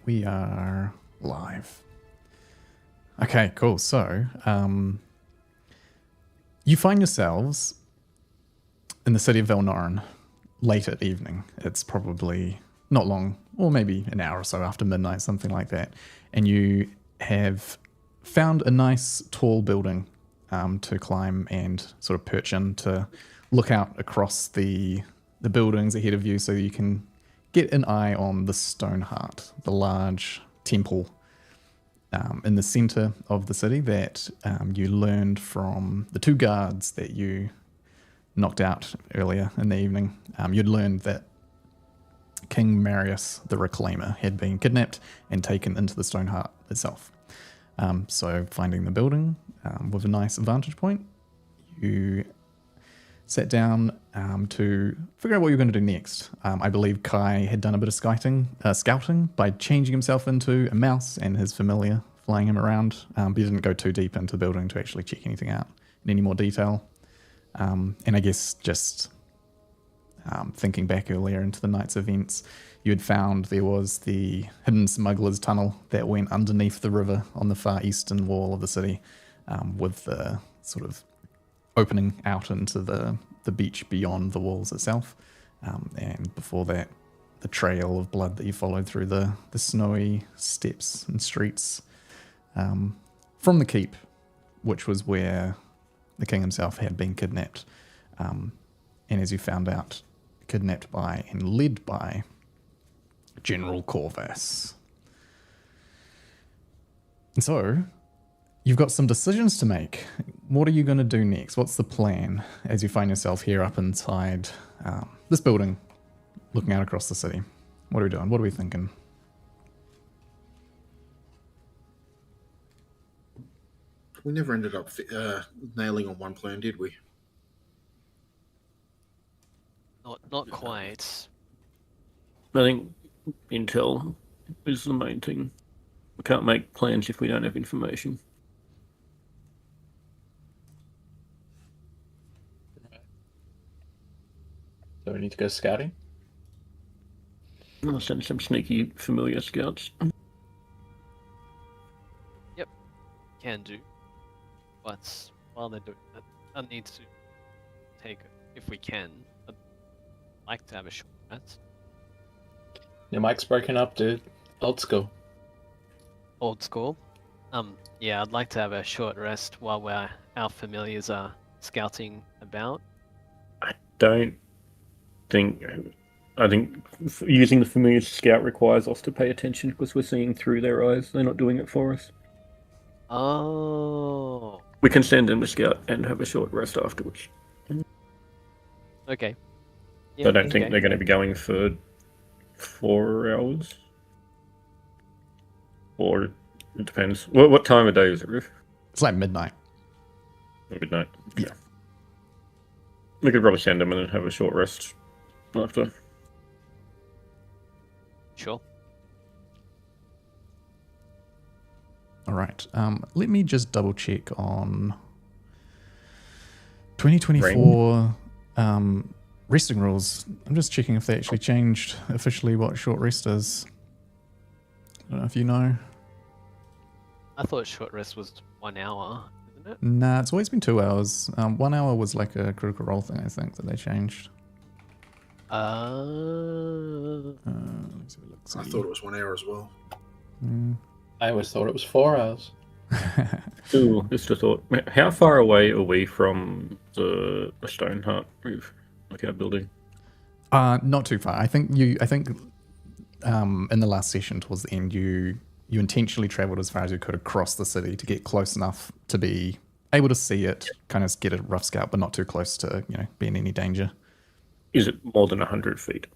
We are live. Okay, cool. So, you find yourselves in the city of Velnoran late at evening. It's probably not long, or maybe an hour or so after midnight, something like that. And you have found a nice tall building to climb and sort of perch in to look out across the buildings ahead of you so you can get an eye on the Stone Heart, the large temple in the center of the city that you learned from the two guards that you knocked out earlier in the evening. You'd learned that King Marius the Reclaimer had been kidnapped and taken into the Stone Heart itself. So finding the building with a nice vantage point, you sat down to figure out what you're going to do next. I believe Kai had done a bit of scouting by changing himself into a mouse and his familiar, flying him around, but he didn't go too deep into the building to actually check anything out in any more detail. And I guess just thinking back earlier into the night's events, you had found there was the hidden smuggler's tunnel that went underneath the river on the far eastern wall of the city, with the sort of opening out into the beach beyond the walls itself. And before that, the trail of blood that you followed through the snowy steps and streets from the keep, which was where the king himself had been kidnapped. And as you found out, kidnapped by and led by General Corvus. And so, you've got some decisions to make. What are you going to do next? What's the plan as you find yourself here up inside this building, looking out across the city? What are we doing? What are we thinking? We never ended up nailing on one plan, did we? Not quite. I think intel is the main thing. We can't make plans if we don't have information. So we need to go scouting? I'll send some sneaky familiar scouts. Yep, can do. But while they're doing that, I need to take, if we can, I'd like to have a short rest. Your mic's broken up, dude. Old school. Old school. Yeah, I'd like to have a short rest while our familiars are scouting about. I think using the familiar scout requires us to pay attention because we're seeing through their eyes. They're not doing it for us. Oh. We can send in the scout and have a short rest afterwards. Okay. I don't think they're going to be going for 4 hours. Or it depends. What time of day is it, Riff? It's like midnight. Midnight. Yeah. We could probably send them and then have a short rest after. Sure. All right. Let me just double check on 2024 resting rules. I'm just checking if they actually changed officially what short rest is. I don't know if you know. I thought short rest was 1 hour, isn't it? Nah, it's always been 2 hours. 1 hour was like a critical role thing, I think, that they changed. Uh, Let's have a look. I thought it was 1 hour as well. I always thought it was 4 hours. Ooh, just a thought. How far away are we from the Stone Heart roof? Like our building? Not too far. I think in the last session towards the end, you you intentionally traveled as far as you could across the city to get close enough to be able to see it, kind of get a rough scout, but not too close to, be in any danger. Is it more than 100 feet?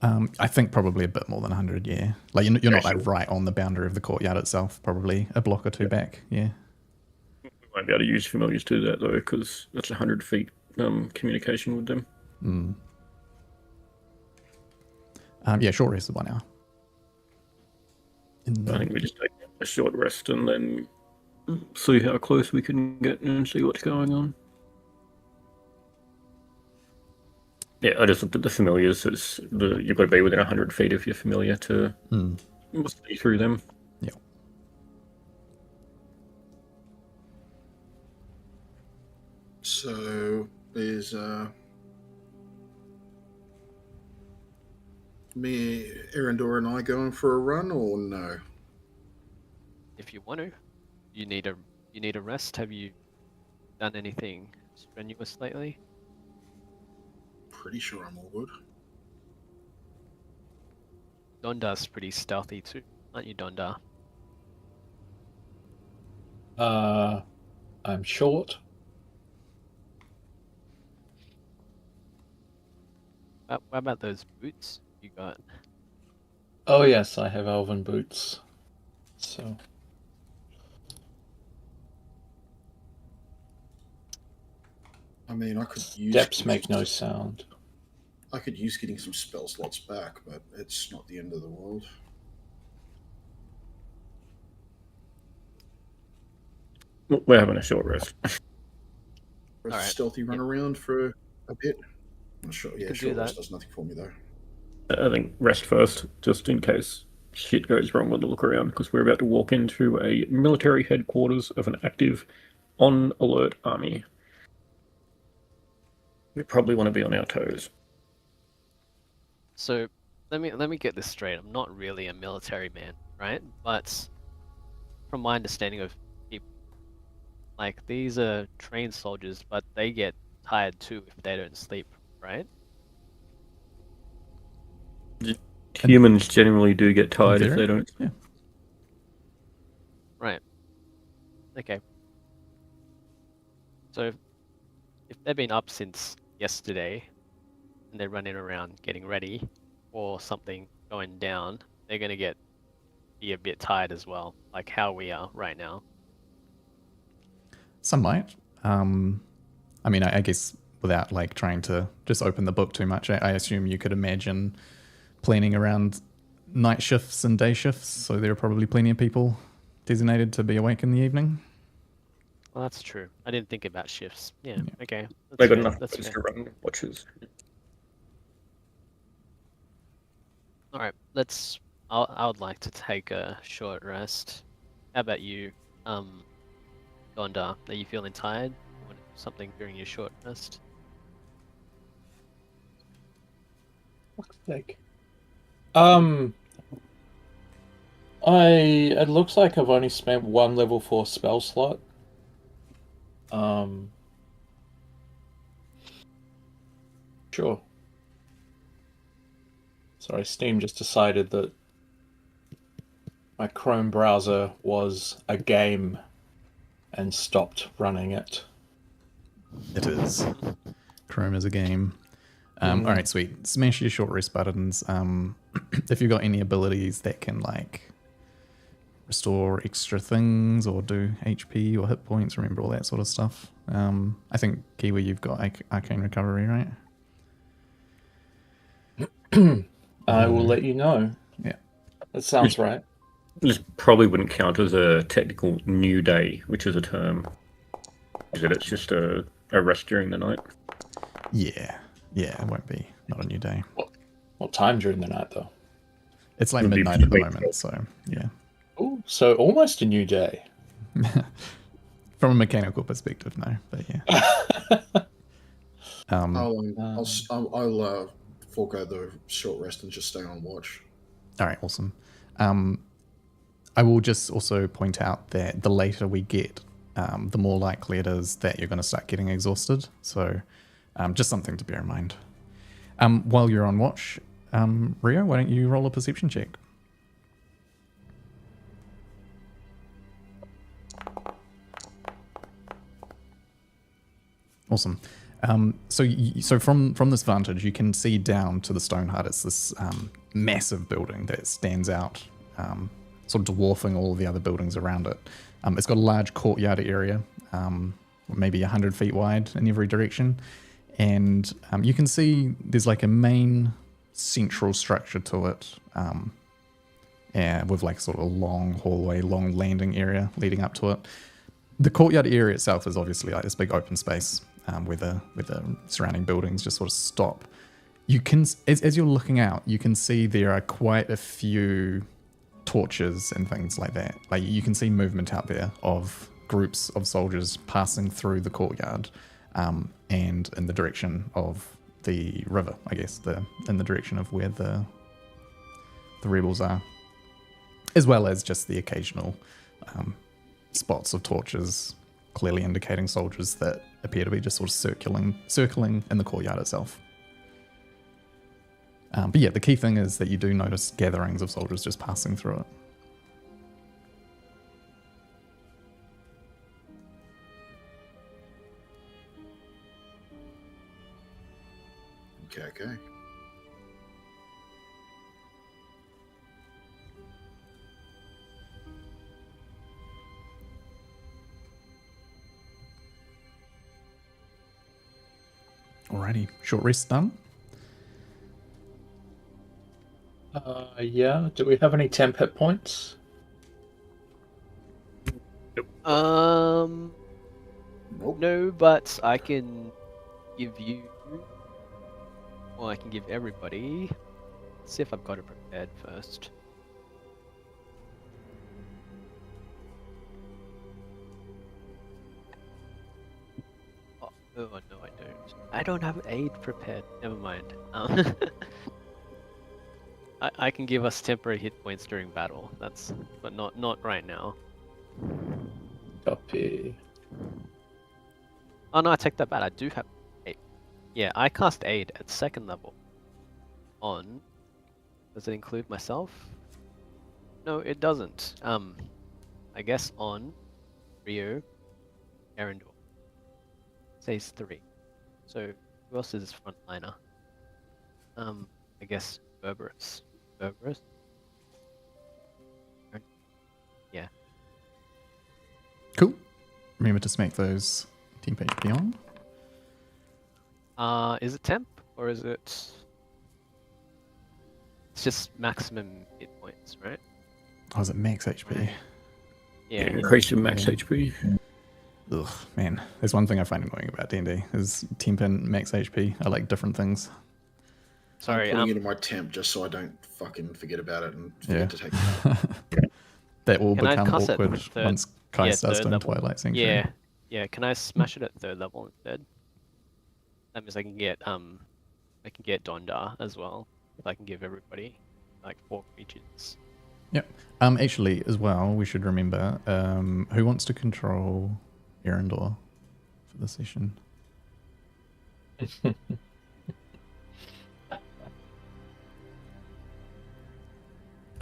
I think probably a bit more than 100, yeah. Like you're not like Sure. right on the boundary of the courtyard itself, probably a block or two back, yeah. We won't be able to use familiars to do that, though, because that's 100 feet communication with them. Yeah, short rest is 1 hour. I think we just take a short rest and then see how close we can get and see what's going on. Yeah, I just looked at the familiars. You've got to be within 100 feet of your familiar to see through them. Yeah. So is me, Erendor, and I going for a run or no? If you want to, you need a rest. Have you done anything strenuous lately? Pretty sure I'm all good. Dondar's pretty stealthy too, aren't you, Dondar? I'm short. What about those boots you got? Oh yes, I have elven boots. So I mean, I could use steps make no sound. I could use getting some spell slots back, but it's not the end of the world. We're having a short rest. For a Alright, stealthy run around for a bit. I'm sure. Yeah, Could do short that. rest does nothing for me though. I think rest first, just in case shit goes wrong with the look around, because we're about to walk into a military headquarters of an active, on alert army. We probably want to be on our toes. So let me get this straight. I'm not really a military man, right? But from my understanding of people, like these are trained soldiers, but they get tired too if they don't sleep, right? Humans generally do get tired if theory, they don't. Yeah. Right. Okay. So if they've been up since yesterday and they're running around getting ready or something going down, they're gonna be a bit tired as well, like how we are right now. Some might. I mean, I guess without like trying to just open the book too much, I assume you could imagine planning around night shifts and day shifts. So there are probably plenty of people designated to be awake in the evening. Well, that's true. I didn't think about shifts. Yeah. Okay. They That's got fair, enough that's place fair. to run watches. All right. I would like to take a short rest. How about you, Gondar? Are you feeling tired? You want to do something during your short rest? Fuck's sake. It looks like I've only spent one level 4 spell slot. Sure. Sorry, Steam just decided that my Chrome browser was a game and stopped running it. It is. Chrome is a game. All right, sweet. Smash your short rest buttons. If you've got any abilities that can like restore extra things or do HP or hit points, remember all that sort of stuff. I think Kiwi, you've got arcane recovery, right? I will let you know. Yeah. That sounds right. This probably wouldn't count as a technical new day, which is a term. Is it? It's just a rest during the night. Yeah, it won't be. Not a new day. What time during the night, though? It's like It'd be midnight at the late. moment, so yeah. Oh, so almost a new day. From a mechanical perspective, no, but yeah. I'll forego the short rest and just stay on watch. All right, awesome. I will just also point out that the later we get, the more likely it is that you're going to start getting exhausted. So just something to bear in mind. While you're on watch, Rio, why don't you roll a perception check? Awesome. So from this vantage, you can see down to the stone hut. It's this massive building that stands out, sort of dwarfing all the other buildings around it. It's got a large courtyard area, maybe 100 feet wide in every direction, and you can see there's like a main central structure to it, with like sort of a long hallway, long landing area leading up to it. The courtyard area itself is obviously like this big open space, where the surrounding buildings just sort of stop. You can, as you're looking out, you can see there are quite a few torches and things like that. Like you can see movement out there of groups of soldiers passing through the courtyard, and in the direction of the river, I guess, in the direction of where the rebels are, as well as just the occasional spots of torches clearly indicating soldiers that appear to be just sort of circling in the courtyard itself. But yeah, the key thing is that you do notice gatherings of soldiers just passing through it. Okay. Alrighty, short rest done. Yeah. Do we have any temp hit points? Um, Nope. no, but I can give you, or I can give everybody. Let's see if I've got it prepared first. Oh, no, I don't. I don't have aid prepared. Never mind. I can give us temporary hit points during battle. But not right now. Copy. Oh no, I take that back. I do have aid. Yeah, I cast aid at 2nd level. On. Does it include myself? No, it doesn't. I guess on Rio, Arendor. Says 3. So who else is frontliner? I guess Berberus. Yeah. Cool. Remember to smack those temp HP on. Is it temp or is it? It's just maximum hit points, right? Oh, is it max HP? Yeah. Increase your max HP. Ugh, man. There's one thing I find annoying about D&D is temp and max HP are like different things. Sorry. I'm putting it in my temp just so I don't fucking forget about it and forget Yeah. to take it out. That will Can I become cast it awkward third- once Kai yeah, starts third doing level. Twilight Sanctuary. Yeah. Yeah. Can I smash it at 3rd level instead? That means I can get Dondar as well. If I can give everybody like 4 creatures. Yep. Actually, as well, we should remember who wants to control Arendor for the session.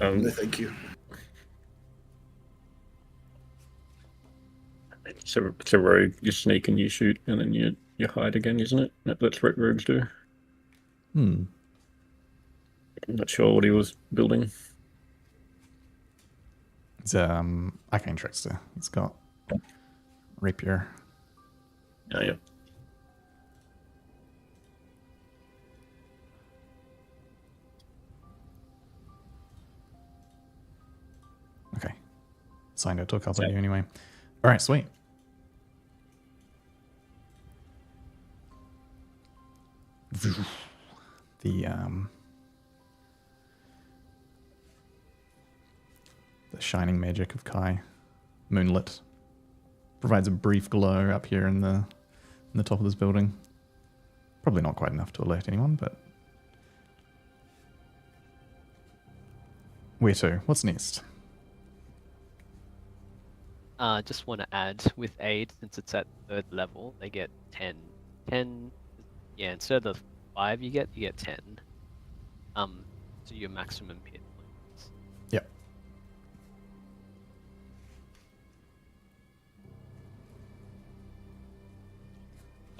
No, thank you. It's a rogue. You sneak and you shoot, and then you hide again, isn't it? That's what rogues do. Hmm. I'm not sure what he was building. It's arcane trickster. It's got rapier. Oh, yeah. Okay. Signed it to a couple of you anyway. All right, sweet. The shining magic of Kai, moonlit, provides a brief glow up here in the top of this building. Probably not quite enough to alert anyone, but where to? What's next? Just want to add with aid, since it's at 3rd level, they get 10. 10, yeah, instead of the 5 you get 10. So your maximum hit points. Yep.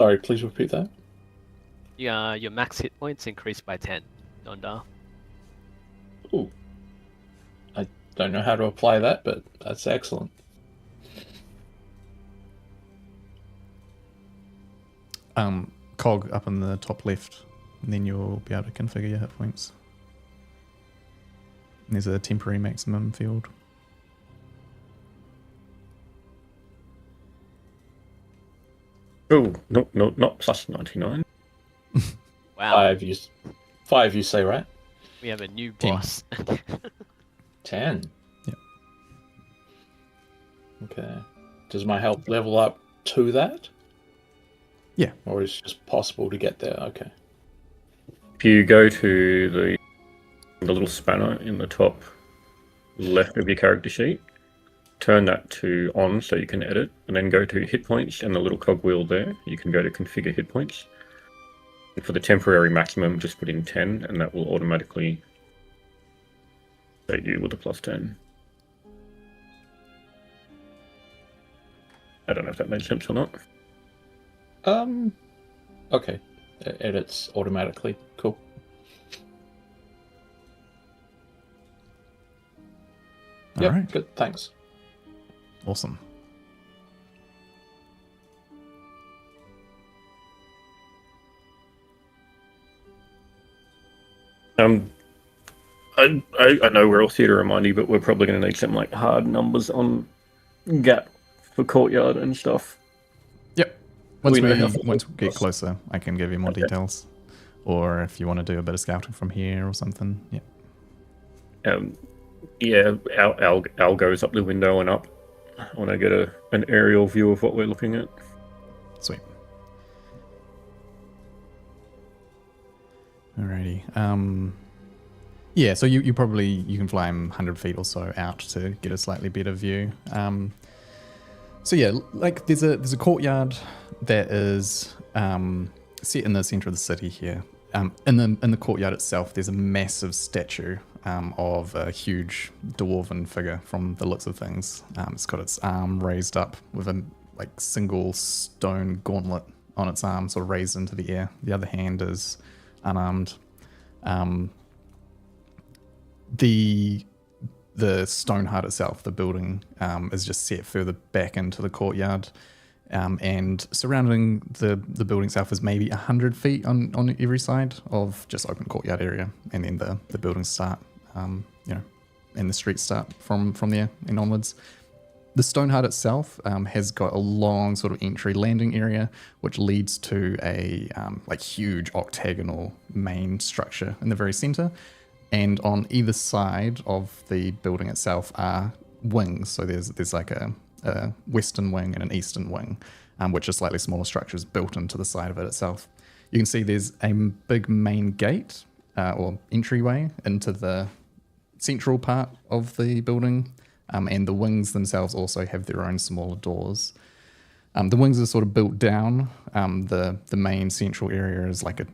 Sorry, please repeat that. Your max hit points increase by 10, Dondar. Ooh. I don't know how to apply that, but that's excellent. Cog up in the top left, and then you'll be able to configure your hit points. And there's a temporary maximum field. Oh, not plus 99. Wow, Five, you say, right? we have a new 10. boss. 10. Yep. Okay. Does my help level up to that? Yeah. Or is it just possible to get there? Okay. If you go to the little spanner in the top left of your character sheet, turn that to on so you can edit, and then go to hit points and the little cogwheel there. You can go to configure hit points. And for the temporary maximum, just put in 10, and that will automatically state you with a plus 10. I don't know if that made sense or not. Okay. It edits automatically. Cool. All Yep, right. good. Thanks. Awesome. I know we're all theatre mindy, but we're probably going to need some like hard numbers on gap for courtyard and stuff. Yep. Once We know how we get closer, I can give you more details. Or if you want to do a bit of scouting from here or something. Yeah. Yeah, Al goes up the window and up. I want to get an aerial view of what we're looking at. Sweet. Alrighty. Yeah, so you probably you can fly 100 feet or so out to get a slightly better view. So yeah, like there's a courtyard that is set in the center of the city here. In the courtyard itself, there's a massive statue of a huge dwarven figure from the looks of things. It's got its arm raised up with a like single stone gauntlet on its arm, sort of raised into the air. The other hand is unarmed. The stone hut itself, the building, is just set further back into the courtyard. And surrounding the building itself is maybe 100 feet on every side of just open courtyard area. And then the buildings start, and the streets start from there and onwards. The stone hut itself has got a long sort of entry landing area, which leads to a huge octagonal main structure in the very center. And on either side of the building itself are wings. So there's like a western wing and an eastern wing, which are slightly smaller structures built into the side of it itself. You can see there's a big main gate or entryway into the central part of the building, and the wings themselves also have their own smaller doors. The wings are sort of built down. The main central area is like a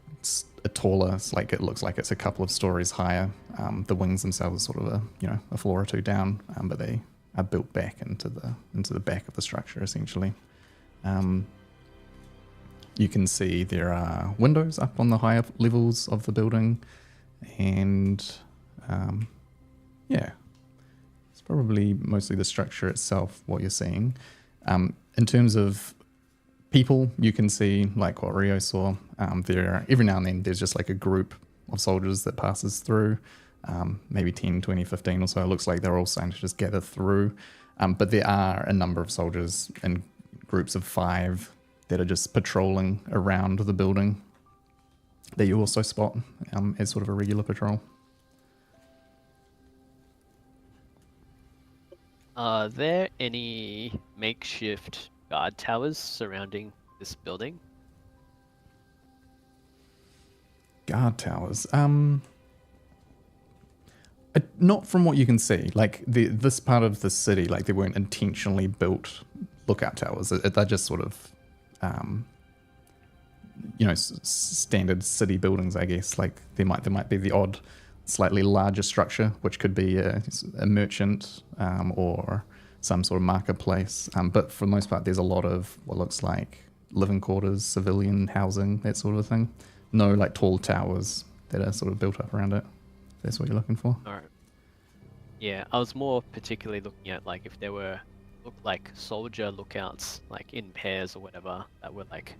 taller, it looks like it's a couple of stories higher. The wings themselves are sort of a floor or two down, but they are built back into the back of the structure essentially. You can see there are windows up on the higher levels of the building, and it's probably mostly the structure itself what you're seeing. In terms of people, you can see, like what Rio saw, there every now and then there's just like a group of soldiers that passes through, maybe 10, 20, 15 or so. It looks like they're all starting to just gather through. But there are a number of soldiers in groups of 5 that are just patrolling around the building that you also spot as sort of a regular patrol. Are there any makeshift guard towers surrounding this building? Guard towers. Not from what you can see. Like this part of the city, like they weren't intentionally built lookout towers. They're just sort of, standard city buildings, I guess. Like there might be the odd, slightly larger structure, which could be a merchant or some sort of marketplace. But for the most part, there's a lot of what looks like living quarters, civilian housing, that sort of thing. No like tall towers that are sort of built up around it. If that's what you're looking for. Alright. Yeah, I was more particularly looking at like if there were like soldier lookouts like in pairs or whatever that were like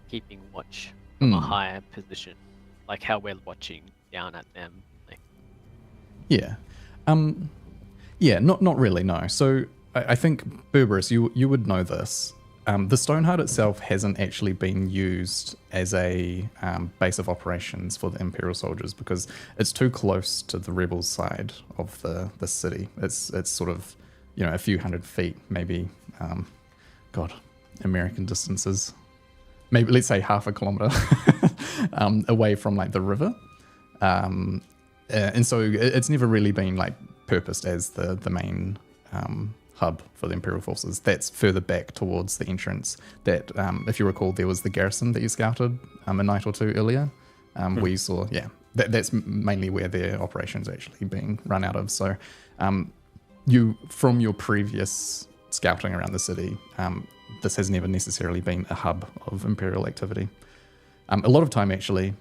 keeping watch from a higher position, like how we're watching down at them. Like, Yeah. Yeah, not really, no. So I think, Berberus, you would know this. The Stoneheart itself hasn't actually been used as a base of operations for the Imperial soldiers because it's too close to the rebels' side of the city. It's sort of, you know, a few hundred feet, maybe, American distances. Maybe, let's say half a kilometer away from, like, the river. And so it's never really been, like, purposed as the main hub for the Imperial forces. That's further back towards the entrance that, if you recall, there was the garrison that you scouted a night or two earlier, where you saw, that's mainly where their operations are actually being run out of. So you, from your previous scouting around the city, this has never necessarily been a hub of Imperial activity. A lot of time, actually,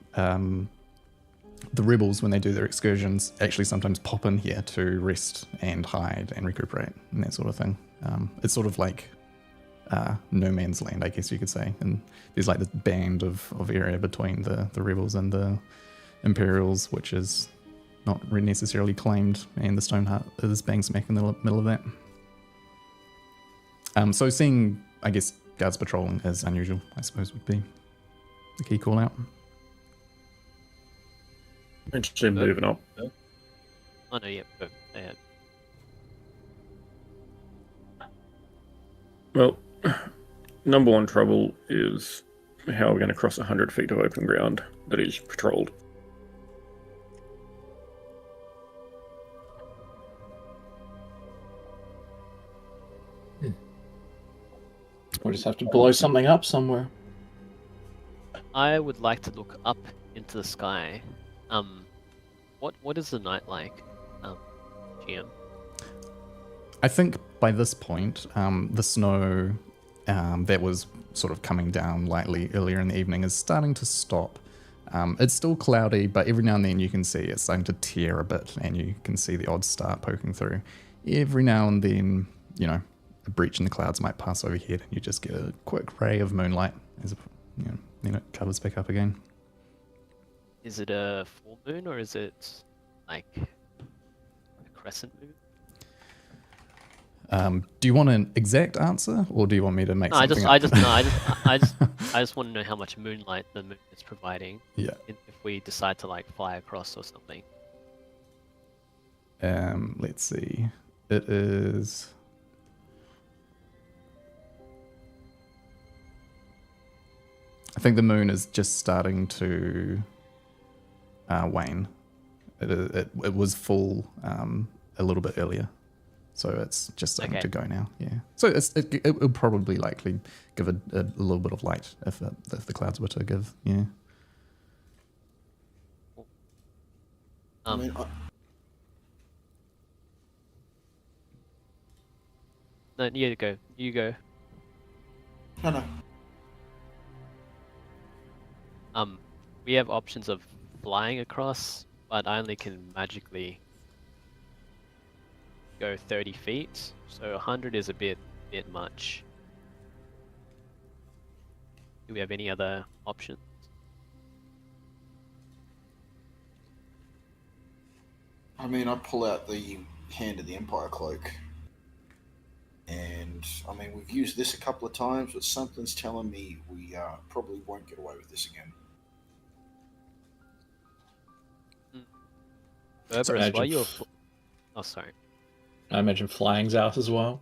the rebels, when they do their excursions, actually sometimes pop in here to rest and hide and recuperate and that sort of thing. It's sort of like no man's land, I guess you could say. And there's like this band of area between the rebels and the Imperials, which is not really necessarily claimed, and the Stoneheart is bang smack in the middle of that. So seeing, I guess, guards patrolling is unusual, I suppose, would be the key call out. Interesting moving up. oh no, yeah, go ahead. Well, number one trouble is how we're going to cross 100 feet of open ground that is patrolled. We'll just have to blow something up somewhere. I would like to look up into the sky. What is the night like, GM? I think by this point, the snow that was sort of coming down lightly earlier in the evening is starting to stop. It's still cloudy, but every now and then you can see it's starting to tear a bit, and you can see the odd star poking through. Every now and then, you know, a breach in the clouds might pass overhead, and you just get a quick ray of moonlight as then it covers back up again. Is it a full moon or is it like a crescent moon? Do you want an exact answer, or do you want me to make No, something I up? just want to know how much moonlight the moon is providing. Yeah. If we decide to like fly across or something. Let's see. It is. I think the moon is just starting to wane. It was full a little bit earlier, so it's just starting to go now. Yeah, so it will probably likely give a little bit of light if the clouds were to give. Yeah. I mean, No, you go. You go. no. We have options of flying across, but I only can magically go 30 feet, so 100 is a bit much. Do we have any other options? I mean, I pull out the Hand of the Empire cloak. And, I mean, we've used this a couple of times, but something's telling me we probably won't get away with this again. Berberus, while you're... Oh, sorry. I imagine flying's out as well.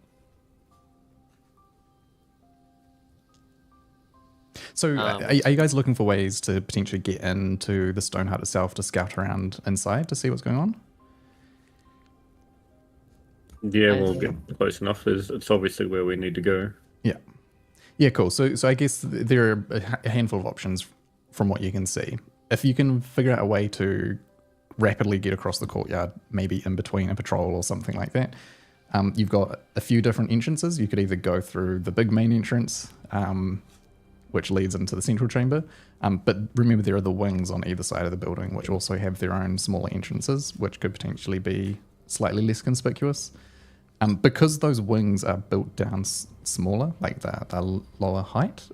So are you guys looking for ways to potentially get into the Stoneheart itself to scout around inside to see what's going on? Yeah, we'll get close enough. It's obviously where we need to go. Yeah, cool. So I guess there are a handful of options from what you can see. If you can figure out a way to rapidly get across the courtyard, maybe in between a patrol or something like that, you've got a few different entrances. You could either go through the big main entrance, which leads into the central chamber. But remember, there are the wings on either side of the building, which also have their own smaller entrances, which could potentially be slightly less conspicuous. Because those wings are built down smaller, like they're lower height,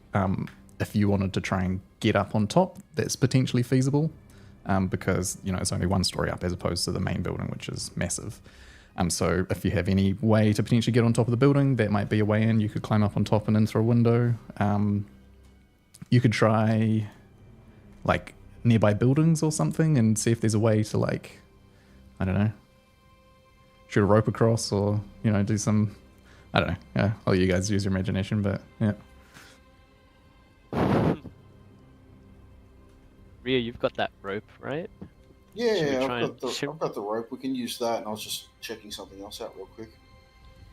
if you wanted to try and get up on top, that's potentially feasible, because it's only one story up as opposed to the main building, which is massive. So if you have any way to potentially get on top of the building, that might be a way in. You could climb up on top and in through a window. You could try like nearby buildings or something and see if there's a way to, like, I don't know, shoot a rope across, or do some, I don't know. Yeah, I'll let you guys use your imagination, but yeah. Ria, you've got that rope, right? Yeah, try I've got the rope. We can use that, and I was just checking something else out real quick.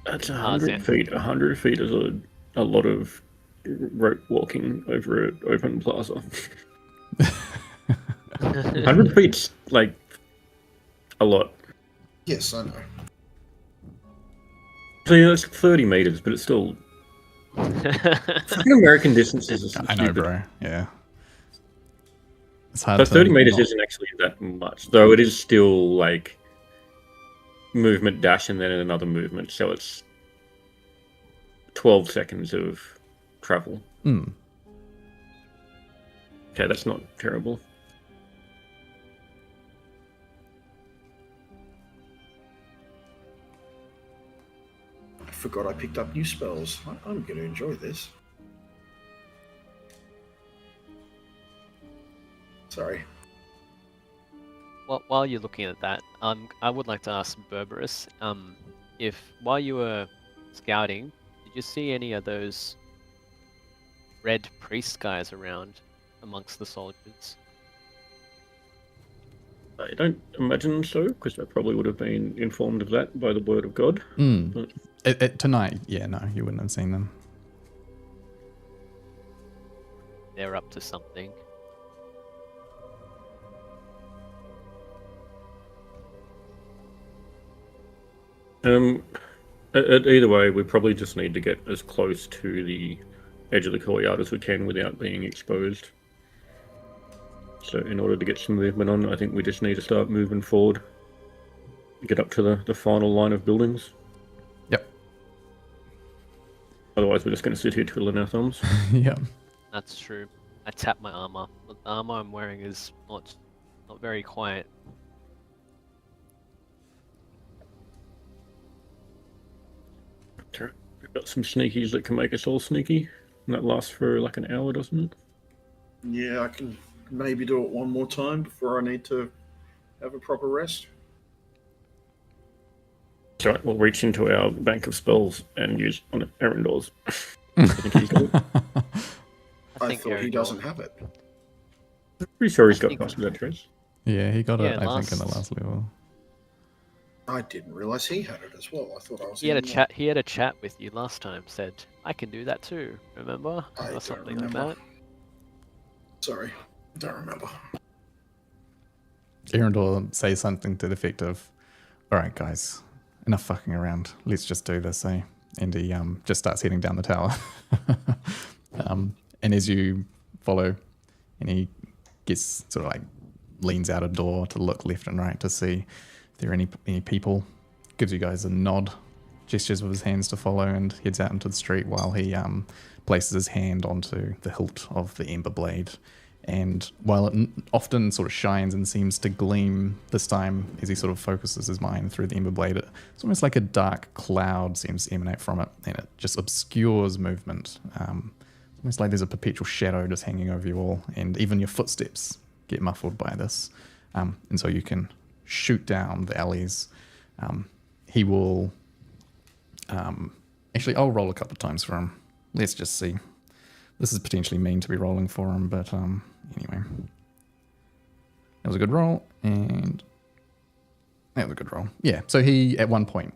That's How's 100 it? feet. 100 feet is a lot of rope walking over an open plaza. 100 feet's like a lot. Yes, I know. So yeah, that's 30 meters, but it's still fucking American distances. Is I know, stupid. bro. Yeah. It's hard So to 30 meters not- isn't actually that much, though it is still like movement dash and then another movement, so it's 12 seconds of travel. Mm. Okay, that's not terrible. I forgot I picked up new spells. I'm going to enjoy this. Sorry. Well, while you're looking at that, I would like to ask Berberus, if while you were scouting, did you see any of those red priest guys around amongst the soldiers? I don't imagine so, because I probably would have been informed of that by the word of God. Mm. Tonight, yeah, no, you wouldn't have seen them. They're up to something. Either way, we probably just need to get as close to the edge of the courtyard as we can without being exposed. So in order to get some movement on, I think we just need to start moving forward. Get up to the final line of buildings. Yep. Otherwise, we're just going to sit here twiddling our thumbs. Yeah. That's true. I tap my armor, but the armor I'm wearing is not very quiet. We've got some sneakies that can make us all sneaky. And that lasts for like an hour, doesn't it? Yeah, I can maybe do it one more time before I need to have a proper rest. That's right, we'll reach into our bank of spells and use on Erendor's. I think he's got it. I thought he doesn't have it. Pretty sure he's I got think- past that trace. Yeah, he got it, Yeah, I think, in the last level. I didn't realize he had it as well. I thought I was. He had a the only chat. He had a chat with you last time. Said, "I can do that too." Remember, I or don't something remember. like that. one. Sorry, don't remember. Erendor says something to the effect of, "All right, guys, enough fucking around. Let's just do this, eh?" And he just starts heading down the tower. And as you follow, and he gets sort of like leans out a door to look left and right to see if there are any people. Gives you guys a nod, gestures with his hands to follow, and heads out into the street while he places his hand onto the hilt of the ember blade. And while it often sort of shines and seems to gleam, this time as he sort of focuses his mind through the ember blade, it's almost like a dark cloud seems to emanate from it, and it just obscures movement. It's almost like there's a perpetual shadow just hanging over you all, and even your footsteps get muffled by this. And so you can shoot down the alleys. He will... actually, I'll roll a couple of times for him. Let's just see. This is potentially mean to be rolling for him, but anyway. That was a good roll, and that was a good roll. Yeah, so he, at one point,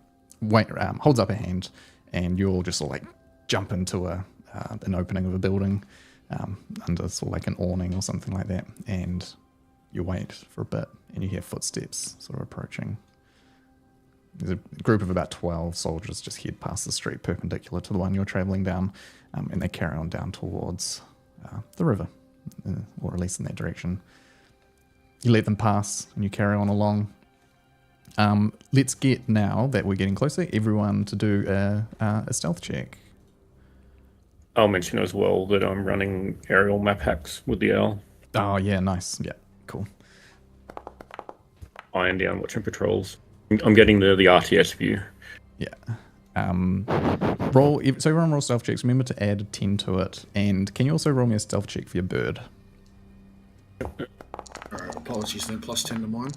holds up a hand, and you'll just sort of like jump into an opening of a building under sort of like an awning or something like that, and you wait for a bit, and you hear footsteps sort of approaching. There's a group of about 12 soldiers just head past the street perpendicular to the one you're traveling down, and they carry on down towards the river, or at least in that direction. You let them pass and you carry on along. Let's get, now that we're getting closer, everyone to do a stealth check. I'll mention as well that I'm running aerial map hacks with the owl. Oh, yeah, nice. Yeah, cool. Iron down watching patrols. I'm getting the RTS view. Yeah. So everyone roll stealth checks. Remember to add 10 to it. And can you also roll me a stealth check for your bird? Apologies then, plus 10 to mine.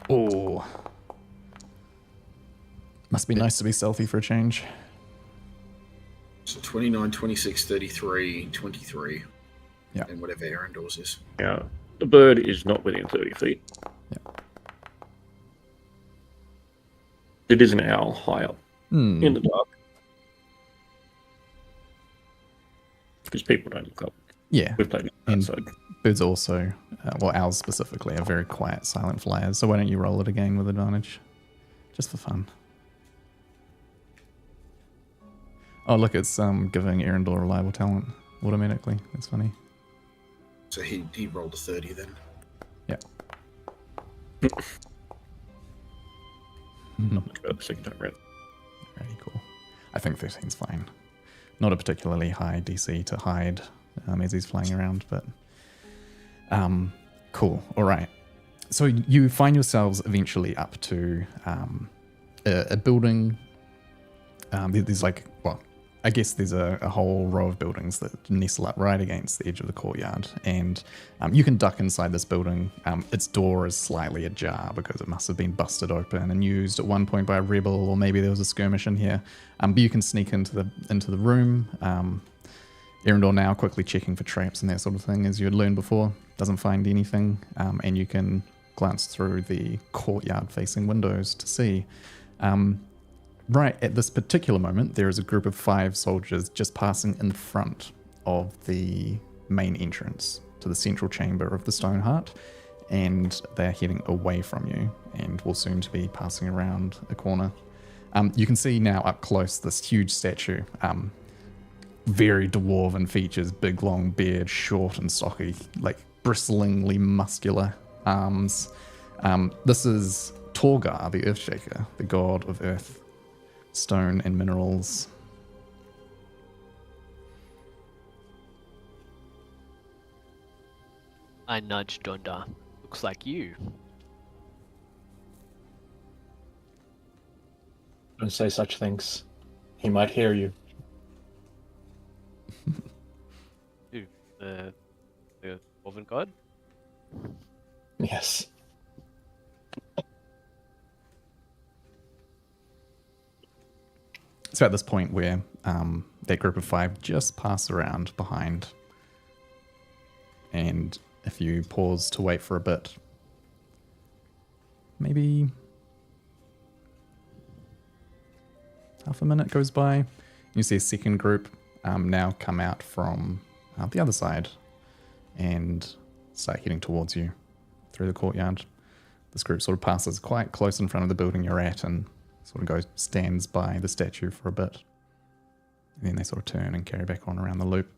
Oh. Must be nice to be stealthy for a change. So 29, 26, 33, 23. Yeah. And whatever Arundel's is. Yeah, the bird is not within 30 feet. Yeah. It is an owl high up in the dark. Because people don't look up. Yeah. We've played And outside. birds also, owls specifically, are very quiet, silent flyers. So why don't you roll it again with advantage? Just for fun. Oh, look, it's giving Arundel reliable talent automatically. That's funny. So he rolled a 30 then. Yeah. Not much better the second time around. Very cool. I think 13's fine. Not a particularly high DC to hide as he's flying around, but cool. All right. So you find yourselves eventually up to a building. There's I guess there's a whole row of buildings that nestle up right against the edge of the courtyard, and you can duck inside this building. Its door is slightly ajar because it must have been busted open and used at one point by a rebel, or maybe there was a skirmish in here. But you can sneak into the room. Arundel now quickly checking for traps and that sort of thing, as you had learned before. Doesn't find anything, and you can glance through the courtyard-facing windows to see. Right at this particular moment, there is a group of 5 soldiers just passing in front of the main entrance to the central chamber of the Stoneheart, and they're heading away from you and will soon to be passing around a corner. You can see now up close this huge statue, very dwarven features, big long beard, short and stocky, like bristlingly muscular arms. This is Torgar, the Earthshaker, the god of earth, stone and minerals. I nudged Dunda. Looks like you. Don't say such things. He might hear you. Who? The Dwarven god? Yes. So at this point where that group of 5 just pass around behind, and if you pause to wait for a bit, maybe half a minute goes by, you see a second group now come out from the other side and start heading towards you through the courtyard. This group sort of passes quite close in front of the building you're at and sort of stands by the statue for a bit. And then they sort of turn and carry back on around the loop.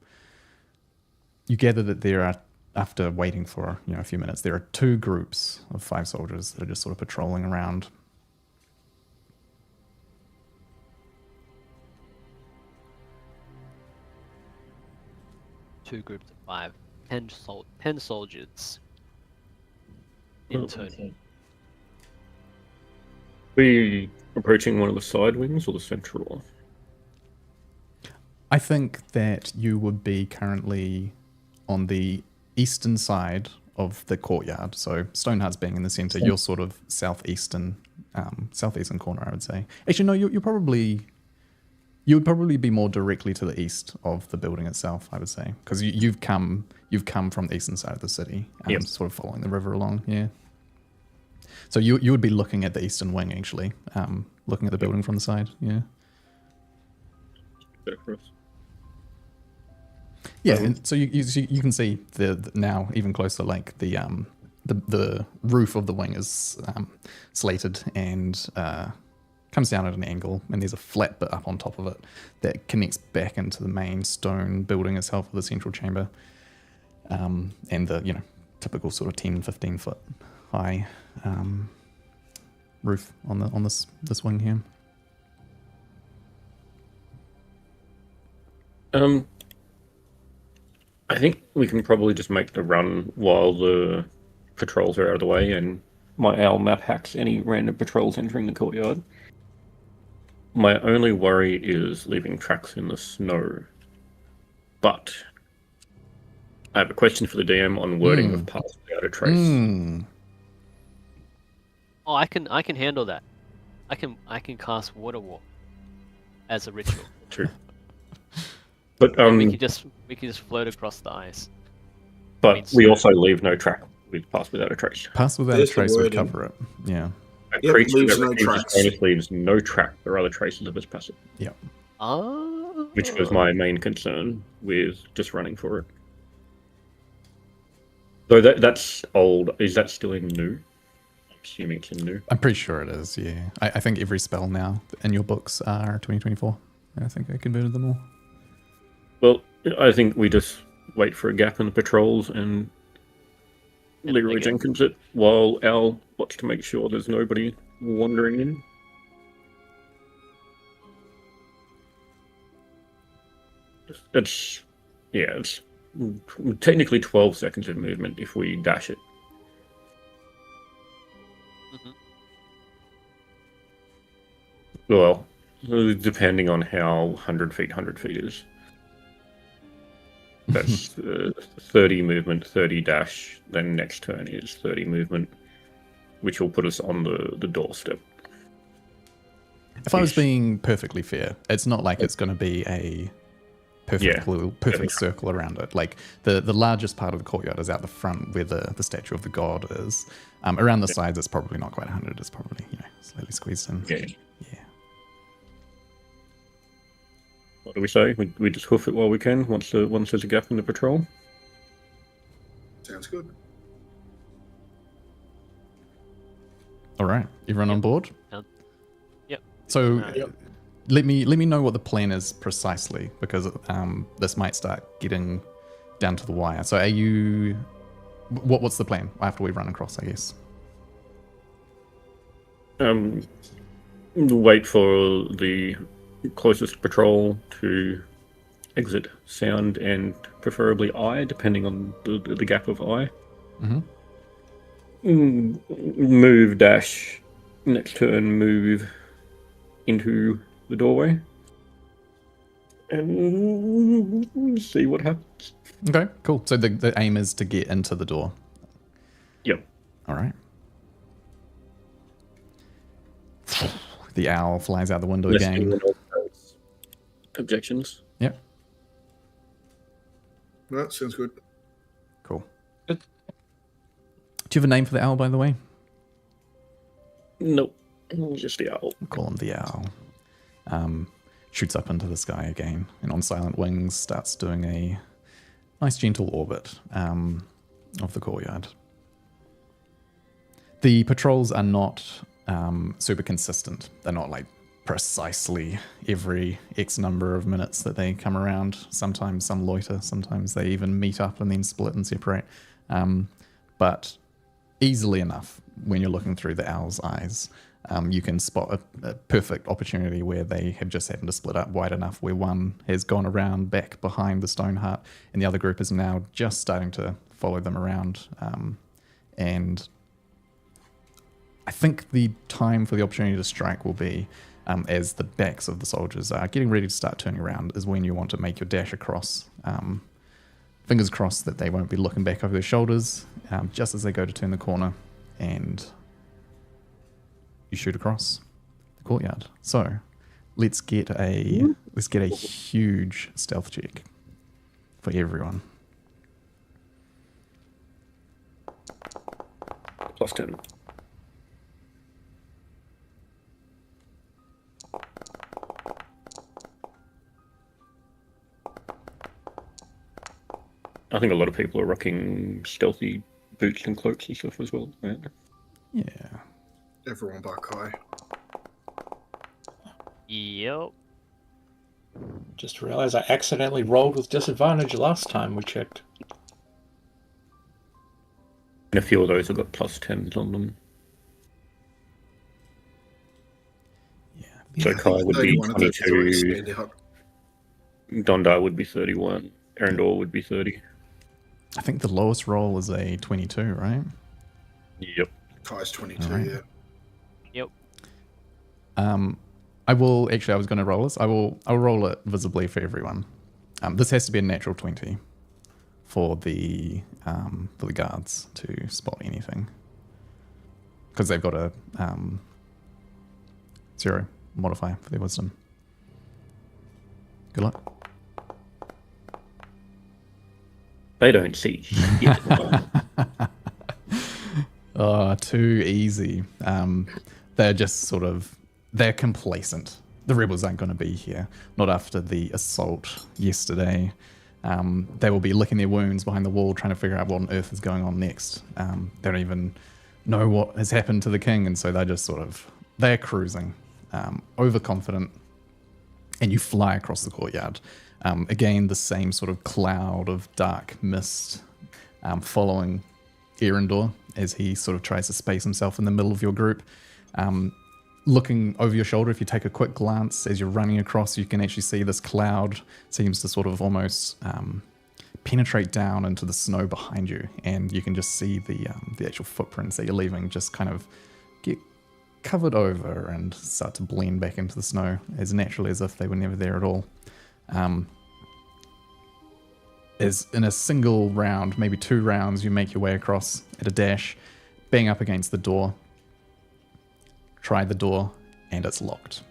You gather that there are, after waiting for a few minutes, there are 2 groups of 5 soldiers that are just sort of patrolling around. Two groups of 5. 10 soldiers. In total. We approaching one of the side wings or the central one? I think that you would be currently on the eastern side of the courtyard. So Stoneheart's being in the center, you're sort of southeastern corner, I would say. Actually, no, you would probably be more directly to the east of the building itself, I would say, because you've come from the eastern side of the city, Yep. sort of following the river along. Yeah. So you would be looking at the eastern wing, actually, looking at the building from the side. Yeah. Better for us. Yeah, and so you can see the now even closer, like the the roof of the wing is slated and comes down at an angle, and there's a flat bit up on top of it that connects back into the main stone building itself, the central chamber, and the typical sort of 10-15 foot high roof on this wing here. I think we can probably just make the run while the patrols are out of the way, and my owl map hacks any random patrols entering the courtyard. My only worry is leaving tracks in the snow. But I have a question for the DM on wording of pass without a trace. Oh, I can handle that. I can cast water walk as a ritual. True. But we could just float across the ice. But we also leave no track with pass without a trace. Pass without There's a the trace would wording. cover it. Yeah. A Yep, creature leaves that no refuses tracks. bonus leaves no track or other traces of its passive. Yep. Oh. Which was my main concern with just running for it. So that's old. Is that still in new? I'm assuming it's in new. I'm pretty sure it is, yeah. I think every spell now in your books are 2024. I think I converted them all. Well, I think we just wait for a gap in the patrols and Leroy Jenkins it while Al watch to make sure there's nobody wandering in. It's technically 12 seconds of movement if we dash it. Mhm. Well, depending on how 100 feet is. That's 30 movement, 30 dash, then next turn is 30 movement, which will put us on the doorstep. If I was being perfectly fair, it's not like it's going to be a perfect circle around it. Like the largest part of the courtyard is out the front where the statue of the god is. Around the sides, it's probably not quite 100. It's probably slightly squeezed in. Yeah. Yeah. What do we say? We just hoof it while we can once there's a gap in the patrol? Sounds good. All right, everyone on board? Yep. So let me know what the plan is precisely, because this might start getting down to the wire. So are you... What's the plan after we run across, I guess? Wait for the closest patrol to exit sound and preferably eye, depending on the gap of eye. Mm-hmm. Move dash, next turn move into the doorway and see what happens. Okay, cool. So the aim is to get into the door. Yep. All right. The owl flies out the window Unless again. anyone else has objections. Yep. That sounds good. Cool. Good. Do you have a name for the owl, by the way? Nope. Just the owl. We'll call him the owl. Shoots up into the sky again, and on silent wings starts doing a nice gentle orbit of the courtyard. The patrols are not super consistent. They're not like precisely every X number of minutes that they come around. Sometimes some loiter, sometimes they even meet up and then split and separate. But easily enough, when you're looking through the owl's eyes, you can spot a perfect opportunity where they have just happened to split up wide enough where one has gone around back behind the stone hut and the other group is now just starting to follow them around. And I think the time for the opportunity to strike will be as the backs of the soldiers are getting ready to start turning around is when you want to make your dash across. Fingers crossed that they won't be looking back over their shoulders just as they go to turn the corner, and you shoot across the courtyard. So let's get a huge stealth check for everyone. +10. I think a lot of people are rocking stealthy boots and cloaks and stuff as well. Yeah. Yeah. Everyone but Kai. Yep. Just realized I accidentally rolled with disadvantage last time we checked. And a few of those have got +10s on them. Yeah. So I Kai think would be 31 and 33 22, stand out. Dondar would be 31, Erendor would be 30. I think the lowest roll is a 22, right? Yep. Kai's 22, Alright. yeah. Yep. I will actually. I was going to roll this. I'll roll it visibly for everyone. This has to be a natural 20 for the guards to spot anything because they've got a 0 modifier for their wisdom. Good luck. They don't see shit. Oh, too easy. They're just sort of, they're complacent. The rebels aren't going to be here. Not after the assault yesterday. They will be licking their wounds behind the wall trying to figure out what on earth is going on next. They don't even know what has happened to the king, and so they're just sort of, they're cruising, overconfident, and you fly across the courtyard. Again, the same sort of cloud of dark mist following Erendor as he sort of tries to space himself in the middle of your group. Looking over your shoulder, if you take a quick glance as you're running across, you can actually see this cloud seems to sort of almost penetrate down into the snow behind you, and you can just see the actual footprints that you're leaving just kind of get covered over and start to blend back into the snow as naturally as if they were never there at all. As in a single round, maybe 2 rounds, you make your way across at a dash, bang up against the door, try the door, and it's locked.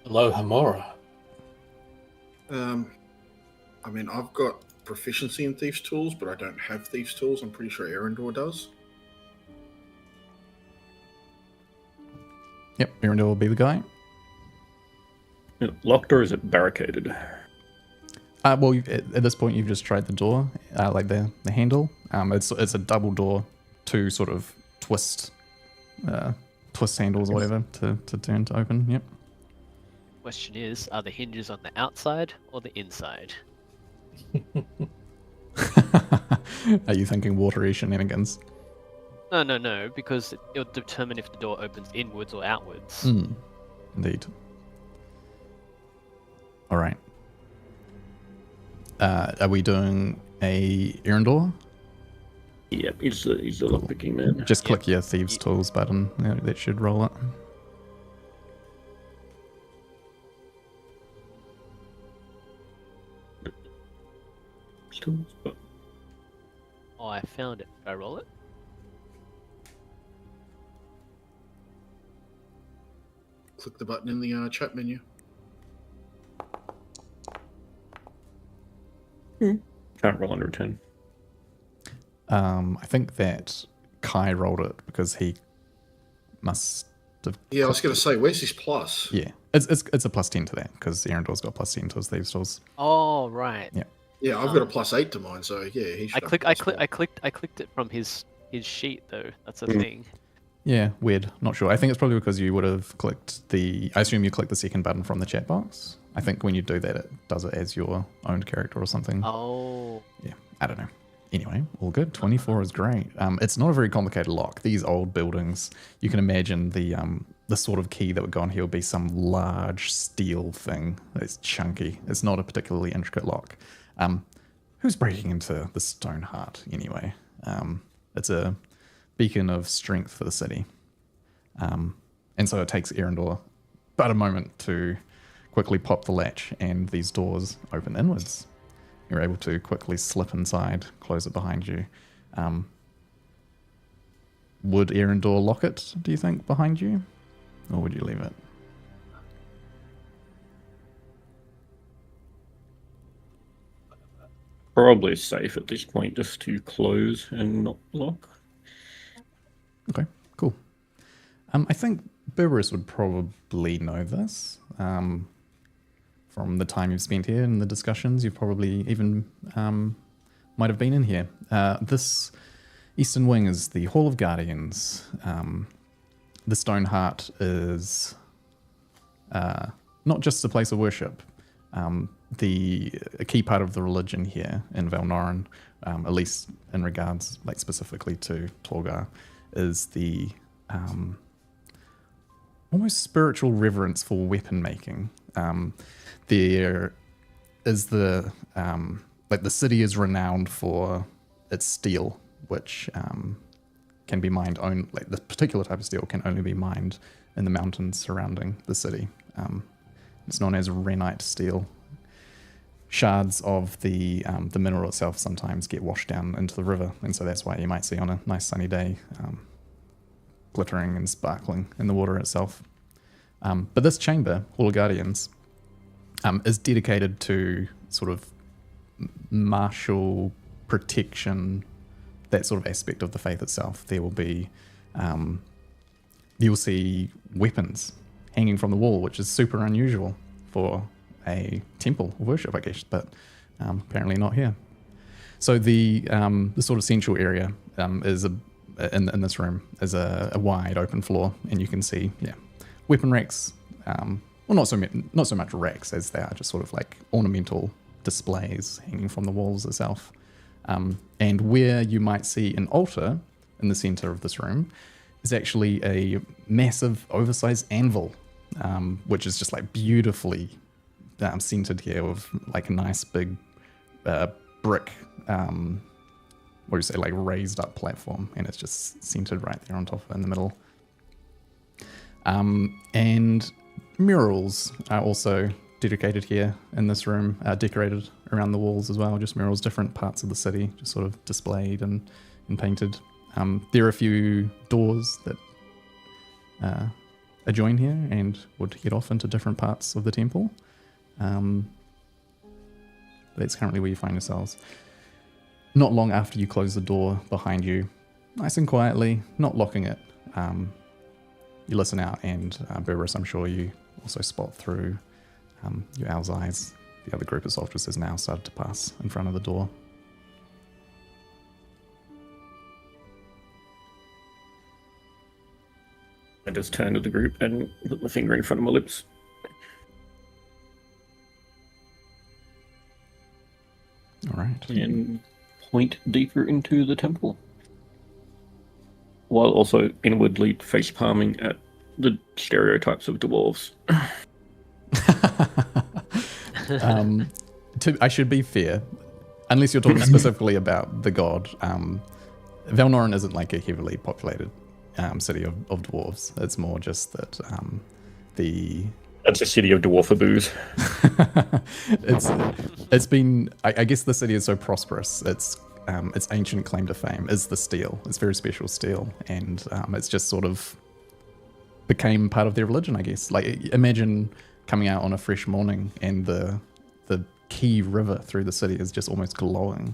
Hello, Hamora. I mean, I've got proficiency in Thieves' Tools, but I don't have Thieves' Tools. I'm pretty sure Erendor does. Yep, Erendor will be the guy. Locked, or is it barricaded? Well, at this point, you've just tried the door, like the handle. It's a double door, 2 sort of twist handles or whatever to turn to open. Yep. Question is, are the hinges on the outside or the inside? Are you thinking watery shenanigans? No, because it'll determine if the door opens inwards or outwards. Indeed. All right. Are we doing a Erendor? Yep, he's the lockpicking man. Just click your Thieves' Tools button. That should roll it. Oh, I found it. Did I roll it? Click the button in the chat menu. Can't roll under a 10. I think that Kai rolled it because he must have. Yeah, I was going to say, where's his plus? Yeah, it's a +10 to that because Erendor's got +10 to his Thieves' Tools. Oh, right. Yeah. Yeah, I've got a +8 to mine, so yeah, he should. I clicked it from his sheet though. That's a thing. Yeah, weird. Not sure. I think it's probably because you would have clicked I assume you clicked the second button from the chat box. I think when you do that, it does it as your owned character or something. Oh. Yeah, I don't know. Anyway, all good. 24 is great. It's not a very complicated lock. These old buildings, you can imagine the sort of key that would go on here would be some large steel thing that's chunky. It's not a particularly intricate lock. Who's breaking into the Stone Heart anyway? It's a beacon of strength for the city. And so it takes Erendor but a moment to quickly pop the latch and these doors open inwards. You're able to quickly slip inside, close it behind you. Would Erendor lock it, do you think, behind you? Or would you leave it? Probably safe at this point just to close and not lock. Okay, cool. I think Berberus would probably know this. from the time you've spent here and the discussions. You probably even might have been in here. This eastern wing is the Hall of Guardians. The Stone Heart is not just a place of worship. A key part of the religion here in Valnoran, at least in regards, like specifically to Torgar, is the almost spiritual reverence for weapon making. There is the city is renowned for its steel, which can be mined only, like the particular type of steel can only be mined in the mountains surrounding the city. It's known as renite steel. Shards of the mineral itself sometimes get washed down into the river, and so that's why you might see on a nice sunny day glittering and sparkling in the water itself. But this chamber, Hall of Guardians, is dedicated to sort of martial protection, that sort of aspect of the faith itself. There will be, you'll see weapons hanging from the wall, which is super unusual for a temple of worship, I guess, but apparently not here. So the sort of central area is in this room is a wide open floor, and you can see weapon racks. Well, not so much racks as they are just sort of like ornamental displays hanging from the walls itself. And where you might see an altar in the center of this room is actually a massive oversized anvil, which is just like beautifully centered here with like a nice big brick, what do you say, like raised up platform, and it's just centered right there on top of it in the middle. And murals are also dedicated here in this room, decorated around the walls as well, just murals, different parts of the city, just sort of displayed and painted. There are a few doors that adjoin here and would head off into different parts of the temple. That's currently where you find yourselves. Not long after you close the door behind you, nice and quietly, not locking it, you listen out, and Berberis, I'm sure you also spot through your owl's eyes. The other group of soldiers has now started to pass in front of the door. I just turn to the group and put my finger in front of my lips. All right. And point deeper into the temple, while also inwardly face-palming at the stereotypes of dwarves. I should be fair, unless you're talking specifically about the god. Valnoran isn't like a heavily populated city of dwarves. It's more just that That's a city of dwarfaboos. It's been, I guess the city is so prosperous. Its ancient claim to fame is the steel. It's very special steel, and it's just sort of became part of their religion, I guess. Like, imagine coming out on a fresh morning and the key river through the city is just almost glowing.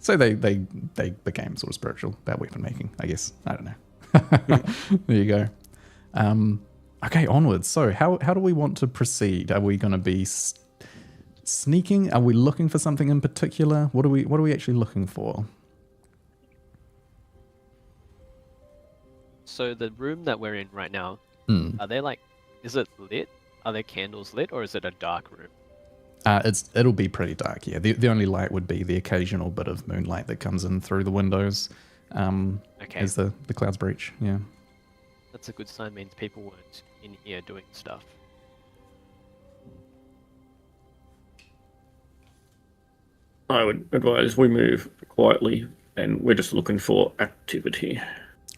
So they became sort of spiritual about weapon making, I guess. I don't know. There you go. Okay, onwards. So how do we want to proceed? Are we going to be sneaking? Are we looking for something in particular? What are we actually looking for? So the room that we're in right now, are they like, is it lit? Are there candles lit, or is it a dark room? It'll be pretty dark, yeah. The only light would be the occasional bit of moonlight that comes in through the windows as the clouds breach, yeah. That's a good sign, means people weren't in here doing stuff. I would advise we move quietly, and we're just looking for activity.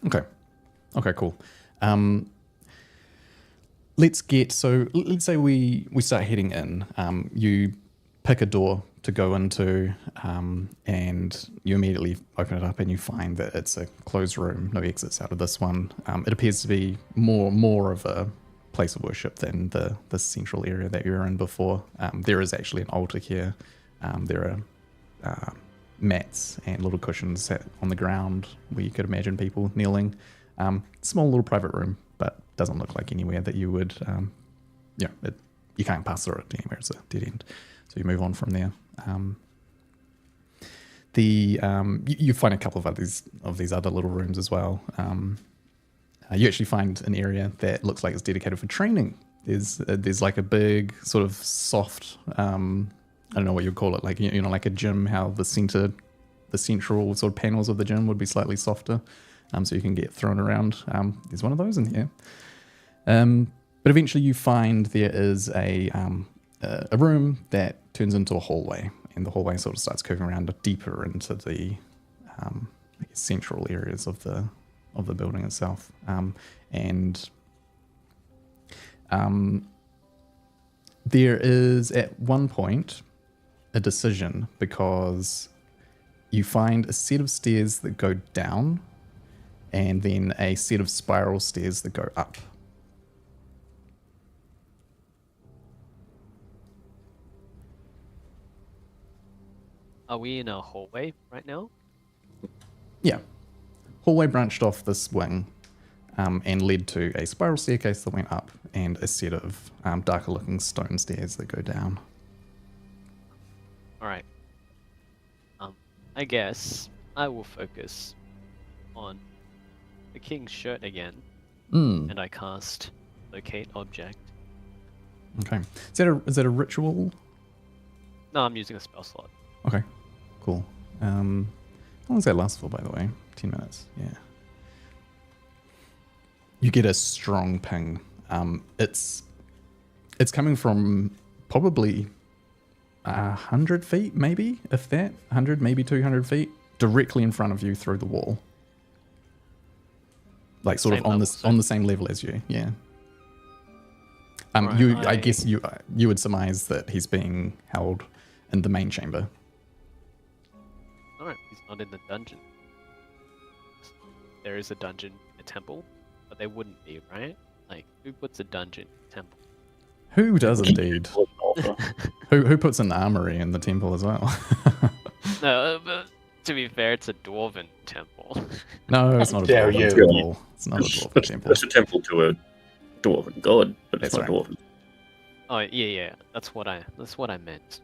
Okay, cool. Let's say we start heading in. You pick a door to go into, and you immediately open it up and you find that it's a closed room, no exits out of this one. It appears to be more of a place of worship than the central area that you were in before. There is actually an altar here. There are mats and little cushions set on the ground where you could imagine people kneeling. Small little private room, but doesn't look like anywhere that you would you can't pass through it anywhere. It's a dead end. So you move on from there. You find a couple of these other little rooms as well. You actually find an area that looks like it's dedicated for training. There's like a big sort of soft, I don't know what you'd call it, like like a gym. How the central sort of panels of the gym would be slightly softer, so you can get thrown around. There's one of those in here. But eventually you find there is a room that turns into a hallway, and the hallway sort of starts curving around deeper into the I guess central areas of the building itself. There is at one point a decision, because you find a set of stairs that go down and then a set of spiral stairs that go up. Are we in a hallway right now? Yeah. Hallway branched off this wing and led to a spiral staircase that went up and a set of darker looking stone stairs that go down. Alright. I guess I will focus on the king's shirt again. And I cast Locate Object. Okay. Is that a ritual? No, I'm using a spell slot. Okay. Cool. How long does that last for, by the way? 10 minutes. Yeah. You get a strong ping. It's coming from probably 100 feet, maybe, if that. 100, maybe 200 feet, directly in front of you through the wall. Like sort of on the same level as you. Yeah. Right, I guess you would surmise that he's being held in the main chamber. Alright, he's not in the dungeon. There is a dungeon in a temple, but there wouldn't be, right? Like, who puts a dungeon in a temple? Who does indeed? Who puts an armory in the temple as well? No, but to be fair, it's a dwarven temple. No, it's not a Dare dwarven you. temple. It's not a dwarven temple. It's a temple to a dwarven god, but it's That's not right. dwarven. Oh yeah, that's what I meant.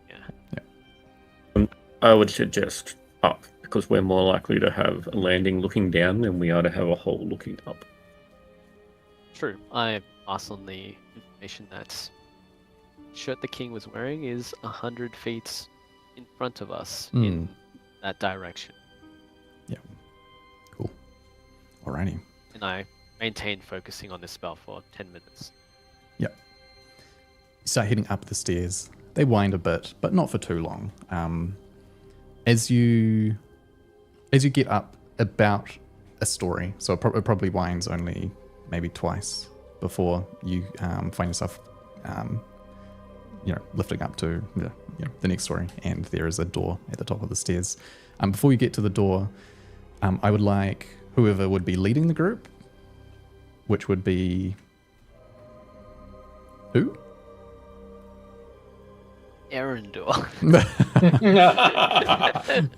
Yeah. I would suggest up, because we're more likely to have a landing looking down than we are to have a hole looking up. True. I pass on the information that shirt the king was wearing is 100 feet in front of us in that direction. Yeah. Cool. Alrighty. And I maintain focusing on this spell for 10 minutes. Yep. You start heading up the stairs. They wind a bit, but not for too long. As you get up about a story, so it probably winds only maybe twice before you find yourself, lifting up to the next story, and there is a door at the top of the stairs. Before you get to the door, I would like whoever would be leading the group, which would be who? Arendelle.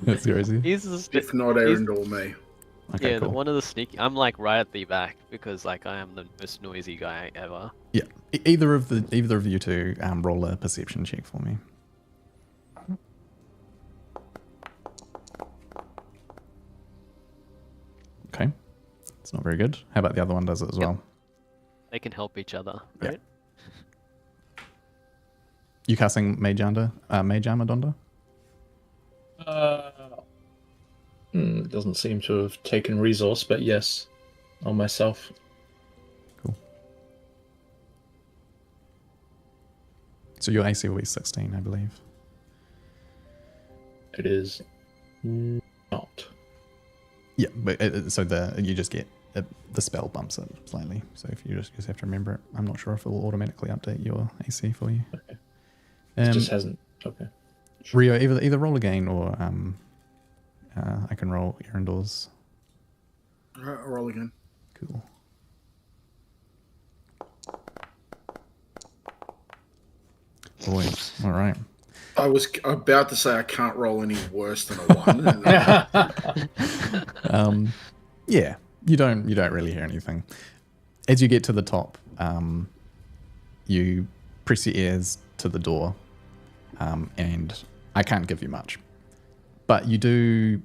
That's crazy. He's the If not Arendelle, me. Okay, yeah, cool. one of the sneaky. I'm like right at the back because like I am the most noisy guy ever. Yeah. Either of you two roll a perception check for me. Okay. It's not very good. How about the other one does it as well? They can help each other, Yeah. right? You casting Mage Armor, Donda? It doesn't seem to have taken resource, but yes, on myself. Cool. So your AC will be 16, I believe. It is not. Yeah, but you just get the spell bumps it slightly. So if you just have to remember it, I'm not sure if it will automatically update your AC for you. Okay. It just hasn't. Okay. Rio, either roll again or I can roll Arendelle's. Alright, I'll roll again. Cool. Boy, all right. I was about to say I can't roll any worse than a 1. Yeah, you don't really hear anything. As you get to the top, you press your ears to the door, and I can't give you much. But you do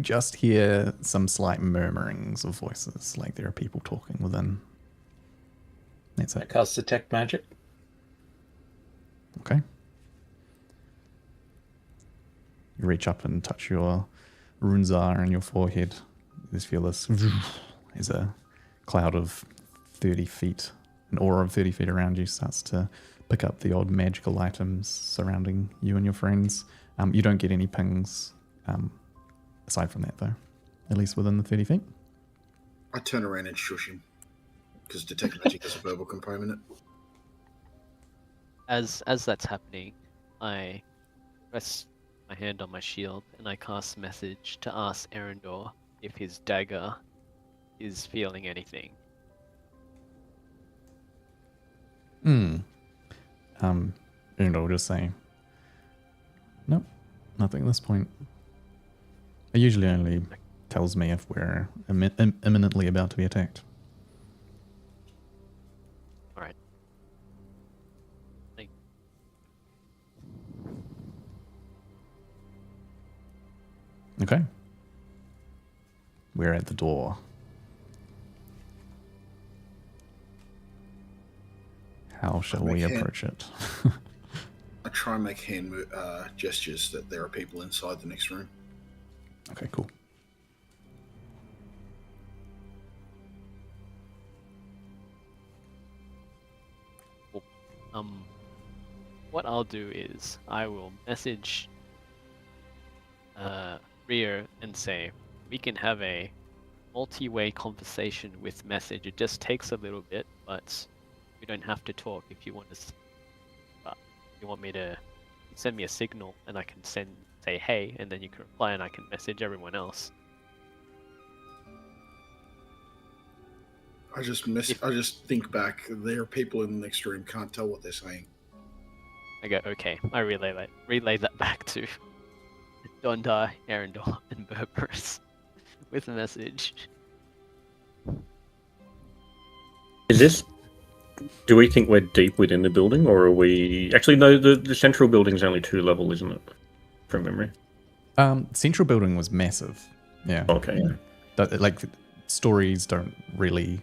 just hear some slight murmurings of voices, like there are people talking within. That's I it. cast detect magic. Okay. You reach up and touch your runezar on your forehead. You just feel this. There's a cloud of 30 feet, an aura of 30 feet around you starts to pick up the odd magical items surrounding you and your friends. You don't get any pings aside from that, though, at least within the 30 feet. I turn around and shush him because detect magic has a verbal component. As that's happening, I press my hand on my shield and I cast message to ask Erendor if his dagger is feeling anything. And I'll just say, nope, nothing at this point. It usually only tells me if we're imminently about to be attacked. All right. Okay. We're at the door. How shall we approach it? I try and make hand gestures that there are people inside the next room. Okay, cool. What I'll do is I will message Rio and say we can have a multi-way conversation with message. It just takes a little bit, but we don't have to talk. If you want to, you want me to send me a signal, and I can say hey, and then you can reply, and I can message everyone else. I just think back. There are people in the next room. Can't tell what they're saying. I go, okay. I relay that back to Dondar, Erendor, and Berberus with a message. Is this? Do we think we're deep within the building, or are we? Actually, no. The central building's only 2 level, isn't it? From memory. Central building was massive. Yeah. Okay. Like stories don't really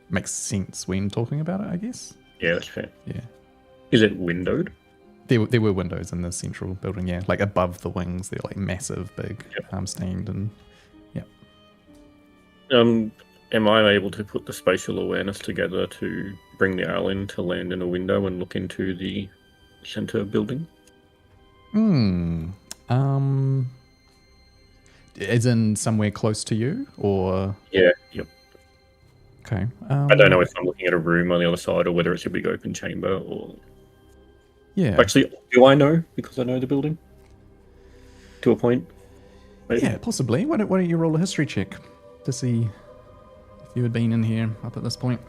make sense when talking about it, I guess. Yeah, that's fair. Yeah. Is it windowed? There were windows in the central building, yeah. Like above the wings, they're like massive, big, stained, and yeah. Am I able to put the spatial awareness together to bring the owl in to land in a window and look into the center building? As in somewhere close to you, or? Yeah, yep. Okay. I don't know if I'm looking at a room on the other side or whether it's a big open chamber or... Yeah. Actually, do I know because I know the building? To a point? Maybe? Yeah, possibly. Why don't you roll a history check to see if you had been in here up at this point?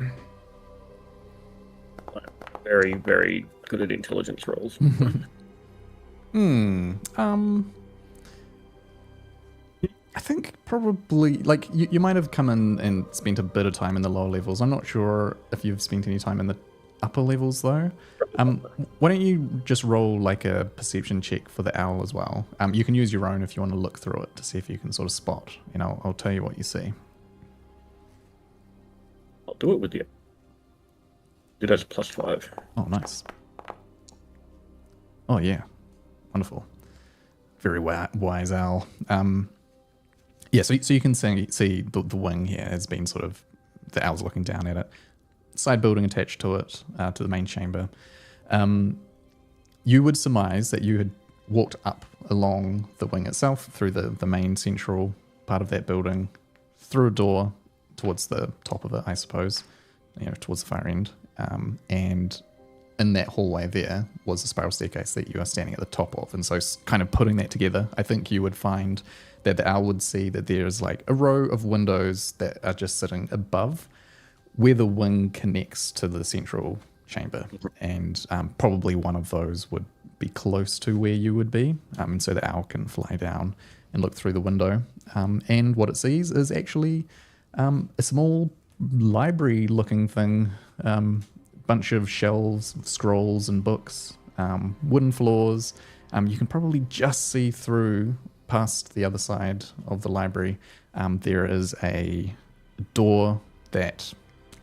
Very, very good at intelligence rolls. I think probably, like, you might have come in and spent a bit of time in the lower levels. I'm not sure if you've spent any time in the upper levels, though. Why don't you just roll, like, a perception check for the owl as well? You can use your own if you want to look through it to see if you can sort of spot, and I'll tell you what you see. I'll do it with you. It has a +5. Oh, nice. Oh, yeah. Wonderful. Very wise owl. Yeah, so you can see the wing here has been sort of, the owl's looking down at it. Side building attached to it, to the main chamber. You would surmise that you had walked up along the wing itself, through the main central part of that building, through a door towards the top of it, I suppose, towards the far end. And in that hallway there was a spiral staircase that you are standing at the top of. And so kind of putting that together, I think you would find that the owl would see that there's like a row of windows that are just sitting above where the wing connects to the central chamber. And probably one of those would be close to where you would be. And so the owl can fly down and look through the window. And what it sees is actually a small library looking thing bunch of shelves, scrolls and books, wooden floors. You can probably just see through past the other side of the library. There is a door that,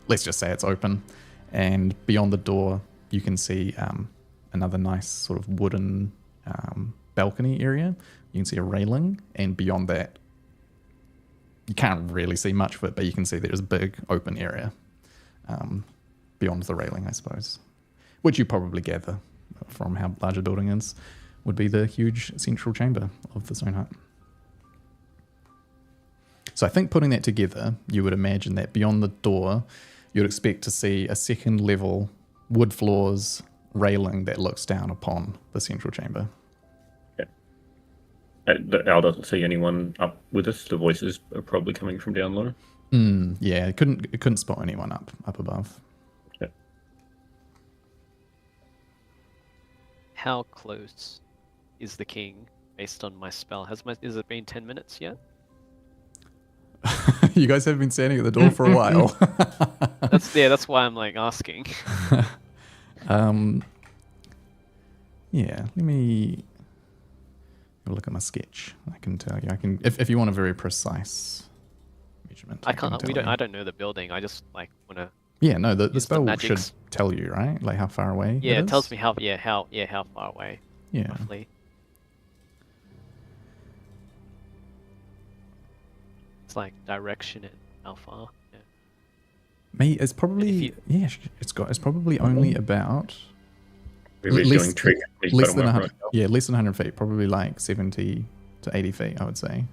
let's just say it's open, and beyond the door you can see another nice sort of wooden balcony area. You can see a railing, and beyond that you can't really see much of it, but you can see there's a big open area beyond the railing, I suppose, which you probably gather from how large the building is would be the huge central chamber of the stone hut. So I think putting that together, you would imagine that beyond the door, you'd expect to see a second level wood floors railing that looks down upon the central chamber. Yeah. Al doesn't see anyone up with us. The voices are probably coming from down low. Yeah, it couldn't spot anyone up above. Yeah. How close is the king based on my spell? Has it been 10 minutes yet? You guys have been standing at the door for a while. That's why I'm like asking. Yeah, let me have a look at my sketch. I can tell you. I can if you want a very precise measurement. I don't know the building. I just like want to. Yeah, no, the spell should magics. tell you, right? Like how far away. Yeah, it tells is. me how far away. Yeah. Roughly. It's like direction and how far. Yeah. It's probably it's probably only about We're doing trick. less than 100. Yeah, less than 100 feet. Probably like 70 to 80 feet, I would say.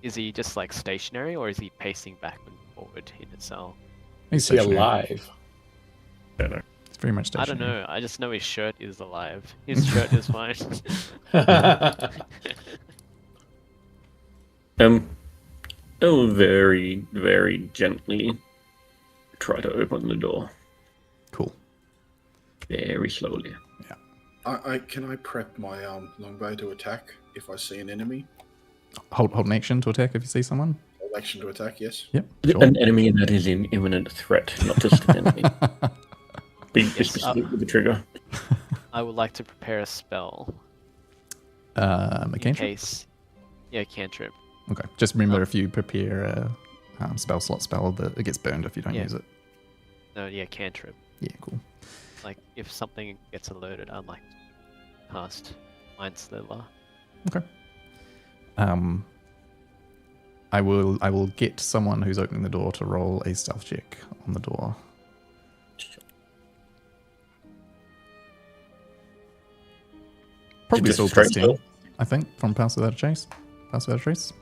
Is he just like stationary, or is he pacing back and forward in itself? He's Is he stationary. alive? I don't know. It's very much I stationary. don't know. I just know his shirt is alive. His shirt is fine. I'll very, very gently try to open the door. Cool. Very slowly. Can I prep my longbow to attack if I see an enemy? Hold an action to attack if you see someone. Hold action to attack, yes. Yep. Sure. An enemy that is in imminent threat, not just an enemy. Be specific with the trigger. I would like to prepare a spell. A In cantrip? case. Yeah, cantrip. Okay. Just remember, if you prepare a spell slot spell, that it gets burned if you don't Yeah. use it. No, yeah, cantrip. Yeah, cool. Like, if something gets alerted, I'd like to cast Mind Sliver. Okay. I will get someone who's opening the door to roll a stealth check on the door. Probably Just still straight plus 10, stealth? I think, from Pass Without a Trace. Pass Without a Trace.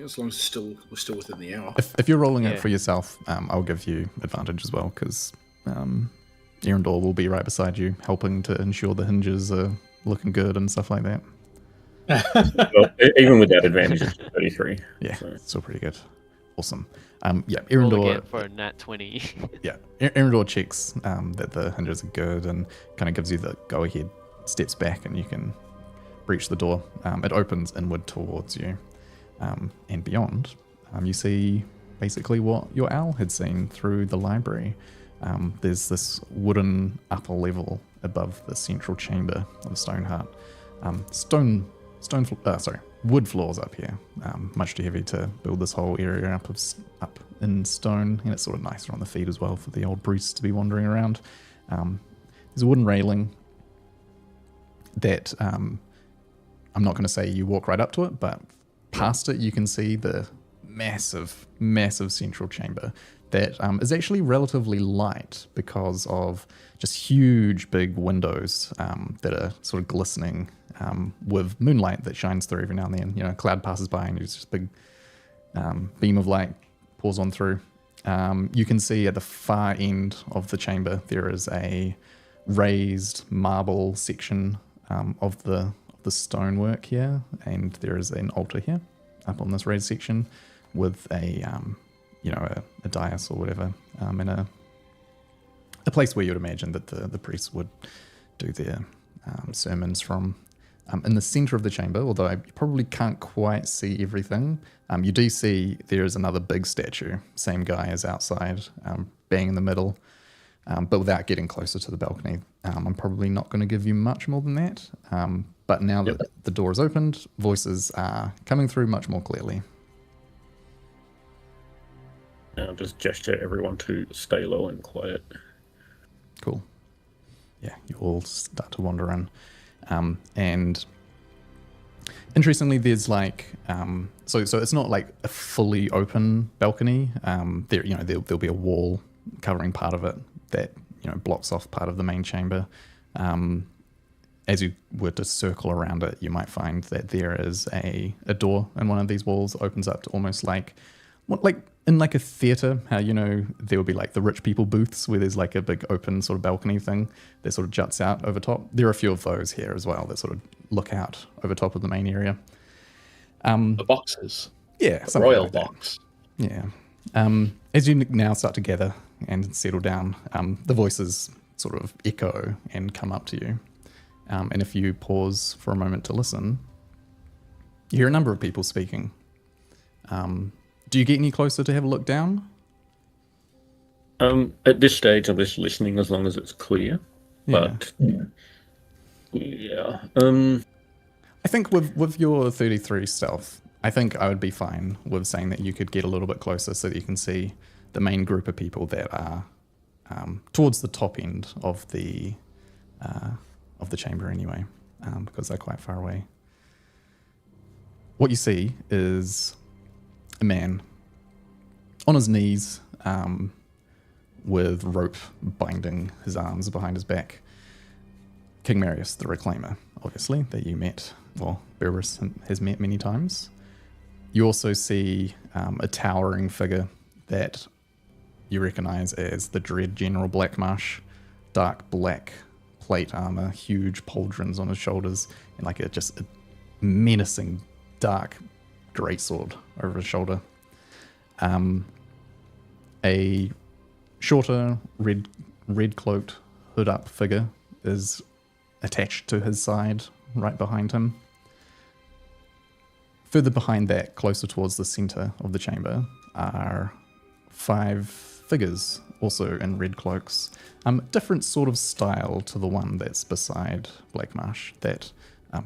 As long as we're still within the hour. If you're rolling Yeah. it for yourself, I'll give you advantage as well, because Erendor will be right beside you, helping to ensure the hinges are looking good and stuff like that. Well, even with that advantage, it's 33. Yeah, So. still pretty good. Awesome. Yeah, Roll Erendor. again for a nat 20. Yeah, Erendor checks that the hinges are good and kind of gives you the go ahead, steps back, and you can breach the door. It opens inward towards you, and beyond, you see basically what your owl had seen through the library. There's this wooden upper level above the central chamber of the stone hut. Wood floors up here. Much too heavy to build this whole area up in stone, and it's sort of nicer on the feet as well for the old Bruce to be wandering around. There's a wooden railing that I'm not going to say you walk right up to it, but past it you can see the massive, massive central chamber that is actually relatively light because of just huge big windows that are sort of glistening with moonlight that shines through every now and then. You know, a cloud passes by and there's just a big beam of light pours on through. You can see at the far end of the chamber there is a raised marble section of the stonework here, and there is an altar here up on this raised section with a dais or whatever, and a place where you'd imagine that the priests would do their sermons from. In the center of the chamber, although I probably can't quite see everything, you do see there is another big statue, same guy as outside, bang in the middle, but without getting closer to the balcony. I'm probably not going to give you much more than that, but now that the door is opened, voices are coming through much more clearly. I'll just gesture everyone to stay low and quiet. Cool. Yeah, you all start to wander in. And interestingly, there's like, so it's not like a fully open balcony. There'll be a wall covering part of it that, blocks off part of the main chamber. As you were to circle around it, you might find that there is a door in one of these walls that opens up to almost like in like a theater, how, there would be like the rich people booths where there's like a big open sort of balcony thing that sort of juts out over top. There are a few of those here as well that sort of look out over top of the main area. The boxes. Yeah. The royal like that. box. Yeah. As you now start to gather and settle down, the voices sort of echo and come up to you. And if you pause for a moment to listen, you hear a number of people speaking. Do you get any closer to have a look down? At this stage, I'm just listening as long as it's clear. Yeah. But yeah. I think with your 33 stealth, I think I would be fine with saying that you could get a little bit closer so that you can see the main group of people that are towards the top end of the chamber anyway, because they're quite far away. What you see is a man on his knees with rope binding his arms behind his back. King Marius, the Reclaimer, obviously, that you met, well, Berberus has met many times. You also see a towering figure that you recognize as the dread General Blackmarsh, dark black plate armor, huge pauldrons on his shoulders, and like just a menacing dark greatsword over his shoulder. A shorter, red cloaked, hood up figure is attached to his side, right behind him. Further behind that, closer towards the center of the chamber, are 5 figures, also in red cloaks. Different sort of style to the one that's beside Blackmarsh, that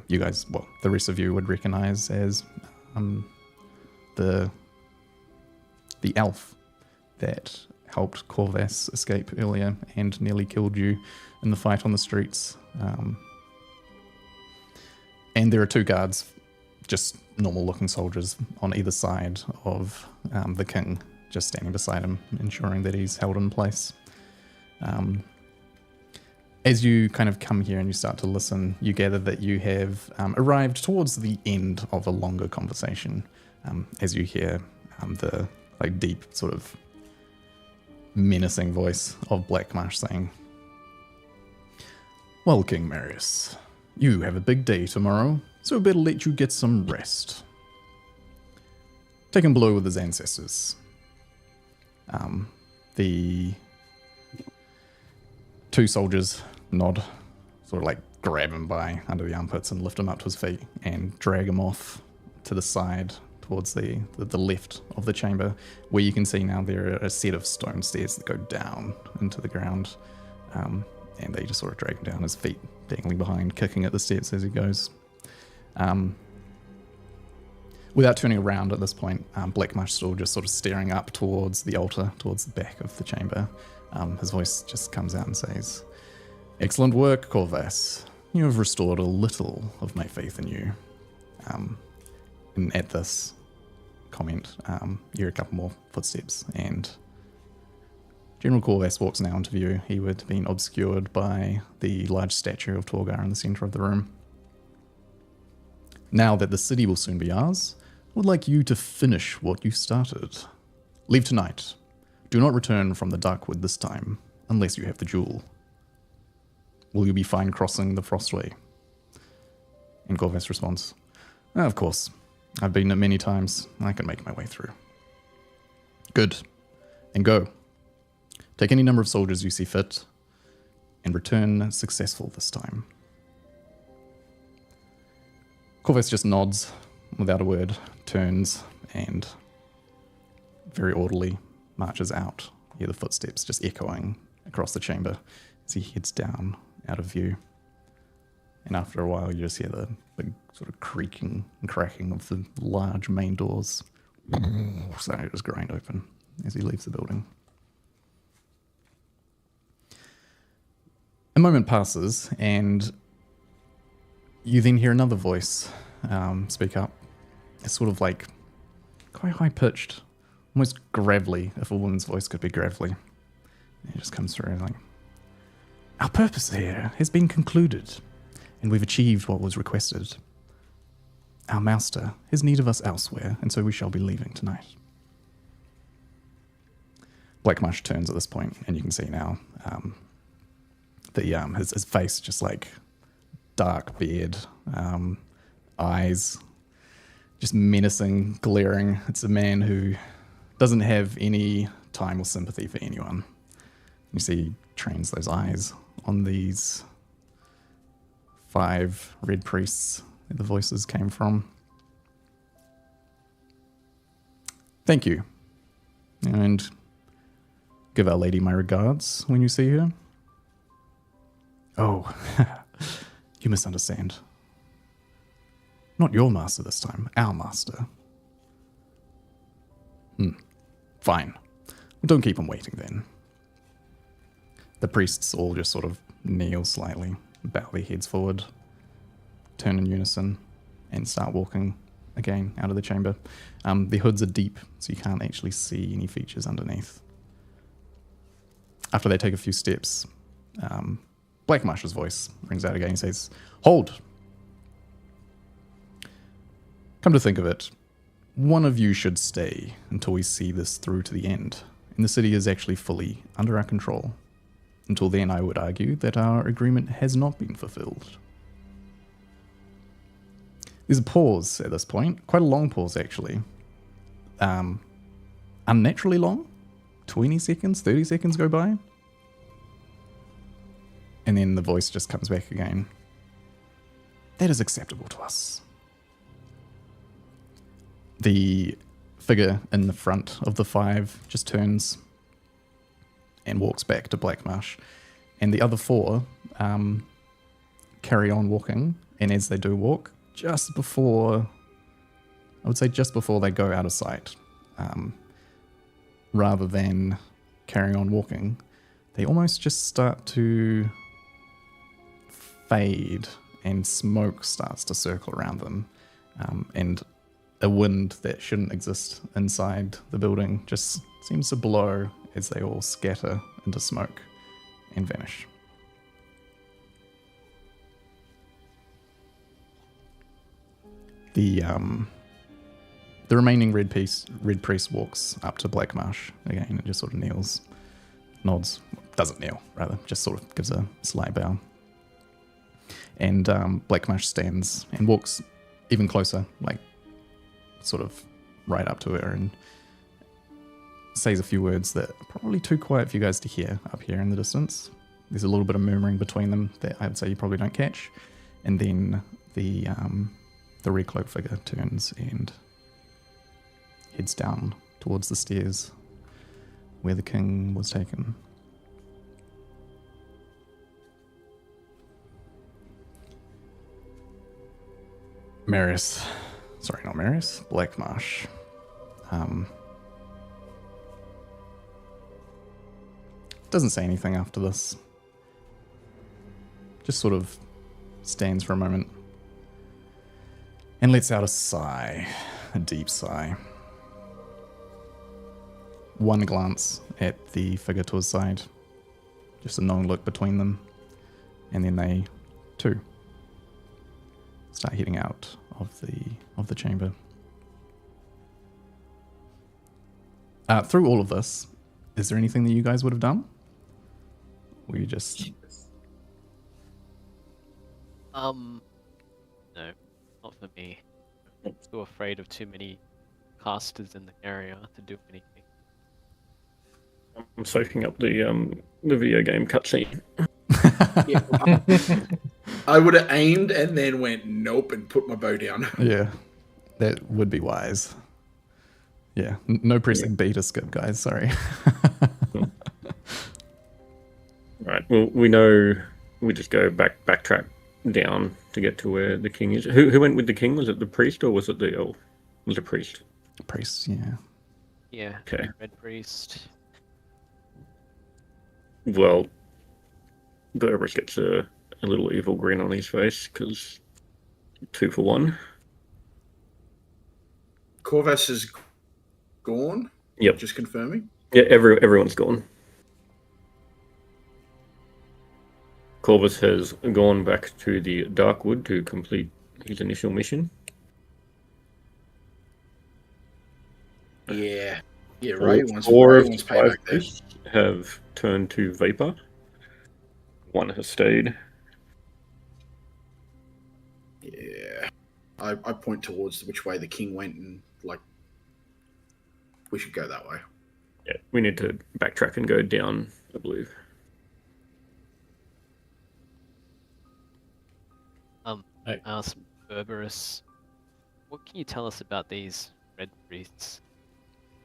you guys, well, the rest of you would recognize as the elf that helped Corvus escape earlier and nearly killed you in the fight on the streets. And there are 2 guards, just normal looking soldiers on either side of the king, just standing beside him, ensuring that he's held in place. As you kind of come here and you start to listen, you gather that you have arrived towards the end of a longer conversation, as you hear the deep sort of menacing voice of Blackmarsh saying, "Well, King Marius, you have a big day tomorrow, so better let you get some rest." Taking blow with his ancestors. The 2 soldiers nod, sort of grab him by under the armpits and lift him up to his feet and drag him off to the side towards the left of the chamber, where you can see now there are a set of stone stairs that go down into the ground, and they just sort of drag him down, his feet dangling behind, kicking at the steps as he goes. Without turning around at this point, Blackmarsh still just sort of staring up towards the altar, towards the back of the chamber. His voice just comes out and says, "Excellent work, Corvus. You have restored a little of my faith in you." And at this comment, you hear a couple more footsteps, and General Corvus walks now into view. He would have been obscured by the large statue of Torgar in the center of the room. "Now that the city will soon be ours, I would like you to finish what you started. Leave tonight. Do not return from the Darkwood this time, unless you have the jewel. Will you be fine crossing the Frostway?" And Corvus responds, "Of course. I've been there many times. I can make my way through." "Good. And go. Take any number of soldiers you see fit, and return successful this time." Corvus just nods without a word, turns, and very orderly marches out. You hear the footsteps just echoing across the chamber as he heads down out of view. And after a while, you just hear the big sort of creaking and cracking of the large main doors. So it just grind open as he leaves the building. A moment passes, and you then hear another voice speak up. It's sort of like quite high-pitched, almost gravelly, if a woman's voice could be gravelly. And it just comes through like, "Our purpose here has been concluded, and we've achieved what was requested. Our master has need of us elsewhere, and so we shall be leaving tonight." Blackmarsh turns at this point, and you can see now his face just like dark beard, eyes just menacing, glaring. It's a man who doesn't have any time or sympathy for anyone. You see he trains those eyes on these 5 red priests that the voices came from. "Thank you, and give Our Lady my regards when you see her." "Oh, you misunderstand. Not your master this time, our master." Fine. Well, don't keep him waiting then. The priests all just sort of kneel slightly, bow their heads forward, turn in unison, and start walking again out of the chamber. The hoods are deep, so you can't actually see any features underneath. After they take a few steps, Blackmarsh's voice rings out again. He says, "Hold! Come to think of it, one of you should stay until we see this through to the end, and the city is actually fully under our control. Until then, I would argue that our agreement has not been fulfilled." There's a pause at this point, quite a long pause actually. Unnaturally long, 20 seconds, 30 seconds go by. And then the voice just comes back again. "That is acceptable to us." The figure in the front of the 5 just turns and walks back to Blackmarsh. And the other 4 carry on walking. And as they do walk, just before they go out of sight, rather than carrying on walking, they almost just start to fade, and smoke starts to circle around them, and a wind that shouldn't exist inside the building just seems to blow as they all scatter into smoke and vanish. The remaining red priest walks up to Blackmarsh again and just sort of kneels, nods, doesn't kneel, rather, just sort of gives a slight bow. And Blackmarsh stands and walks even closer, like sort of right up to her, and says a few words that are probably too quiet for you guys to hear up here in the distance. There's a little bit of murmuring between them that I'd say you probably don't catch. And then the red cloak figure turns and heads down towards the stairs where the king was taken. Blackmarsh. Doesn't say anything after this. Just sort of stands for a moment and lets out a sigh, a deep sigh. One glance at the figure to his side, just a knowing look between them, and then they, too, start heading out of the chamber. Through all of this, is there anything that you guys would have done? Were you just... No, not for me. I'm too afraid of too many casters in the area to do anything. I'm soaking up the video game cutscene. I would have aimed and then went nope and put my bow down. Yeah, that would be wise. Yeah, no pressing B to skip, guys. Sorry. Right. Well, we know we just go backtrack down to get to where the king is. Who went with the king? Was it the priest or was it the elf? It was a priest. Priest, yeah. Yeah. Okay. Red priest. Well, Berberus gets a little evil grin on his face because 2 for 1. Corvus is gone. Yep. Just confirming. Yeah, everyone's gone. Corvus has gone back to the Darkwood to complete his initial mission. Yeah. Yeah, All Ray wants four of the payback 5 there. priests have turned to vapor. 1 has stayed. Yeah. I point towards which way the king went and like we should go that way. Yeah, we need to backtrack and go down, I believe. Hey. Ask Berberus, what can you tell us about these red priests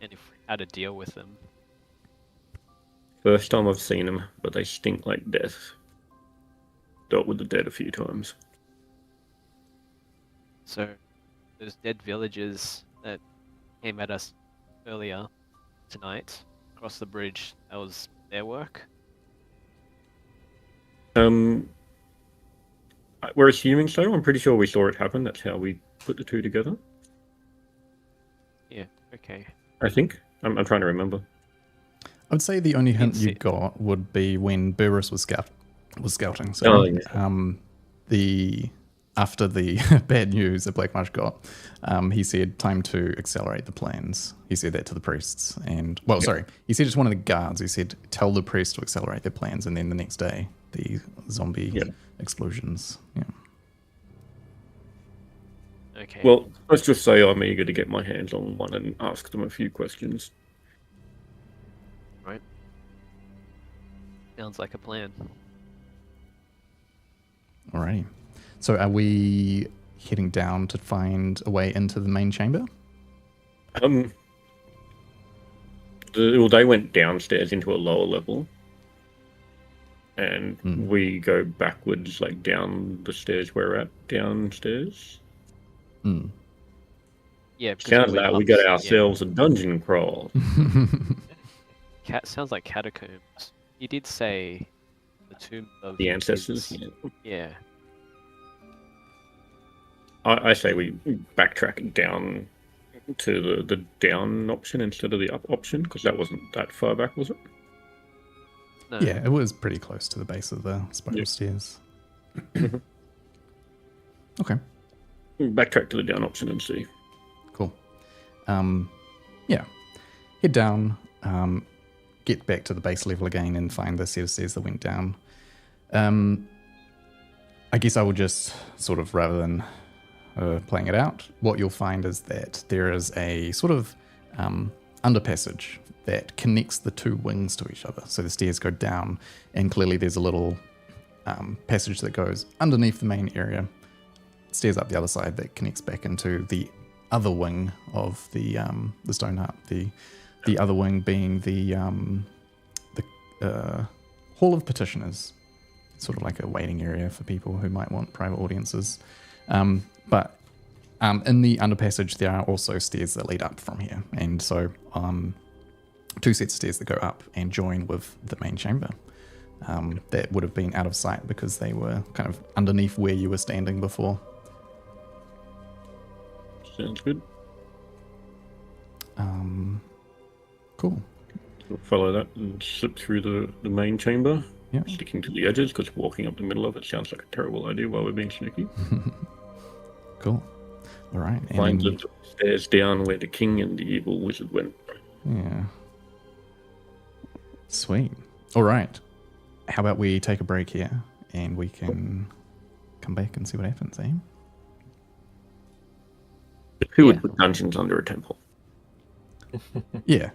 and how to deal with them? First time I've seen them, but they stink like death. Dealt with the dead a few times. So, those dead villagers that came at us earlier tonight across the bridge, that was their work? We're assuming so. I'm pretty sure we saw it happen. That's how we put the 2 together. Yeah, okay. I think. I'm trying to remember. I would say the only hint you got would be when Burris was scouting. So, after the bad news that Black Marsh got, he said, time to accelerate the plans. He said that to the priests. And, he said it to one of the guards. He said, tell the priests to accelerate their plans. And then the next day, the zombie explosions. Yeah. Okay. Well, let's just say I'm eager to get my hands on one and ask them a few questions. Right. Sounds like a plan. Alrighty. So are we heading down to find a way into the main chamber? They went downstairs into a lower level. And we go backwards, like down the stairs we're at, downstairs. Yeah. Sounds like we got ourselves a dungeon crawl. Sounds like catacombs. You did say the tomb of The ancestors. Yeah. I say we backtrack down to the down option instead of the up option, because that wasn't that far back, was it? No. Yeah, it was pretty close to the base of the spiral stairs. Okay. Backtrack to the down option and see. Cool. Yeah. Head down, get back to the base level again and find the set of stairs that went down. I guess I will just sort of, rather than playing it out, what you'll find is that there is a sort of underpassage that connects the 2 wings to each other. So the stairs go down, and clearly there's a little passage that goes underneath the main area, stairs up the other side that connects back into the other wing of the stone hut. The other wing being the Hall of Petitioners, sort of like a waiting area for people who might want private audiences. But in the underpassage, there are also stairs that lead up from here, and so 2 sets of stairs that go up and join with the main chamber. That would have been out of sight because they were kind of underneath where you were standing before. Sounds good. Cool. We'll follow that and slip through the main chamber, Yeah. sticking to the edges, because walking up the middle of it sounds like a terrible idea while we're being sneaky. Cool. All right. Find the stairs down where the king and the evil wizard went. Yeah. Sweet. All right. How about we take a break here and we can come back and see what happens, eh? Who would put dungeons under a temple? Yeah.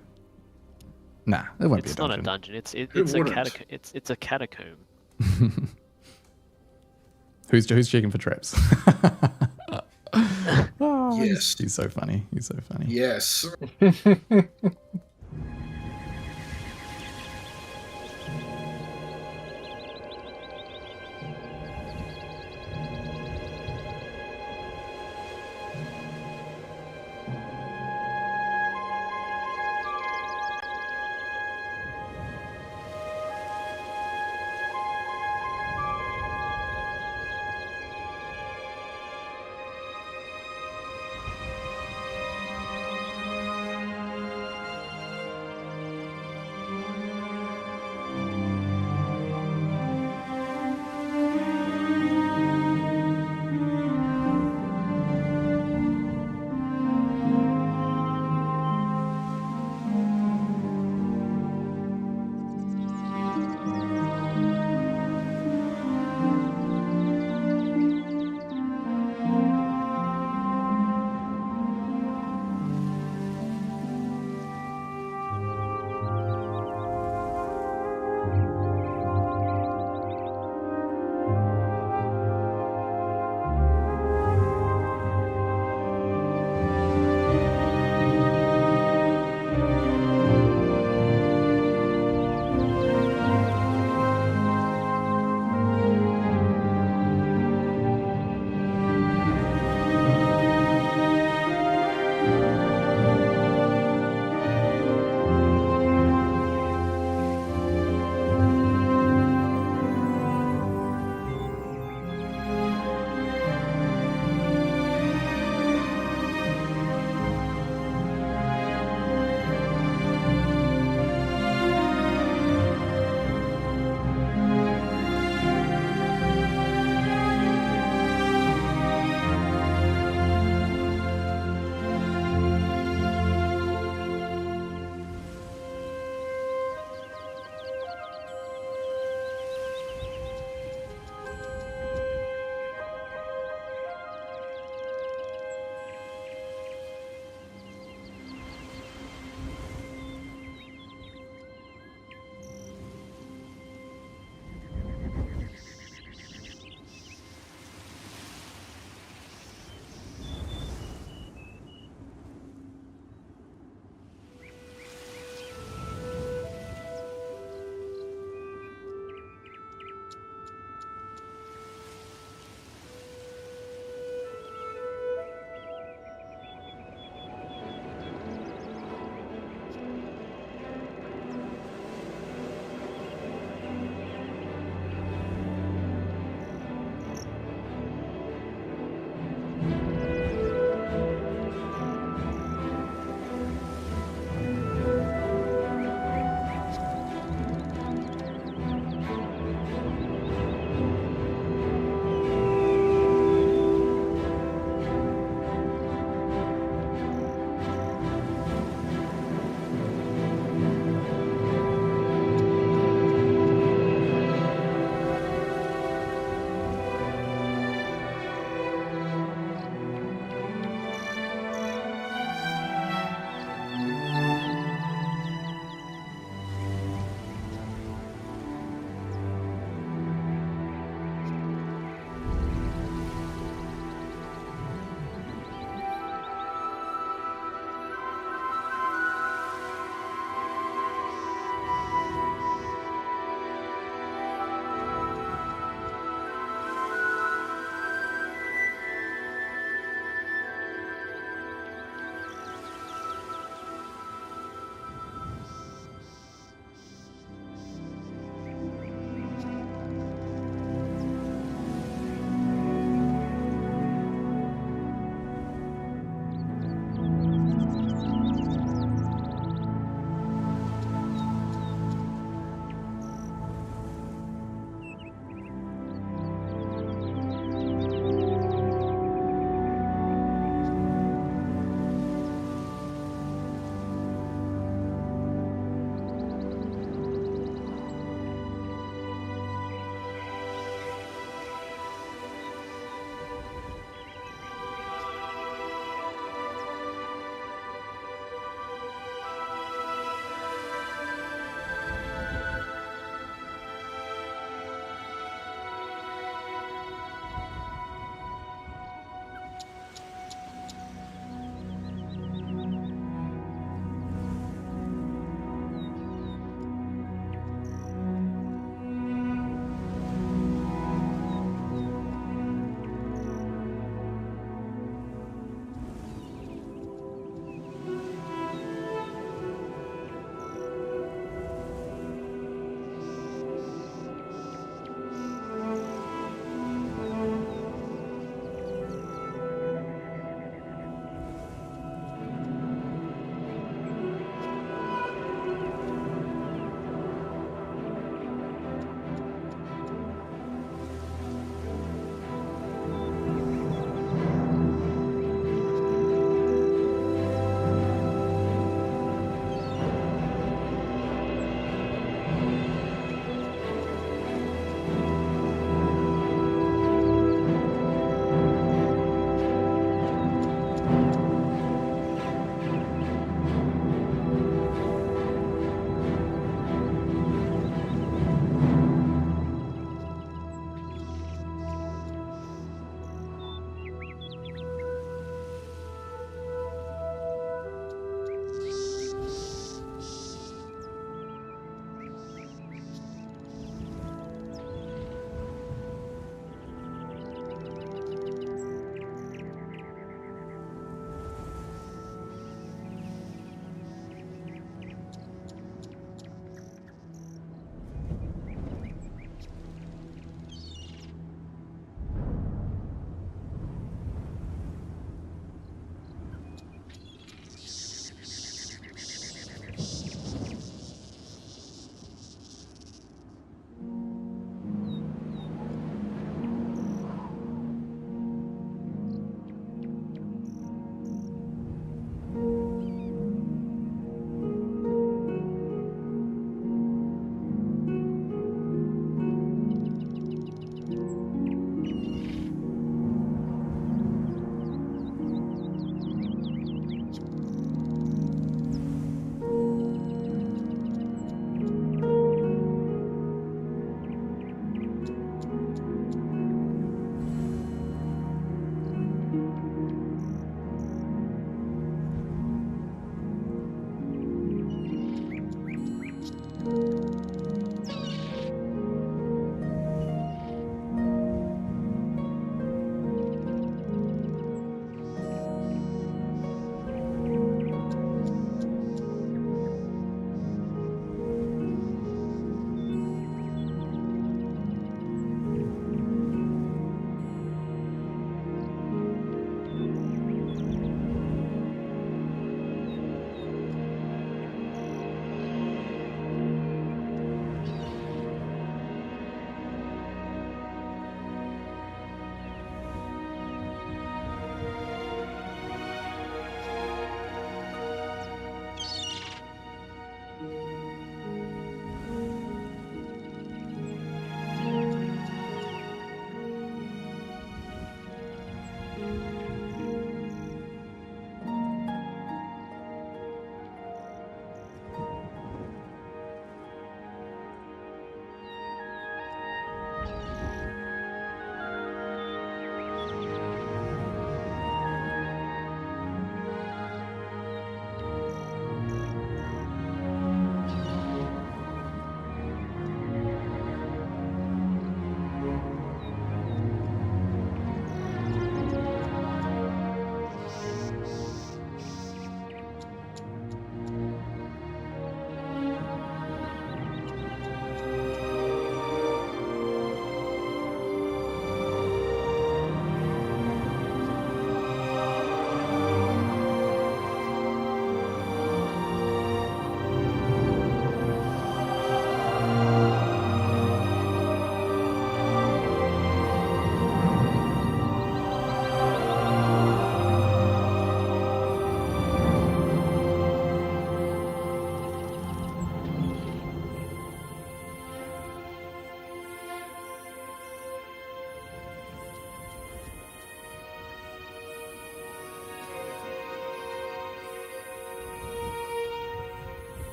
Nah, it won't be a It's not dungeon. a dungeon. It's a wouldn't? catacomb. It's a catacomb. Who's checking for traps? Oh, Yes. he's so funny. He's so funny. Yes.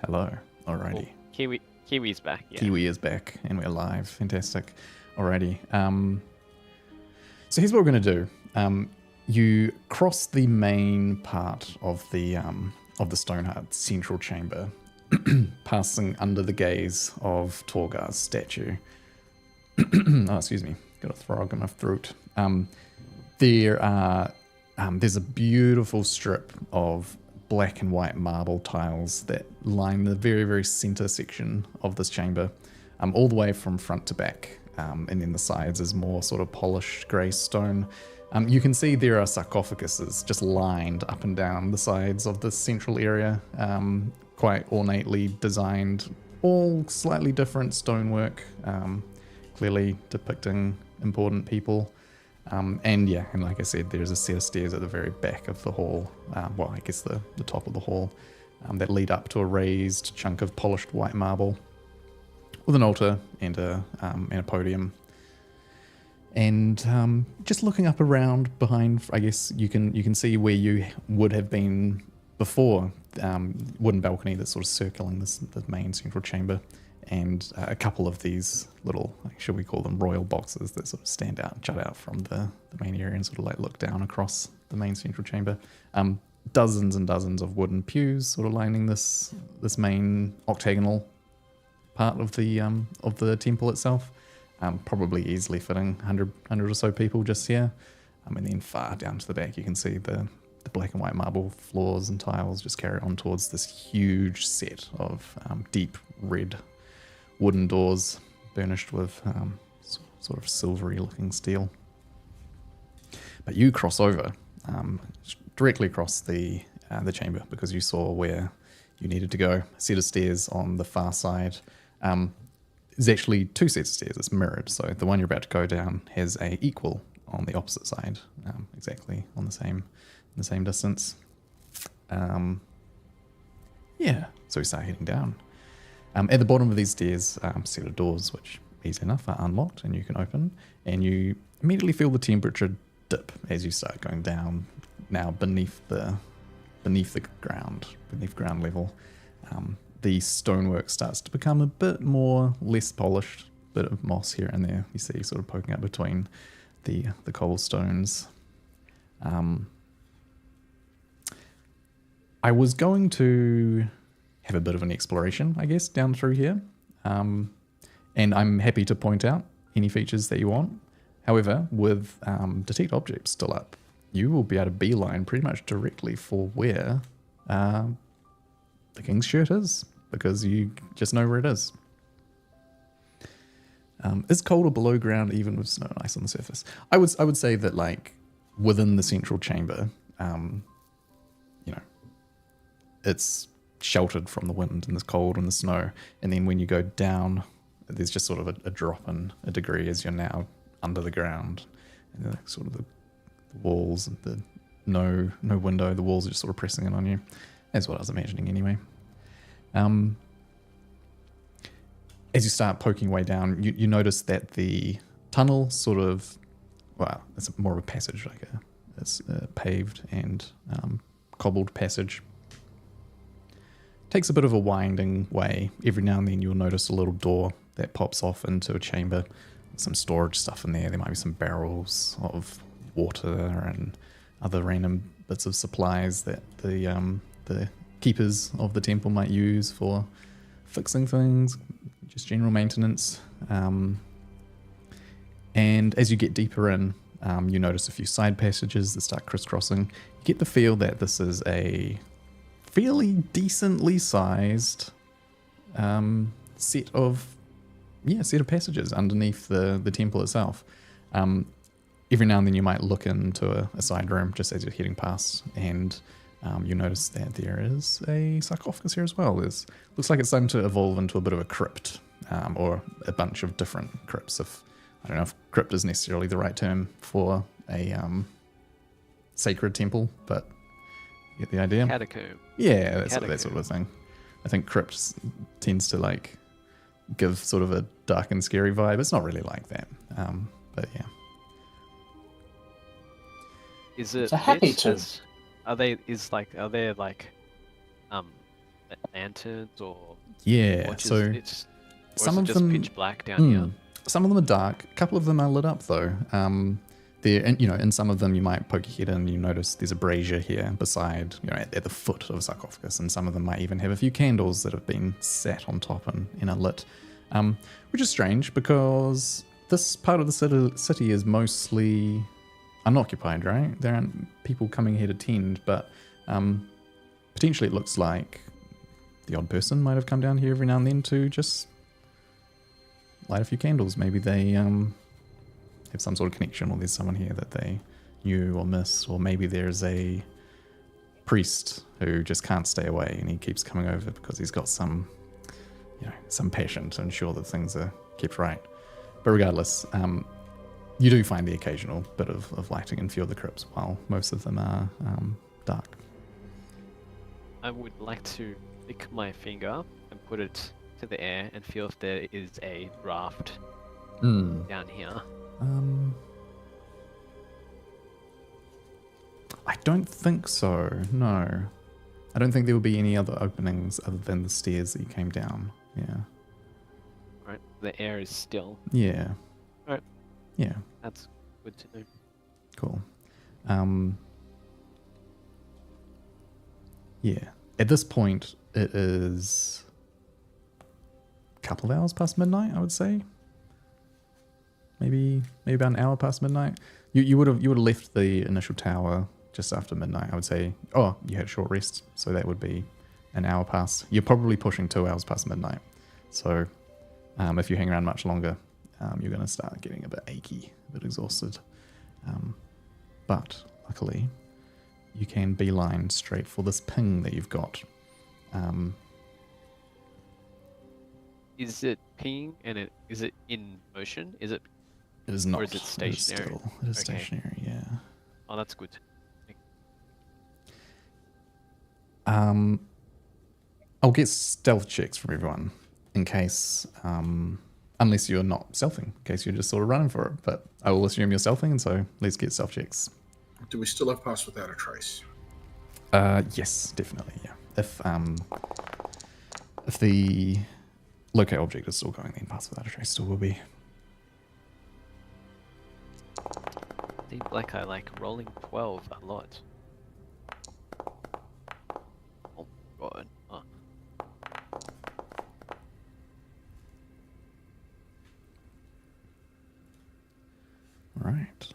Hello. Alrighty. Kiwi's back. Yeah. Kiwi is back and we're live. Fantastic. Alrighty. So here's what we're going to do. You cross the main part of the Stoneheart central chamber, passing under the gaze of Torgar's statue. Oh, excuse me. Got a frog in my throat. There's a beautiful strip of black and white marble tiles that line the very, very center section of this chamber, all the way from front to back. And then the sides is more sort of polished grey stone. You can see there are sarcophaguses just lined up and down the sides of this central area, quite ornately designed, all slightly different stonework, clearly depicting important people. And like I said, there's a set of stairs at the very back of the hall, I guess the top of the hall, that lead up to a raised chunk of polished white marble with an altar and a podium. And just looking up around behind, I guess you can see where you would have been before, wooden balcony that's sort of circling the main central chamber, and a couple of these little, should we call them royal boxes that sort of stand out, jut out from the main area and sort of like look down across the main central chamber. Dozens and dozens of wooden pews sort of lining this main octagonal part of the temple itself. Probably easily fitting 100 or so people just here. And then far down to the back, you can see the black and white marble floors and tiles just carry on towards this huge set of deep red wooden doors burnished with sort of silvery looking steel. But you cross over directly across the chamber because you saw where you needed to go. A set of stairs on the far side. There's actually two sets of stairs. It's mirrored, so the one you're about to go down has a equal on the opposite side, exactly on the same distance. So we start heading down. At the bottom of these stairs, set of doors, which easy enough are unlocked and you can open, and you immediately feel the temperature dip as you start going down. Now beneath the ground level. The stonework starts to become a bit less polished, bit of moss here and there. You see sort of poking up between the cobblestones. I was going to have a bit of an exploration, I guess, down through here. And I'm happy to point out any features that you want. However, with detect objects still up, you will be able to beeline pretty much directly for where the king's shirt is, because you just know where it is. Is colder below ground even with snow and ice on the surface? I would say that, like, within the central chamber, it's sheltered from the wind and the cold and the snow, and then when you go down, there's just sort of a drop in a degree as you're now under the ground, and sort of the walls and the no window, the walls are just sort of pressing in on you. That's what I was imagining anyway. As you start poking way down, you notice that the tunnel sort of, it's more of a passage, it's a paved and cobbled passage. Takes a bit of a winding way. Every now and then you'll notice a little door that pops off into a chamber. Some storage stuff in there. There might be some barrels of water and other random bits of supplies that the keepers of the temple might use for fixing things, just general maintenance. And as you get deeper in, you notice a few side passages that start crisscrossing. You get the feel that this is a fairly decently sized set of passages underneath the temple itself. Every now and then you might look into a side room just as you're heading past, and you notice that there is a sarcophagus here as well. Looks like it's starting to evolve into a bit of a crypt, or a bunch of different crypts. I don't know if crypt is necessarily the right term for a sacred temple, but you get the idea. Catacomb. Yeah, that sort of a thing. I think crypt tends to give sort of a dark and scary vibe. It's not really like that, but yeah. Is it? It's a happy term. Are there lanterns or Yeah, torches? so Or some is it of just them pitch black down here? Some of them are dark. A couple of them are lit up though. And in some of them you might poke your head in and you notice there's a brazier here beside, at the foot of a sarcophagus, and some of them might even have a few candles that have been sat on top and are lit, which is strange because this part of the city is mostly unoccupied, right? There aren't people coming here to tend, but potentially it looks like the odd person might have come down here every now and then to just light a few candles. Maybe they have some sort of connection, or there's someone here that they knew or missed, or maybe there's a priest who just can't stay away and he keeps coming over because he's got some passion to ensure that things are kept right. But regardless, you do find the occasional bit of lighting in a few of the crypts, while most of them are dark. I would like to lick my finger and put it to the air and feel if there is a draft down here. I don't think so, no. I don't think there will be any other openings other than the stairs that you came down. Yeah. Right, the air is still. Yeah. Alright. Yeah. That's good to know. Cool. Yeah. At this point, it is a couple of hours past midnight, I would say. Maybe about an hour past midnight. You would have left the initial tower just after midnight, I would say. Oh, you had a short rest, so that would be an hour past. You're probably pushing 2 hours past midnight. So if you hang around much longer, you're going to start getting a bit achy, a bit exhausted. But luckily, you can beeline straight for this ping that you've got. Is it pinging and is it in motion? Is it? It is not. Or is it stationary? It is Okay. stationary, yeah. Oh, that's good. I'll get stealth checks from everyone in case, unless you're not stealthing, in case you're just sort of running for it. But I will assume you're stealthing, and so let's get stealth checks. Do we still have Pass Without a Trace? Yes, definitely, yeah. If the locate object is still going, then Pass Without a Trace still will be. Seems like I like rolling 12 a lot. Oh god. Oh. Right.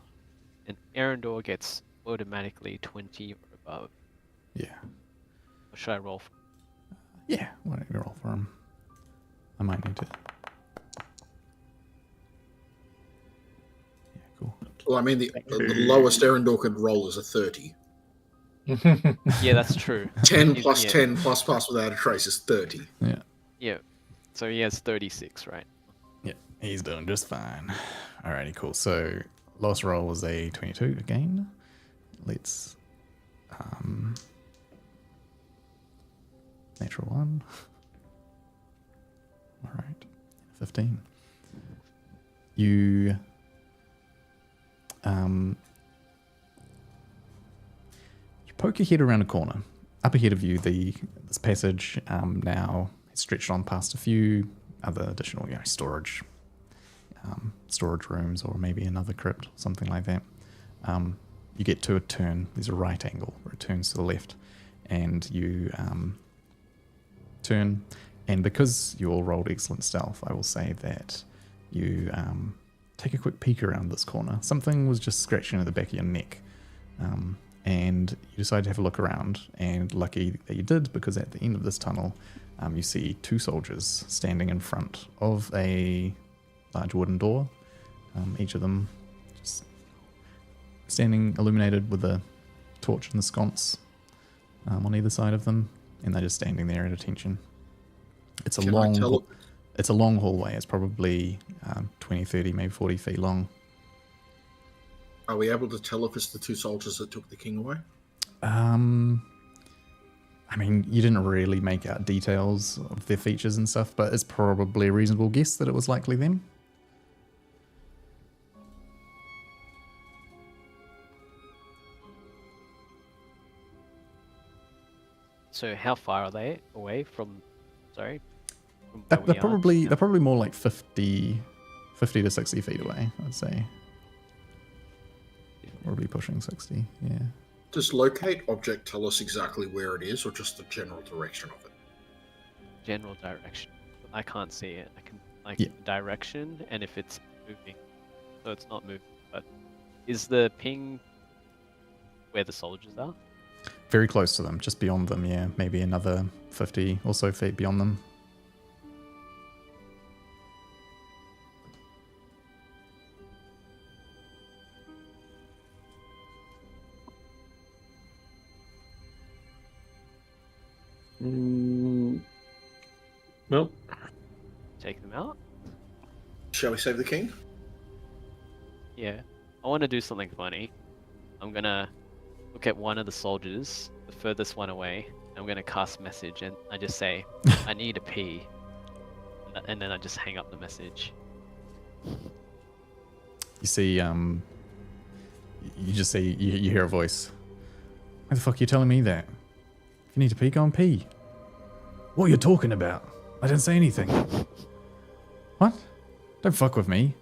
And Arendor gets automatically 20 or above. Yeah. What should I roll for? Yeah, why don't you roll for him? I might need to. Yeah, cool. Well, I mean, the lowest Erendor could roll is a 30. Yeah, that's true. 10 He's- plus yeah. 10 plus Pass Without a Trace is 30. Yeah. Yeah. So he has 36, right? Yeah, he's doing just fine. Alrighty, cool. So last roll was a 22 again. Let's natural 1. Alright. 15. You poke your head around a corner. Up ahead of you, this passage now is stretched on past a few other additional, storage rooms, or maybe another crypt, something like that. You get to a turn. There's a right angle where it turns to the left, and you turn. And because you all rolled excellent stealth, I will say that you take a quick peek around this corner. Something was just scratching at the back of your neck. And you decide to have a look around, and lucky that you did, because at the end of this tunnel, you see 2 soldiers standing in front of a large wooden door, each of them just standing illuminated with a torch in the sconce on either side of them, and they're just standing there at attention. It's a Can I long tell- it's a long hallway. It's probably 20, 30, maybe 40 feet long. Are we able to tell if it's the 2 soldiers that took the king away? I mean, you didn't really make out details of their features and stuff, but it's probably a reasonable guess that it was likely them. So how far are they away from? Sorry, from They're, where they're we are? probably they're probably more like 50 to 60 feet away, I'd say. Probably pushing 60, yeah. Does locate object tell us exactly where it is, or just the general direction of it? General direction. I can't see it. I can like Yeah. direction and if it's moving. So it's not moving. But is the ping where the soldiers are? Very close to them, just beyond them, yeah. Maybe another 50 or so feet beyond them. Well, Take them out? Shall we save the king? Yeah. I want to do something funny. I'm gonna look at one of the soldiers, the furthest one away. I'm gonna cast message and I just say, I need a pee. And then I just hang up the message. You see, you just see, you hear a voice. Why the fuck are you telling me that? If you need to pee, go and pee. What are you talking about? I didn't say anything. What? Don't fuck with me.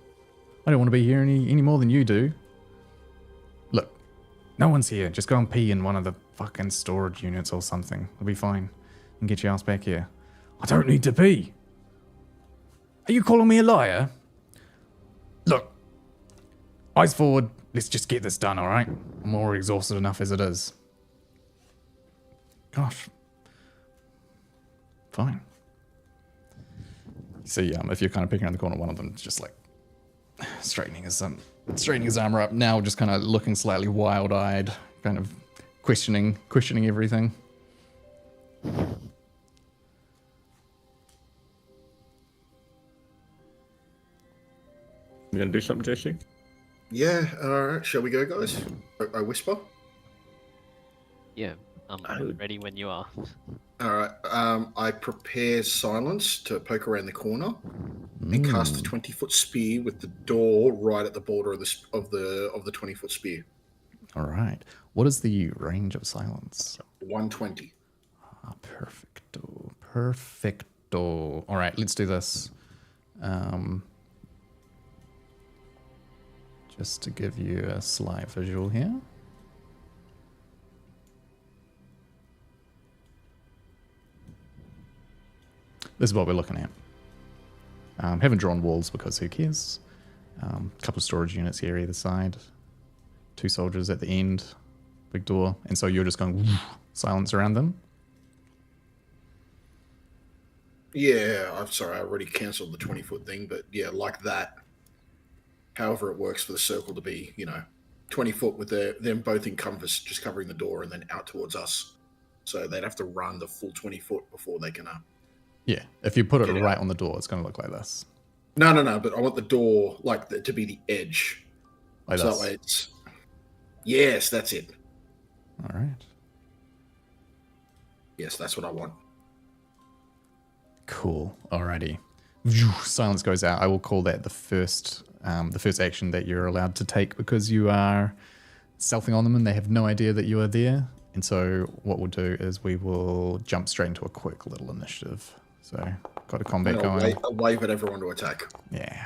I don't want to be here any more than you do. Look, no one's here. Just go and pee in one of the fucking storage units or something. It'll be fine. And get your ass back here. I don't need to pee. Are you calling me a liar? Look, eyes forward. Let's just get this done, alright? I'm already exhausted enough as it is. Gosh. Fine. See, if you're kind of picking around the corner, one of them is just like straightening his armor up. Now, just kind of looking slightly wild-eyed, kind of questioning everything. You gonna do something, Jesse? Yeah, alright. Shall we go, guys? I whisper. Yeah, I'm ready when you are. Alright, I prepare silence to poke around the corner and cast a 20-foot spear with the door right at the border of the 20-foot spear. All right. What is the range of silence? 120. Ah, perfecto. Perfecto. All right, let's do this. Just to give you a slight visual here. This is what we're looking at. Haven't drawn walls because who cares? A couple of storage units here either side. 2 soldiers at the end. Big door. And so you're just going silence around them. Yeah, I'm sorry, I already cancelled the 20-foot thing, but yeah, like that. However it works for the circle to be, 20 foot with them both in compass, just covering the door and then out towards us. So they'd have to run the full 20 foot before they can... Yeah, if you put it Get right out. on the door, it's going to look like this. No, but I want the door to be the edge. Like So this. that way it's... Yes, that's it. All right. Yes, that's what I want. Cool. Alrighty. Silence goes out. I will call that the first action that you're allowed to take because you are stealthing on them and they have no idea that you are there. And so what we'll do is we will jump straight into a quick little initiative. So got a combat And going. I'll wave at everyone to attack. Yeah.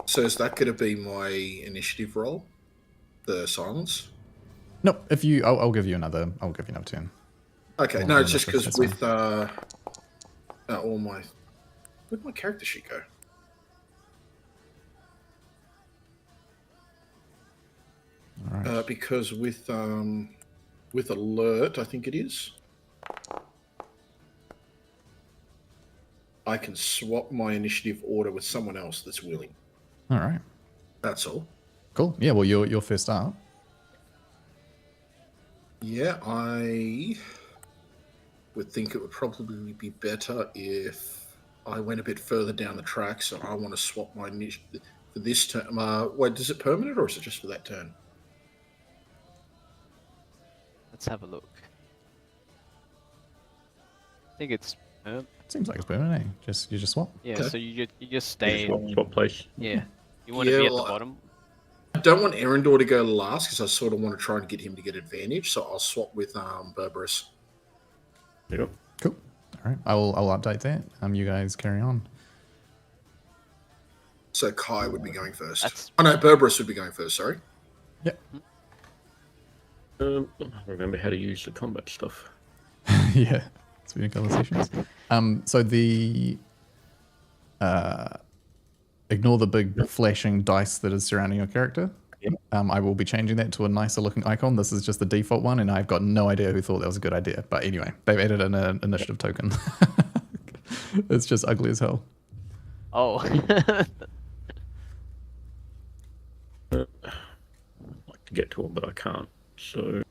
So is that going to be my initiative roll? The silence? No, if you, I'll give you another. I'll give you another turn. Okay, Well, no, yeah, it's just that's because fine. with all my... Where'd my character sheet go? All right. Because with alert, I think it is, I can swap my initiative order with someone else that's willing. All right. That's all. Cool. Yeah. Well, you're first up. Yeah, I would think it would probably be better if I went a bit further down the track. So I want to swap my initiative for this turn. Wait, is it permanent or is it just for that turn? Let's have a look. think it's Seems like it's permanent, eh? You just swap. yeah. Okay. So you just You stay. swap place. Yeah. You want to Yeah, be at well, the bottom. I don't want Erendor to go last because I sort of want to try and get him to get advantage. So I'll swap with Berberus. Yep. Cool. All right. I'll update that. You guys carry on. So Kai would be going first. That's- Oh no, Berberus would be going first. Sorry. Yep. I remember how to use the combat stuff. Yeah. It's been a couple of sessions. So the ignore the big flashing dice that is surrounding your character. Yep. I will be changing that to a nicer looking icon. This is just the default one, and I've got no idea who thought that was a good idea. But anyway, they've added an initiative token. It's just ugly as hell. Oh. I'd like to get to it, but I can't. So,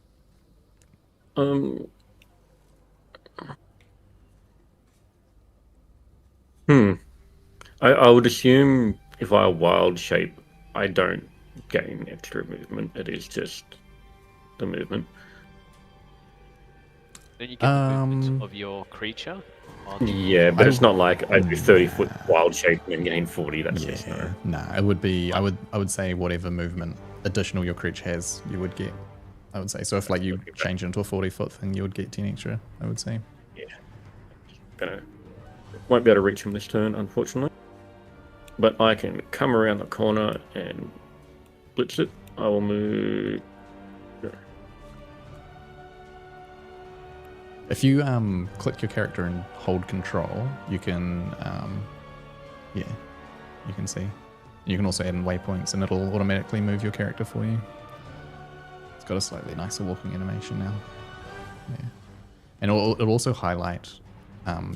I would assume if I wild shape, I don't gain extra movement. It is just the movement. Then you get the movement of your creature. Yeah, but it's not like I do 30-foot wild shape and then gain 40. That's just no. Nah, it would be. I would say whatever movement additional your creature has, you would get. I would say so. If like you change it into a 40-foot thing, you would get 10 extra. I would say. Yeah. Won't be able to reach him this turn, unfortunately. But I can come around the corner and blitz it. I will move. If you click your character and hold control, you can you can see. You can also add in waypoints, and it'll automatically move your character for you. It's got a slightly nicer walking animation now. Yeah, and it'll also highlight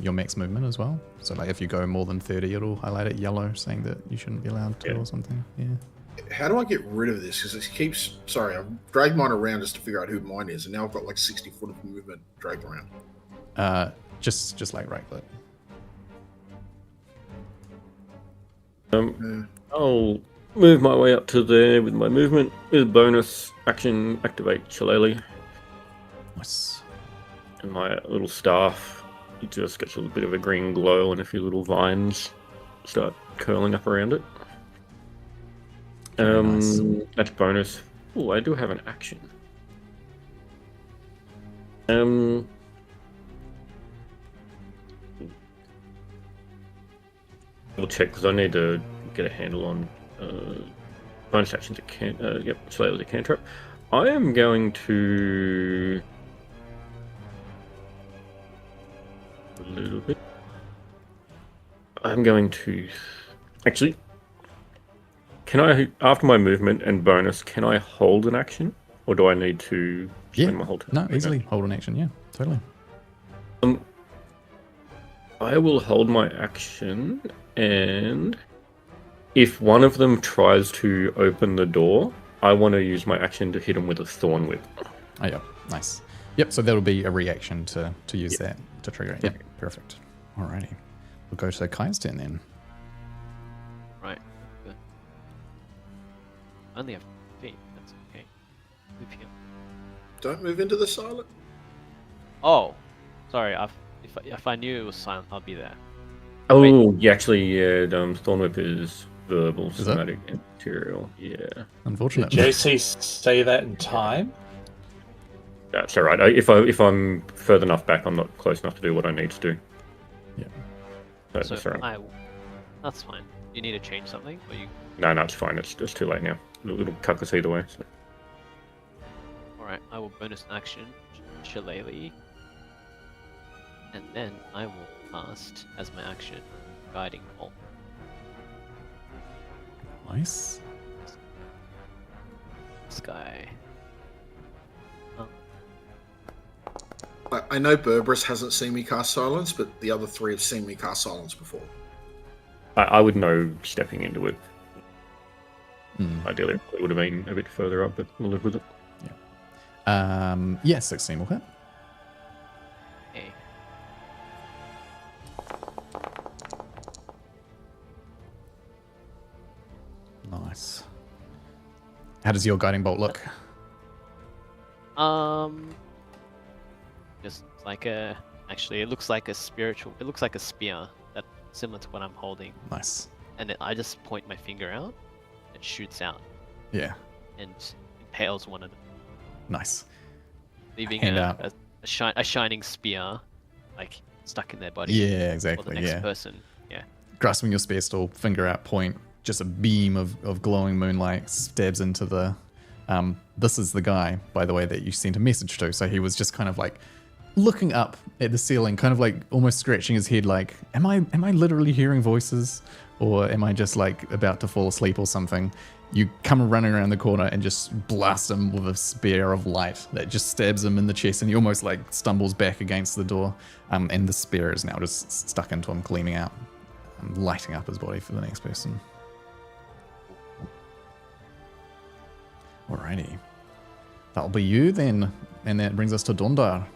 your max movement as well. So like if you go more than 30, it'll highlight it yellow, saying that you shouldn't be allowed to or something. Yeah. How do I get rid of this? Because it keeps. Sorry, I've dragged mine around just to figure out who mine is, and now I've got like 60 foot of movement dragged around. Just like right click. I'll move my way up to there with my movement. With a bonus action, activate Shillelagh. Nice. And my little staff, it just gets a little bit of a green glow, and a few little vines start curling up around it. Nice. That's bonus. Oh, I do have an action. I'll check because I need to get a handle on bonus actions. Yep, Slayer a cantrip. I am going to a little bit. I'm going to actually. Can I, after my movement and bonus, can I hold an action, or do I need to spend my whole turn? No, easily hold an action. Yeah, totally. I will hold my action, and if one of them tries to open the door, I want to use my action to hit him with a thorn whip. Oh, yeah, nice. Yep, so that'll be a reaction to use that to trigger it. Yep, perfect. Alrighty, we'll go to Kai's turn then. Right. Good. I only have feet. That's okay. Move here. Don't move into the silent. Oh, sorry. If I knew it was silent, I'll be there. Oh, yeah, actually, yeah. Thorn whip is verbal, Is it? somatic, and material. Yeah, Unfortunate. Did JC say that in time? that's all right. If I'm further enough back, I'm not close enough to do what I need to do. Yeah. So that's all right. That's fine. You need to change something, or you? No, it's fine. It's just too late now. It'll cuck us either way. So. All right. I will bonus action Shillelagh, and then I will cast as my action Guiding Bolt. Nice. This guy. I know Berberus hasn't seen me cast silence, but the other three have seen me cast silence before. I would know stepping into it. Mm. Ideally, it would have been a bit further up, but we'll live with it. Yeah, 16 will hit. Hey. Nice. How does your guiding bolt look? Just like a Actually, it looks like a spiritual. It looks like a spear that similar to what I'm holding, Nice. and I just point my finger out. It shoots out Yeah. and impales one of them, Nice. leaving Hand out. a shining spear, like stuck in their body. Yeah, For exactly. the next Yeah. person. Yeah. Grasping your spear still, finger out, point, just a beam of glowing moonlight stabs into the. This is the guy, by the way, that you sent a message to. So he was just kind of like looking up at the ceiling, kind of like almost scratching his head, like, am I literally hearing voices, or am I just like about to fall asleep or something? You come running around the corner and just blast him with a spear of light that just stabs him in the chest, and he almost like stumbles back against the door. And the spear is now just stuck into him, gleaming out, lighting up his body for the next person. Alrighty. That'll be you then. And that brings us to Dondar. Are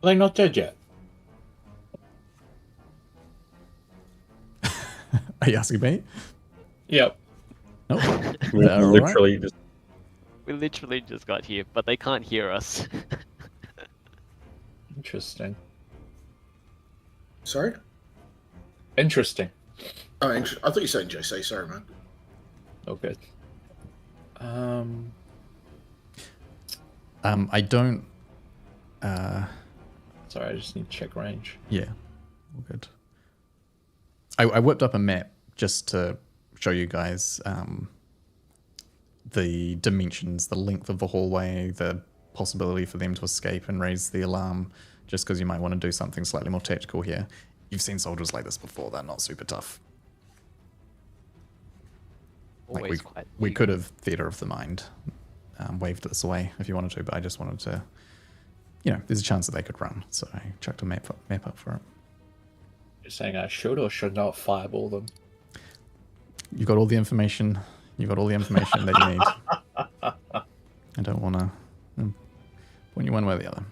they not dead yet? Are you asking me? Yep. Nope. We They're all right. literally just We literally just got here, but they can't hear us. Interesting. Sorry? Interesting. Oh, I thought you were saying JC. Sorry, man. Oh, good. I don't. Sorry, I just need to check range. Yeah. All good. I whipped up a map just to show you guys the dimensions, the length of the hallway, the possibility for them to escape and raise the alarm, just because you might want to do something slightly more tactical here. You've seen soldiers like this before. They're not super tough. Like Always quite. we could have Theatre of the Mind waved this away if you wanted to, but I just wanted to, there's a chance that they could run. So I chucked a map up for it. You're saying I should or should not fireball them? You've got all the information. You've got all the information that you need. I don't want to point you one way or the other.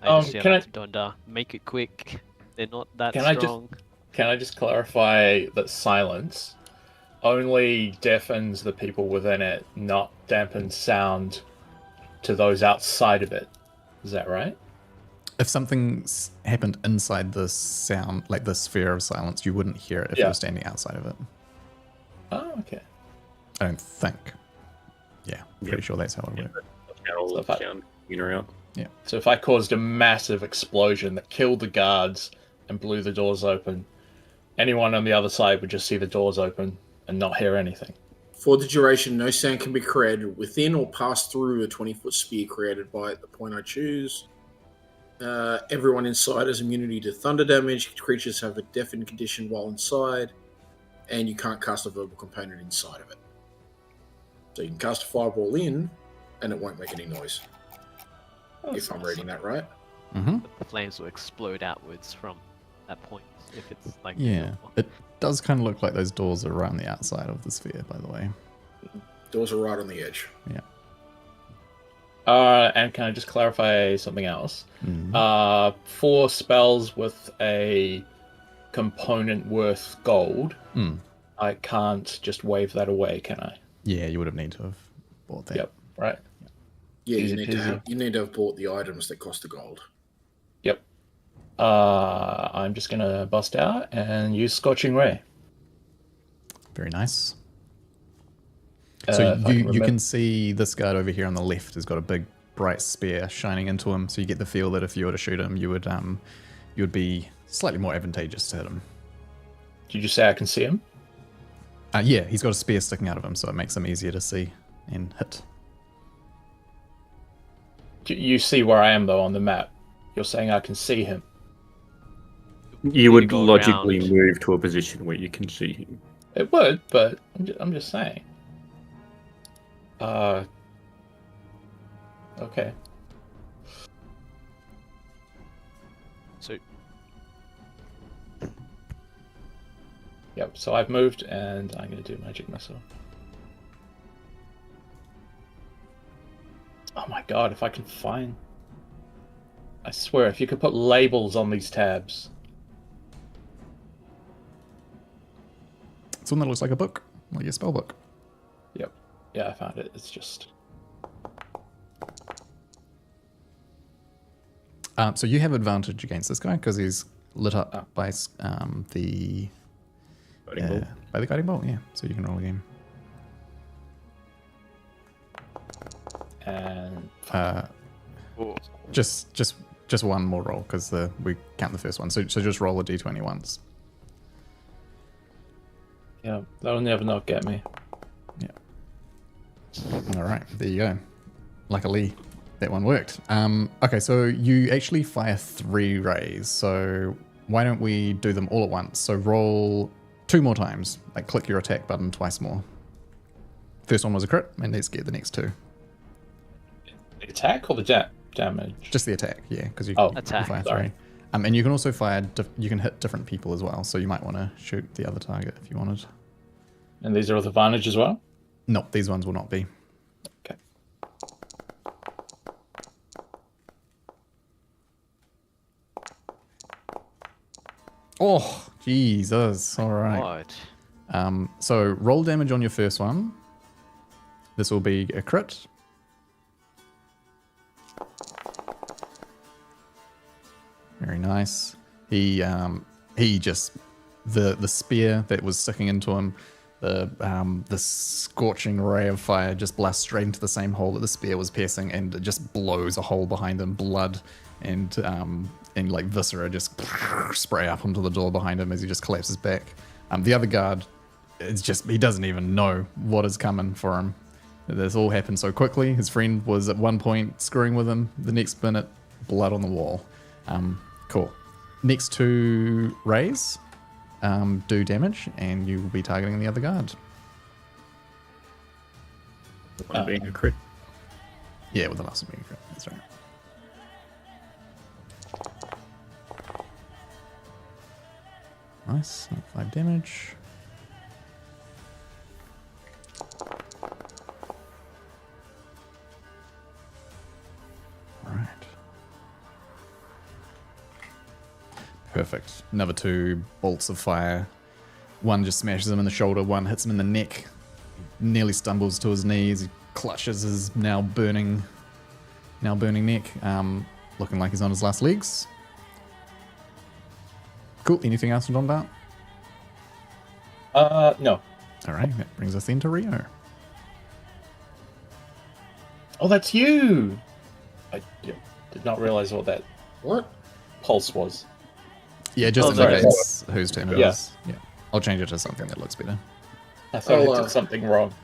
I just can I- to Donda. Make it quick. They're not that Can I just- strong. Can I just clarify that silence only deafens the people within it, not dampens sound to those outside of it? Is that right? If something happened inside the sound, like the sphere of silence, you wouldn't hear it if you Yeah. were standing outside of it. Oh, okay. I don't think. Yeah, pretty sure that's how it would work. all Stuff sound in or out. So if I caused a massive explosion that killed the guards and blew the doors open, anyone on the other side would just see the doors open and not hear anything. For the duration, no sound can be created within or pass through a 20-foot sphere created by the point I choose. Everyone inside has immunity to thunder damage. Creatures have a deafened condition while inside, and you can't cast a verbal component inside of it. So you can cast a fireball in, and it won't make any noise. If I'm reading that right. Mm-hmm. The flames will explode outwards from that point. If it's like Yeah, it does kind of look like those doors are right on the outside of the sphere, by the way. Doors are right on the edge. Yeah. And can I just clarify something else? Mhm. For spells with a component worth gold, Mm. I can't just wave that away, can I? Yeah, you would have needed to have bought that. Yep. Right. Yeah, Easy you need peasy. to have bought the items that cost the gold. Yep. I'm just gonna bust out and use Scorching Ray. Very nice. So If I you remember- can see this guard over here on the left has got a big bright spear shining into him. So you get the feel that if you were to shoot him, you would be slightly more advantageous to hit him. Did you say I can see him? Yeah, he's got a spear sticking out of him, so it makes him easier to see and hit. You see where I am though on the map. You're saying I can see him. You need would to go logically around. move to a position where you can see him. It would, but I'm just saying. Okay. So Yep. So I've moved, and I'm gonna do magic missile. Oh my god! If I can find, I swear, if you could put labels on these tabs. It's one that looks like a book, like a spell book. Yep. Yeah, I found it. It's just... So you have advantage against this guy because he's lit up by the Guiding bolt. by the guiding bolt. Yeah, so you can roll again. And... Ooh. Just one more roll because we count the first one. So just roll a d20 once. Yeah, that'll never not get me. Yeah. All right, there you go. Luckily, that one worked. Okay, so you actually fire 3 rays. So why don't we do them all at once? So roll 2 more times. Like click your attack button twice more. First one was a crit, and let's get the next 2. The attack or the damage? Just the attack, yeah, because you, Attack, you fire sorry. 3. And you can also fire. You can hit different people as well. So you might want to shoot the other target if you wanted. And these are with advantage as well? No, these ones will not be. Okay. Oh, Jesus! All right. What? So roll damage on your first one. This will be a crit. Very nice. He just the spear that was sticking into him, the scorching ray of fire just blasts straight into the same hole that the spear was piercing, and it just blows a hole behind him. Blood and like viscera just spray up onto the door behind him as he just collapses back. The other guard, it's just he doesn't even know what is coming for him. This all happened so quickly. His friend was at one point screwing with him. The next minute, blood on the wall. Cool. Next 2 rays do damage, and you will be targeting the other guard. One being a crit. Yeah, with the last one being a crit. That's right. Nice. 5 damage. All right. Perfect. Another 2 bolts of fire. One just smashes him in the shoulder. One hits him in the neck. Nearly stumbles to his knees. He clutches his now burning neck. Looking like he's on his last legs. Cool. Anything else from Don Bart? No. All right. That brings us into Rio. Oh, that's you! I did not realize what that What? pulse was. Yeah, just sorry. indicates whose turn it Yeah. is. Yeah. I'll change it to something that looks better. I thought Oh, I did something wrong.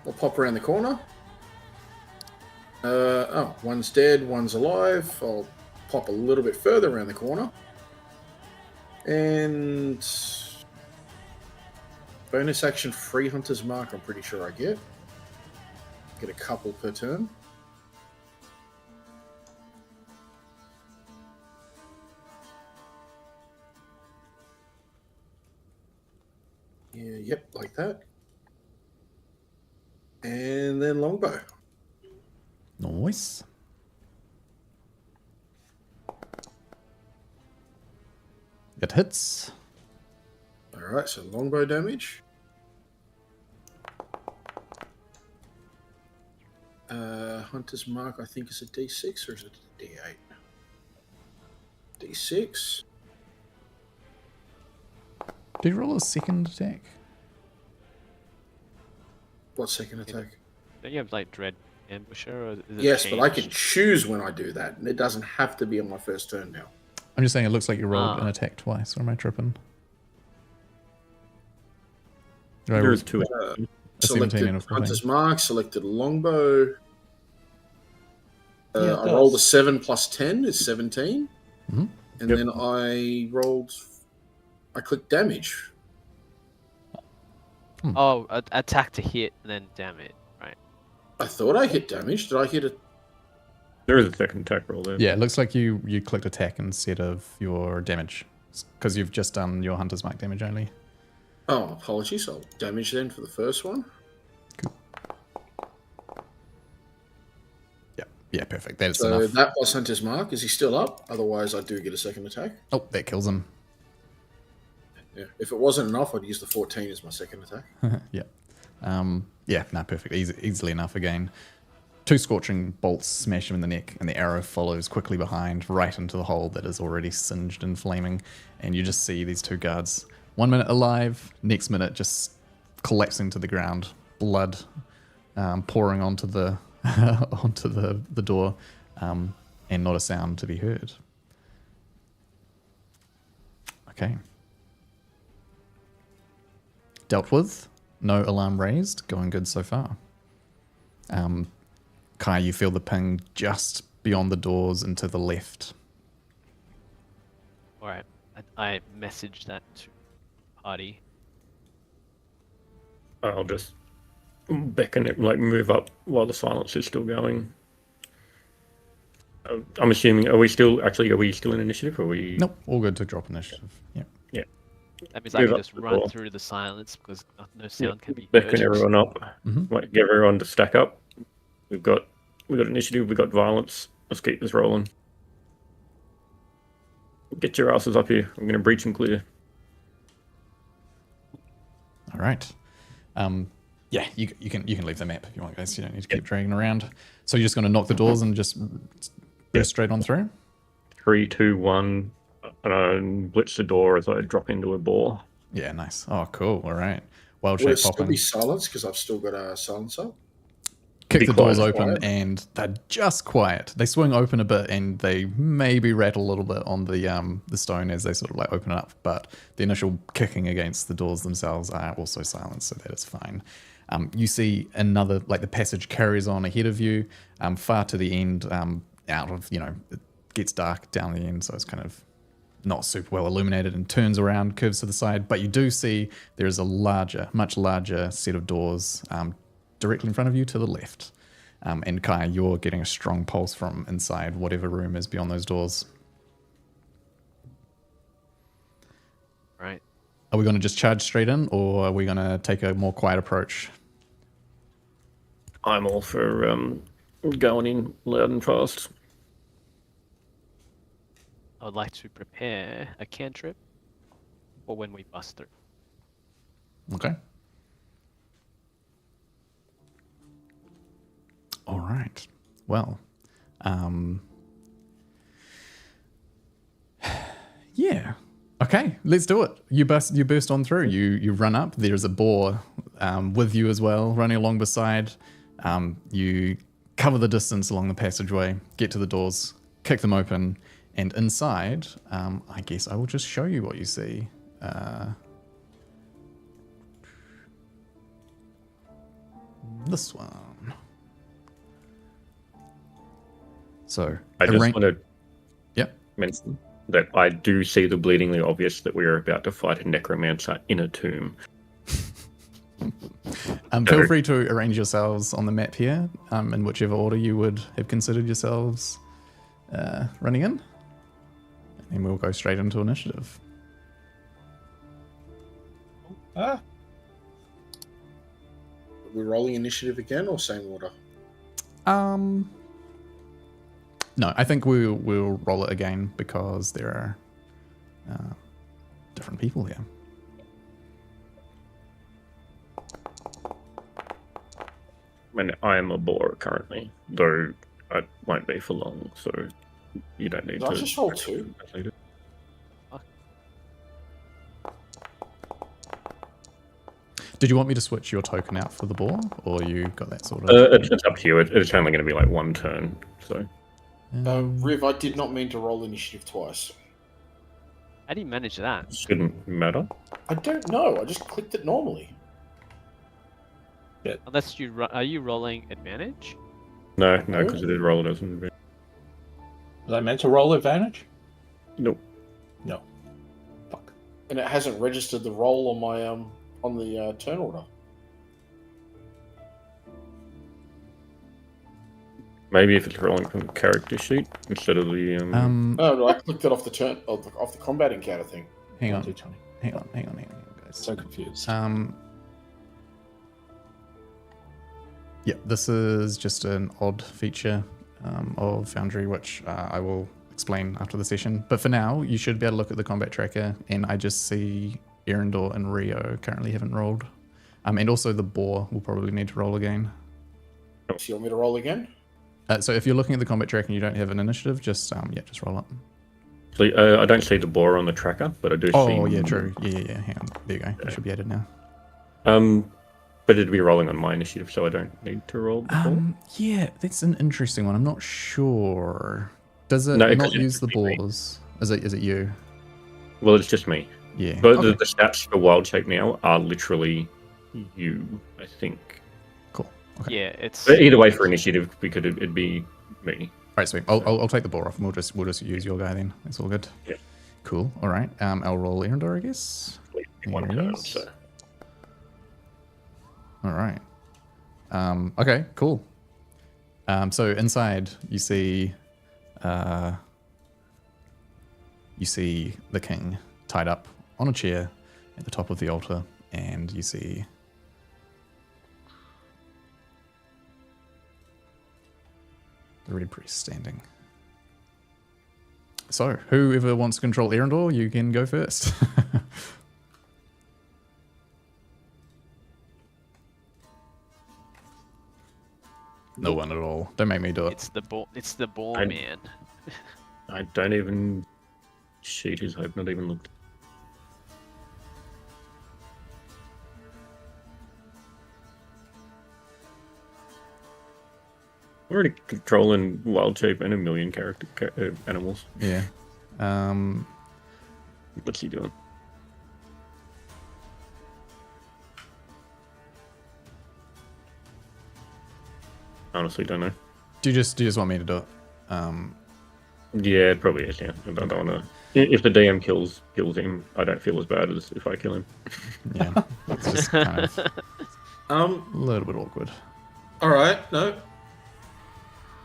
I'll pop around the corner. One's dead, one's alive. I'll pop a little bit further around the corner. And bonus action free Hunter's Mark, I'm pretty sure I get. Get a couple per turn. Yeah, yep, like that. And then longbow. Nice. It hits. Alright, so longbow damage. Hunter's Mark, I think, is a D6 or is it a D8? D6. Did you roll a second attack? What second attack? Don't you have like Dread Ambusher? Or is it Yes, but I can changed? choose when I do that, and it doesn't have to be on my first turn now. I'm just saying it looks like you rolled Ah. an attack twice. Or am I tripping? Did I There's roll 2. a 17 and a Selected 14? Hunter's Mark, selected longbow. Yeah, it I rolled a does. 7 plus 10 is 17. Mhm. And Yep. then I clicked damage. Oh, attack to hit and then damage, right? I thought I hit damage. Did I hit it? There is a second attack roll there. Yeah, it looks like you clicked attack instead of your damage. Because you've just done your Hunter's Mark damage only. Oh, apologies. I'll damage then for the first one. Yeah, perfect. That's So enough. that plus Hunter's Mark. Is he still up? Otherwise, I do get a second attack. Oh, that kills him. Yeah. If it wasn't enough, I'd use the 14 as my second attack. Yeah. Yeah, no, perfect. Easily enough again. 2 scorching bolts smash him in the neck, and the arrow follows quickly behind, right into the hole that is already singed and flaming. And you just see these 2 guards, 1 minute alive, next minute just collapsing to the ground, blood pouring onto the onto the door, and not a sound to be heard. Okay. Dealt with. No alarm raised. Going good so far. Kai, you feel the ping just beyond the doors and to the left. All right. I messaged that to party. I'll just beckon it, like move up while the silence is still going. I'm assuming, are we still in initiative? Or are we? Nope, all good to drop initiative. Yeah. Yeah. That means I Move can up just the run door. through the silence because no sound can be Beckon heard. everyone up. Mhm. Like, get everyone to stack up. We've got initiative. We've got violence. Let's keep this rolling. Get your asses up here. I'm going to breach and clear. All right. Yeah, you can leave the map if you want, guys. You don't need to keep dragging around. So you're just going to knock the doors and just burst straight on through? 3, 2, 1. And I blitz the door as I drop into a bore. Yeah, nice. Oh, cool. All right. Wild Will it shape still popping. be silence because I've still got a silencer? Kick Be the doors quiet. open and they're just quiet. They swing open a bit and they maybe rattle a little bit on the stone as they sort of like open it up. But the initial kicking against the doors themselves are also silent, so that is fine. You see another, like the passage carries on ahead of you, far to the end, out of, it gets dark down the end, so it's kind of not super well illuminated and turns around, curves to the side. But you do see there is a much larger set of doors directly in front of you to the left. And Kai, you're getting a strong pulse from inside whatever room is beyond those doors. Right. Are we going to just charge straight in, or are we going to take a more quiet approach? I'm all for going in loud and fast. I would like to prepare a cantrip for when we bust through. Okay. All right. Well, yeah. Okay, let's do it. You burst on through. You run up. There's a boar with you as well, running along beside. You cover the distance along the passageway, get to the doors, kick them open, and inside, I guess I will just show you what you see. This one. So I just want to Yep. mention that I do see the bleedingly obvious that we are about to fight a necromancer in a tomb. Feel free to arrange yourselves on the map here, in whichever order you would have considered yourselves running in. And then we'll go straight into initiative. Are we rolling initiative again or same order? No, I think we'll roll it again because there are different people here. And I am a boar currently, though I won't be for long, so you don't need Did to. I just roll 2? Did you want me to switch your token out for the boar, or you got that sort of? It's up to you. It's only going to be like one turn, so. Riv, I did not mean to roll initiative twice. How do you manage that? Shouldn't matter. I don't know. I just clicked it normally. Unless are you rolling advantage? No, because it is roll doesn't. Was I meant to roll advantage? Nope. No. Fuck. And it hasn't registered the roll on my on the turn order. Maybe if it's rolling from the character sheet instead of the. No, I clicked it off the turn off the combat encounter thing. Hang on, 220. hang on, guys. So confused. Yeah, this is just an odd feature of Foundry, which I will explain after the session. But for now, you should be able to look at the combat tracker, and I just see Erendor and Rio currently haven't rolled And also the boar will probably need to roll again. So you want me to roll again? So if you're looking at the combat track and you don't have an initiative, just just roll up. So, I don't see the boar on the tracker, but I do see... Oh, yeah, true. Yeah. Hang on. There you go. You should be added now. But it'd be rolling on my initiative, so I don't need to roll the boar. Yeah, that's an interesting one. I'm not sure. Does it No, not 'cause use it's the just me. boars? Is it you? Well, it's just me. Yeah. But Okay. the stats for wild shape now are literally you, I think. Cool. Okay. Yeah, it's But either way, for initiative, because it'd be me. All right, sweet. I'll take the boar off, and we'll just use your guy then. That's all good. Yeah. Cool. All right. I'll roll Erendor, I guess. One There it turn, is. so. All right. Okay. Cool. So inside, you see the king tied up on a chair at the top of the altar, and you see the red priest standing. So, whoever wants to control Erendor, you can go first. No one at all. Don't make me do it. it's the ball I- man. I don't even... Cheaters, I've not even looked. We're already controlling wild shape and a million animals. Yeah. What's he doing? Honestly, don't know. Do you just want me to do it? Yeah, it probably is. Yeah, I don't want to. If the DM kills him, I don't feel as bad as if I kill him. Yeah. It's just kind of a little bit awkward. All right. No.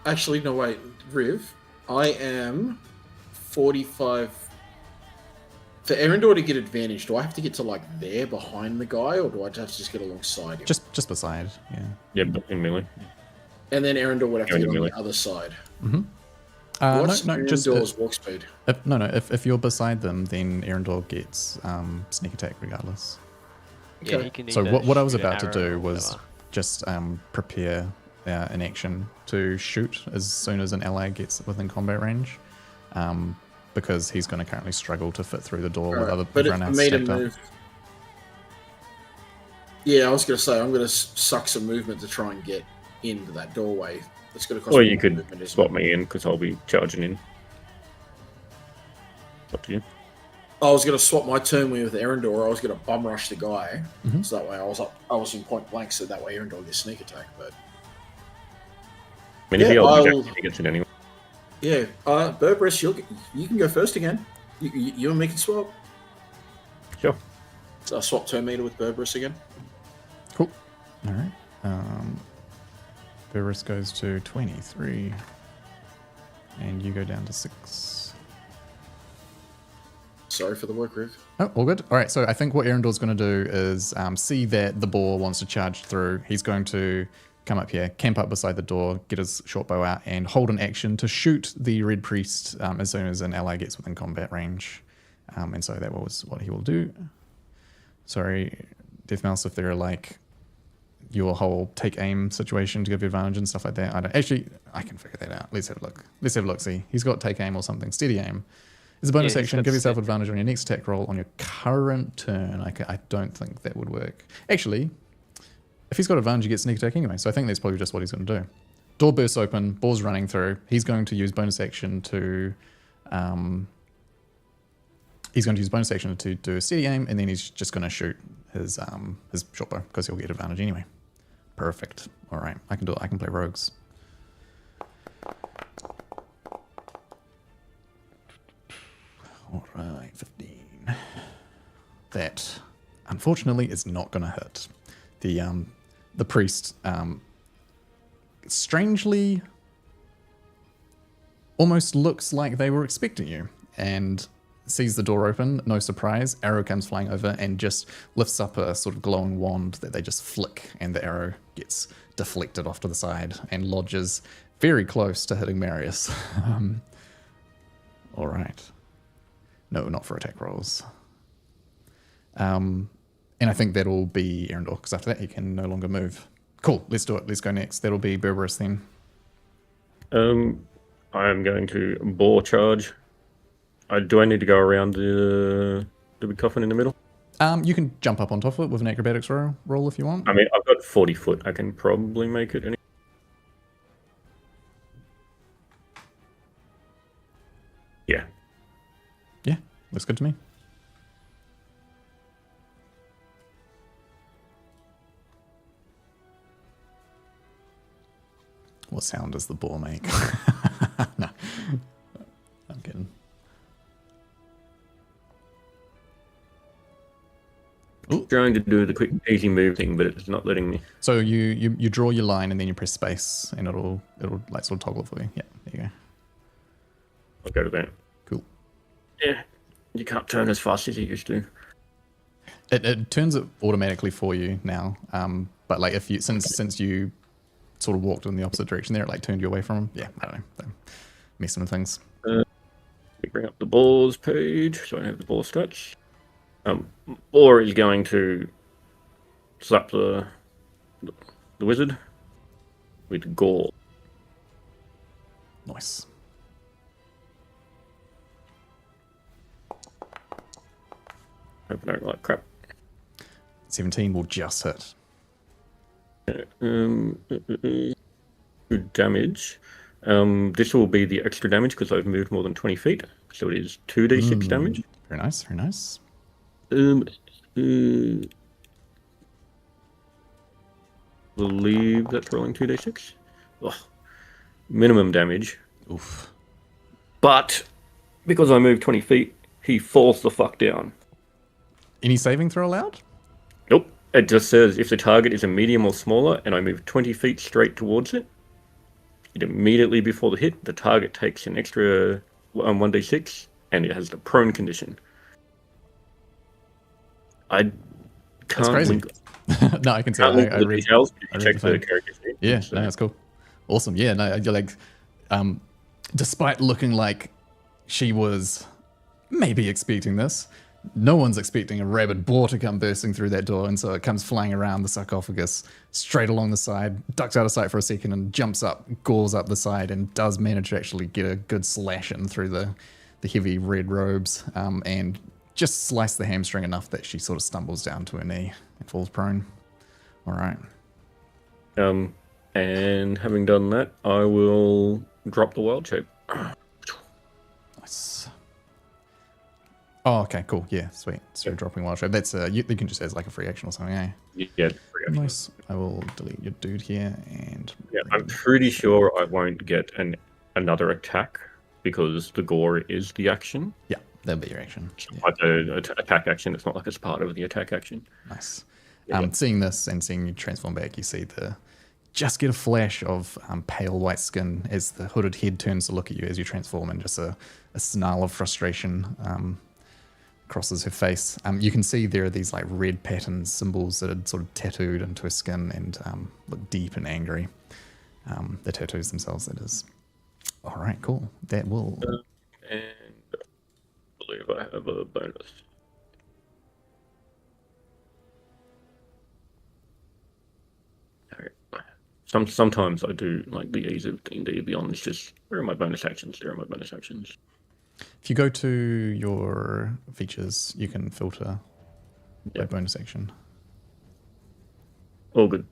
Actually, no. Wait, Riv. I am 45. For Erendor to get advantage, do I have to get to like there behind the guy, or do I have to just get alongside him? Just beside. Yeah. Yeah, but in melee. And then Erendor would have to Go get on melee. the other side. Just What's Erendor's walk speed? if you're beside them, then Erendor gets sneak attack regardless. Yeah, Okay. he can So either what I was shoot an about to arrow do or was whatever. just prepare an action to shoot as soon as an ally gets within combat range, because he's going to currently struggle to fit through the door with Alright, other but everyone for else me to stacked up. move. Yeah, I was going to say I'm going to suck some movement to try and get into that doorway. It's going to cost Or me you more could movement, isn't swap it? me in because I'll be charging in. It's up to you. I was going to swap my turn with Erendor. I was going to bum rush the guy, Mhm. so that way I was in point blank. So that way Erendor gets sneak attack. But I mean, Yeah, if he holds I'll- back, he gets it anyway. yeah, Burbress, you can go first again. You and me can swap. Sure. So I swap turn meter with Burbress again. Cool. All right. Beerus goes to 23, and you go down to 6. Sorry for the work, Riv. Oh, all good. All right, so I think what Erendor's going to do is see that the boar wants to charge through. He's going to come up here, camp up beside the door, get his short bow out, and hold an action to shoot the red priest as soon as an ally gets within combat range. And so that was what he will do. Sorry, Death Mouse, if there are like your whole take aim situation to give you advantage and stuff like that. I can figure that out. Let's have a look. See, he's got take aim or something. Steady aim. As a bonus Yeah, he's action, got give yourself steady. advantage on your next attack roll on your current turn. I don't think that would work. Actually, if he's got advantage, he gets sneak attack anyway. So I think that's probably just what he's going to do. Door bursts open, ball's running through. He's going to use bonus action to do a steady aim, and then he's just going to shoot his short bow because he'll get advantage anyway. Perfect. All right, I can do it. I can play rogues. All right, 15. That, unfortunately, is not going to hit. The priest, strangely, almost looks like they were expecting you, and sees the door open. No surprise, arrow comes flying over and just lifts up a sort of glowing wand that they just flick, and the arrow gets deflected off to the side and lodges very close to hitting Marius. All right. No, not for attack rolls. And I think that'll be Erendor, because after that he can no longer move. Cool, let's do it. Let's go next. That'll be Berberus then. I am going to bore charge. Do I need to go around the big coffin in the middle? You can jump up on top of it with an acrobatics roll if you want. I mean, I've got 40 foot. I can probably make it. Yeah. Yeah, looks good to me. What sound does the boar make? No, I'm kidding. Ooh. Trying to do the quick easy move thing, but it's not letting me. So you draw your line and then you press space and it'll like sort of toggle it for you. Yeah, there you go. I'll go to that. Cool. Yeah, you can't turn as fast as you used to. It turns it automatically for you now. But like if you since you sort of walked in the opposite direction there, it like turned you away from him. Yeah, I don't know. They're messing with things. Let me bring up the balls page so I have the ball stats. Or is going to slap the wizard with gore. Nice. Hope I don't like crap. 17 will just hit. Damage. This will be the extra damage because I've moved more than 20 feet. So it is 2d6 damage. Very nice, very nice. Believe that's rolling 2d6. Oh, minimum damage. Oof. But because I moved 20 feet, he falls the fuck down. Any saving throw allowed? Nope. It just says if the target is a medium or smaller and I move 20 feet straight towards it, immediately before the hit, the target takes an extra 1d6 and it has the prone condition. I can't. That's crazy. No, I can tell. I read details. I Check read the character sheet. Yeah, So, no, that's cool. Awesome. Yeah, no, you're like, despite looking like she was maybe expecting this, no one's expecting a rabid boar to come bursting through that door, and so it comes flying around the sarcophagus, straight along the side, ducks out of sight for a second, and jumps up, gores up the side, and does manage to actually get a good slash in through the heavy red robes, and just slice the hamstring enough that she sort of stumbles down to her knee and falls prone. All right. And having done that, I will drop the wild shape. Nice. Oh, okay, cool. Yeah, sweet. So dropping wild shape. That's you can just as like a free action or something, eh? Yeah, free action. Nice. I will delete your dude here and. Yeah, I'm pretty sure I won't get another attack because the gore is the action. Yeah, that'll be your action. Yeah. Like the attack action, it's not like it's part of the attack action. Nice. Yeah. Seeing this and seeing you transform back, you see just get a flash of pale white skin as the hooded head turns to look at you as you transform, and just a snarl of frustration crosses her face. You can see there are these like red pattern symbols that are sort of tattooed into her skin and look deep and angry. The tattoos themselves, that is. All right, cool. That will. And I believe I have a bonus. Sometimes I do like the ease of D&D Beyond. It's just, where are my bonus actions? There are my bonus actions. If you go to your features, you can filter by bonus action. All good.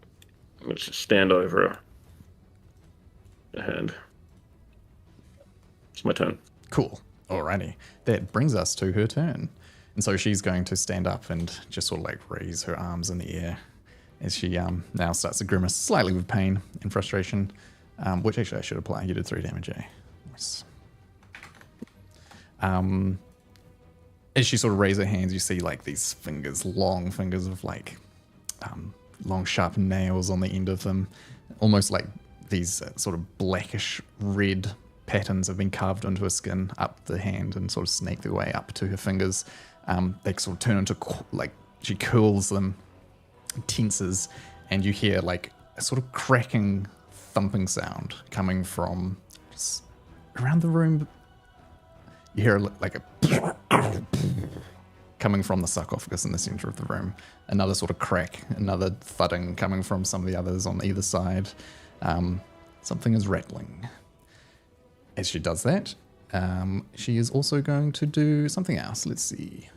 Let's just stand over a hand. It's my turn. Cool. Alrighty. That brings us to her turn. And so she's going to stand up and just sort of like raise her arms in the air as she now starts to grimace slightly with pain and frustration, which actually I should apply. You did 3 damage, eh? Nice. As she sort of raises her hands, you see like these fingers, long fingers of like long sharp nails on the end of them, almost like these sort of blackish red patterns have been carved into her skin up the hand and sort of snake their way up to her fingers. They sort of turn into like she curls them, tenses, and you hear like a sort of cracking, thumping sound coming from around the room. You hear like a coming from the sarcophagus in the center of the room. Another sort of crack, another thudding coming from some of the others on either side. Something is rattling. As she does that, she is also going to do something else. Let's see.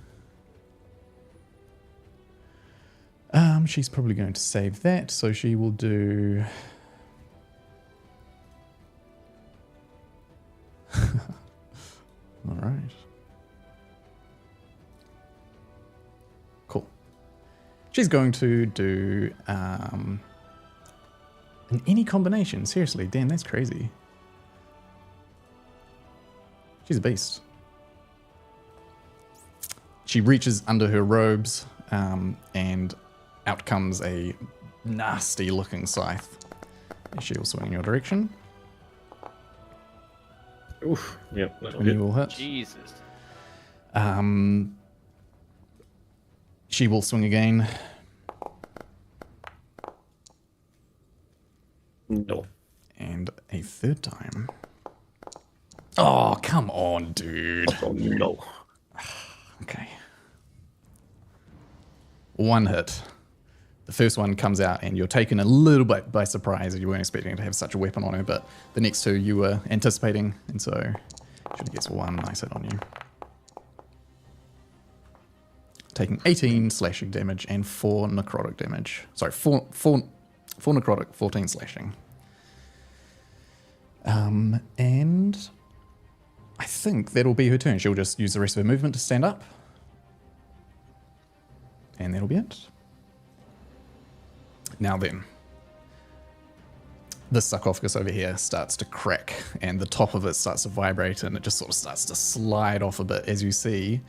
She's probably going to save that, so she will do... All right. Cool. She's going to do in any combination. Seriously, Dan, that's crazy. She's a beast. She reaches under her robes, and out comes a nasty-looking scythe. She will swing in your direction. Oof. Yep. That'll And you hit. will hit. Jesus. She will swing again. No. And a third time. Oh, come on, dude. Oh, no. Okay. One hit. The first one comes out and you're taken a little bit by surprise. You weren't expecting to have such a weapon on her, but the next two you were anticipating, and so should have guessed one nice hit on you. Taking 18 slashing damage and 4 necrotic damage. Sorry, 4 necrotic, 14 slashing. And I think that'll be her turn. She'll just use the rest of her movement to stand up. And that'll be it. Now then, this sarcophagus over here starts to crack and the top of it starts to vibrate and it just sort of starts to slide off a bit as you see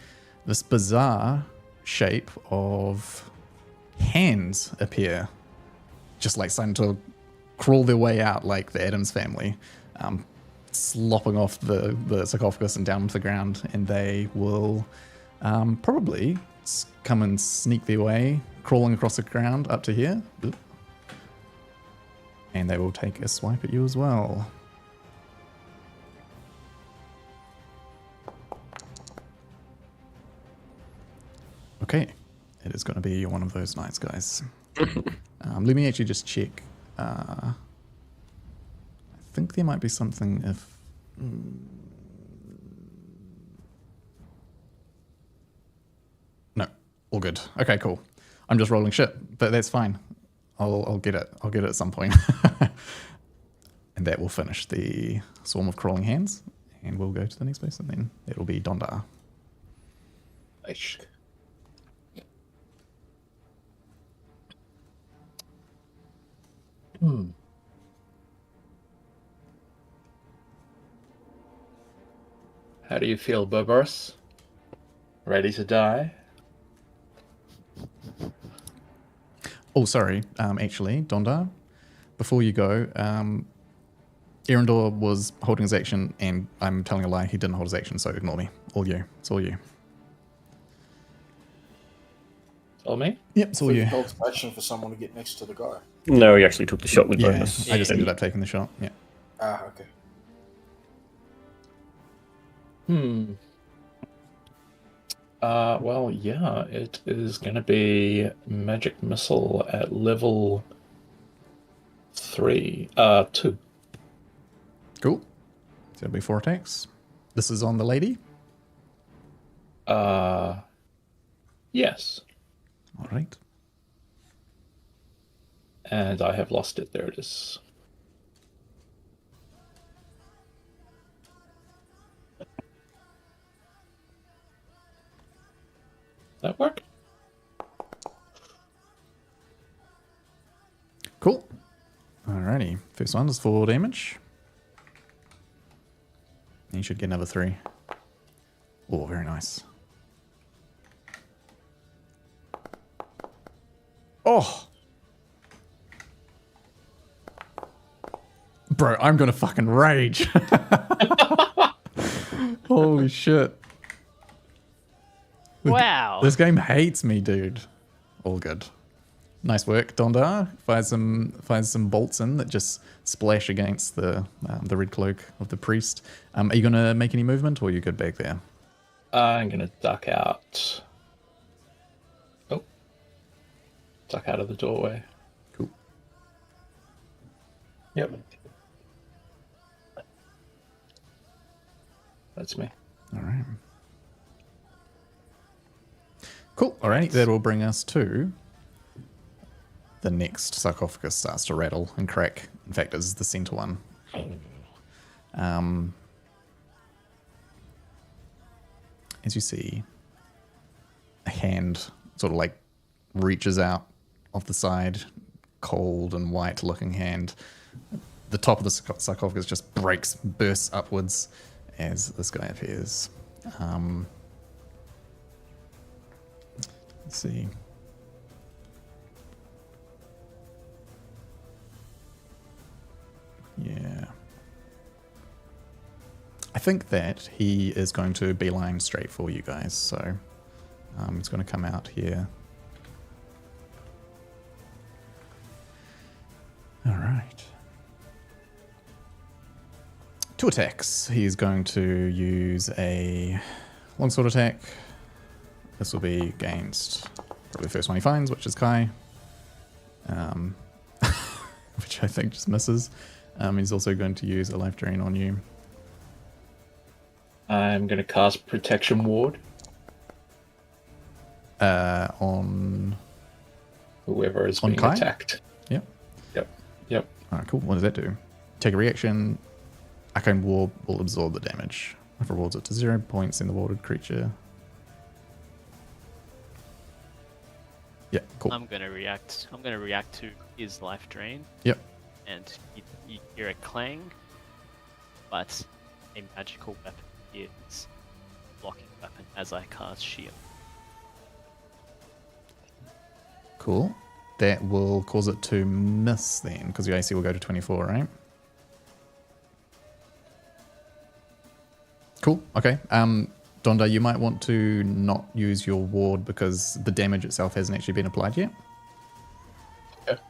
this bizarre shape of hands appear, just like starting to crawl their way out like the Addams family, slopping off the sarcophagus and down to the ground, and they will probably come and sneak their way, crawling across the ground up to here. Oop. And they will take a swipe at you as well. Okay, it is going to be one of those nights, guys. Let me actually just check. I think there might be something if... No, all good. Okay, cool. I'm just rolling shit, but that's fine. I'll get it. I'll get it at some point. And that will finish the swarm of crawling hands, and we'll go to the next person then. It'll be Dondar. Nice. How do you feel, Berberus? Ready to die? Oh, sorry. Actually, Dondar, before you go, Erendor was holding his action, and I'm telling a lie. He didn't hold his action, so ignore me. All you. It's all you. Tell me? Yep, it's all you. Hold action for someone to get next to the guy. No, he actually took the shot with Yeah, bonus. I just ended up taking the shot. Yeah. Ah, okay. Well, yeah, it is going to be magic missile at level 2. Cool. So it'll be 4 attacks. This is on the lady. Yes. All right. And I have lost it. There it is. That work? Cool. Alrighty. First one is 4 damage. You should get another 3. Oh, very nice. Oh! Bro, I'm gonna fucking rage. Holy shit. Wow. This game hates me, dude. All good. Nice work, Dondar. Fires some bolts in that just splash against the red cloak of the priest. Are you gonna make any movement, or are you good back there? I'm going to duck out Duck out of the doorway. Cool. Yep. That's me. All right. Cool. All right. That will bring us to the next sarcophagus starts to rattle and crack. In fact, it's the center one. As you see, a hand sort of like reaches out off the side, cold and white looking hand. The top of the sarcophagus just bursts upwards as this guy appears. Let's see. Yeah. I think that he is going to beeline straight for you guys, so he's going to come out here. All right. 2 attacks. He's going to use a longsword attack. This will be against probably the first one he finds, which is Kai. Which I think just misses. He's also going to use a life drain on you. I'm going to cast Protection Ward. On Whoever is on being Kai? attacked. Yep. Yep. Alright, cool. What does that do? Take a reaction. Arcane Ward will absorb the damage. If it rewards it to 0 points in the warded creature. Yeah, cool. I'm gonna react. I'm gonna react to his life drain, Yep. and you hear a clang, but a magical weapon is blocking weapon as I cast shield. Cool. That will cause it to miss then, because your AC will go to 24, right? Cool. Okay. Donda, you might want to not use your ward because the damage itself hasn't actually been applied yet. Okay.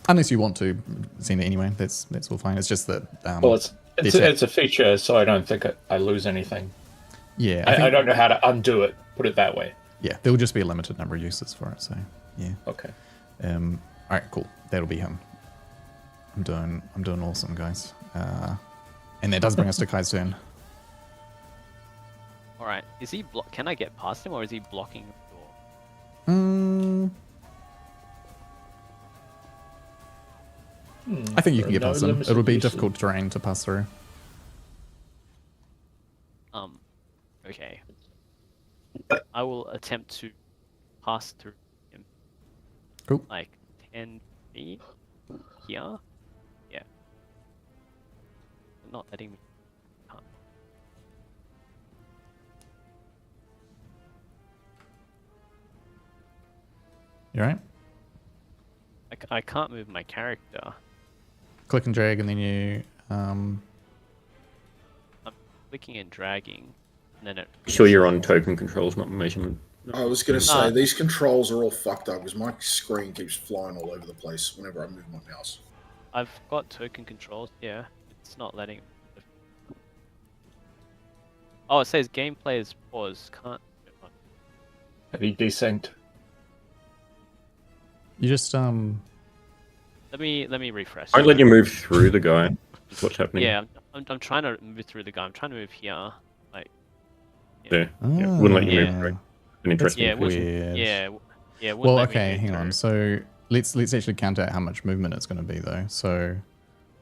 Unless you want to send it anyway, that's all fine. It's just that. Well, it's a feature, so I don't think I lose anything. Yeah. I don't know how to undo it. Put it that way. Yeah, there will just be a limited number of uses for it. So yeah. Okay. All right, cool. That'll be him. I'm doing awesome, guys. And that does bring us to Kai's turn. All right, is he can I get past him, or is he blocking the door? I think you can get No past him. limited It'll be uses. difficult terrain to pass through. Okay. I will attempt to pass through him. Cool. Like 10 feet here. Yeah. Not letting me. Can't. You alright? I can't move my character. Click and drag, and then you. I'm clicking and dragging, and then it. Sure, you're on token controls, not measurement. I was going to say, these controls are all fucked up because my screen keeps flying all over the place whenever I move my mouse. I've got token controls. Yeah, it's not letting. Oh, it says gameplay is paused. Can't. Have you desynced? You just Let me refresh. Don't let you move through the guy. That's what's happening. Yeah, I'm trying to move through the guy. I'm trying to move here. Like. Yeah. Wouldn't let you Yeah. move through. An interesting Yeah, question. weird. Yeah. wouldn't Well, let me okay, move hang on. through. So let's actually count out how much movement it's going to be though. So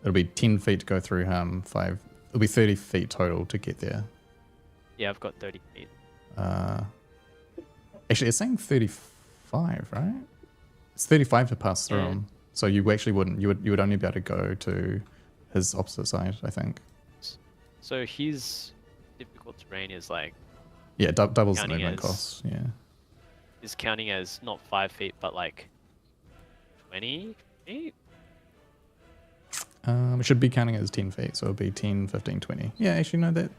it'll be 10 feet to go through him. 5. It'll be 30 feet total to get there. Yeah, I've got 30 feet. Actually, it's saying 35, right? It's 35 to pass through Yeah. him. So you actually wouldn't. You would only be able to go to his opposite side, I think. So his difficult terrain is like Yeah, doubles the Counting movement as- costs. Yeah. is counting as not 5 feet, but like 20 feet. It should be counting as 10 feet, so it'll be 10, 15, 20. Yeah, actually, no, that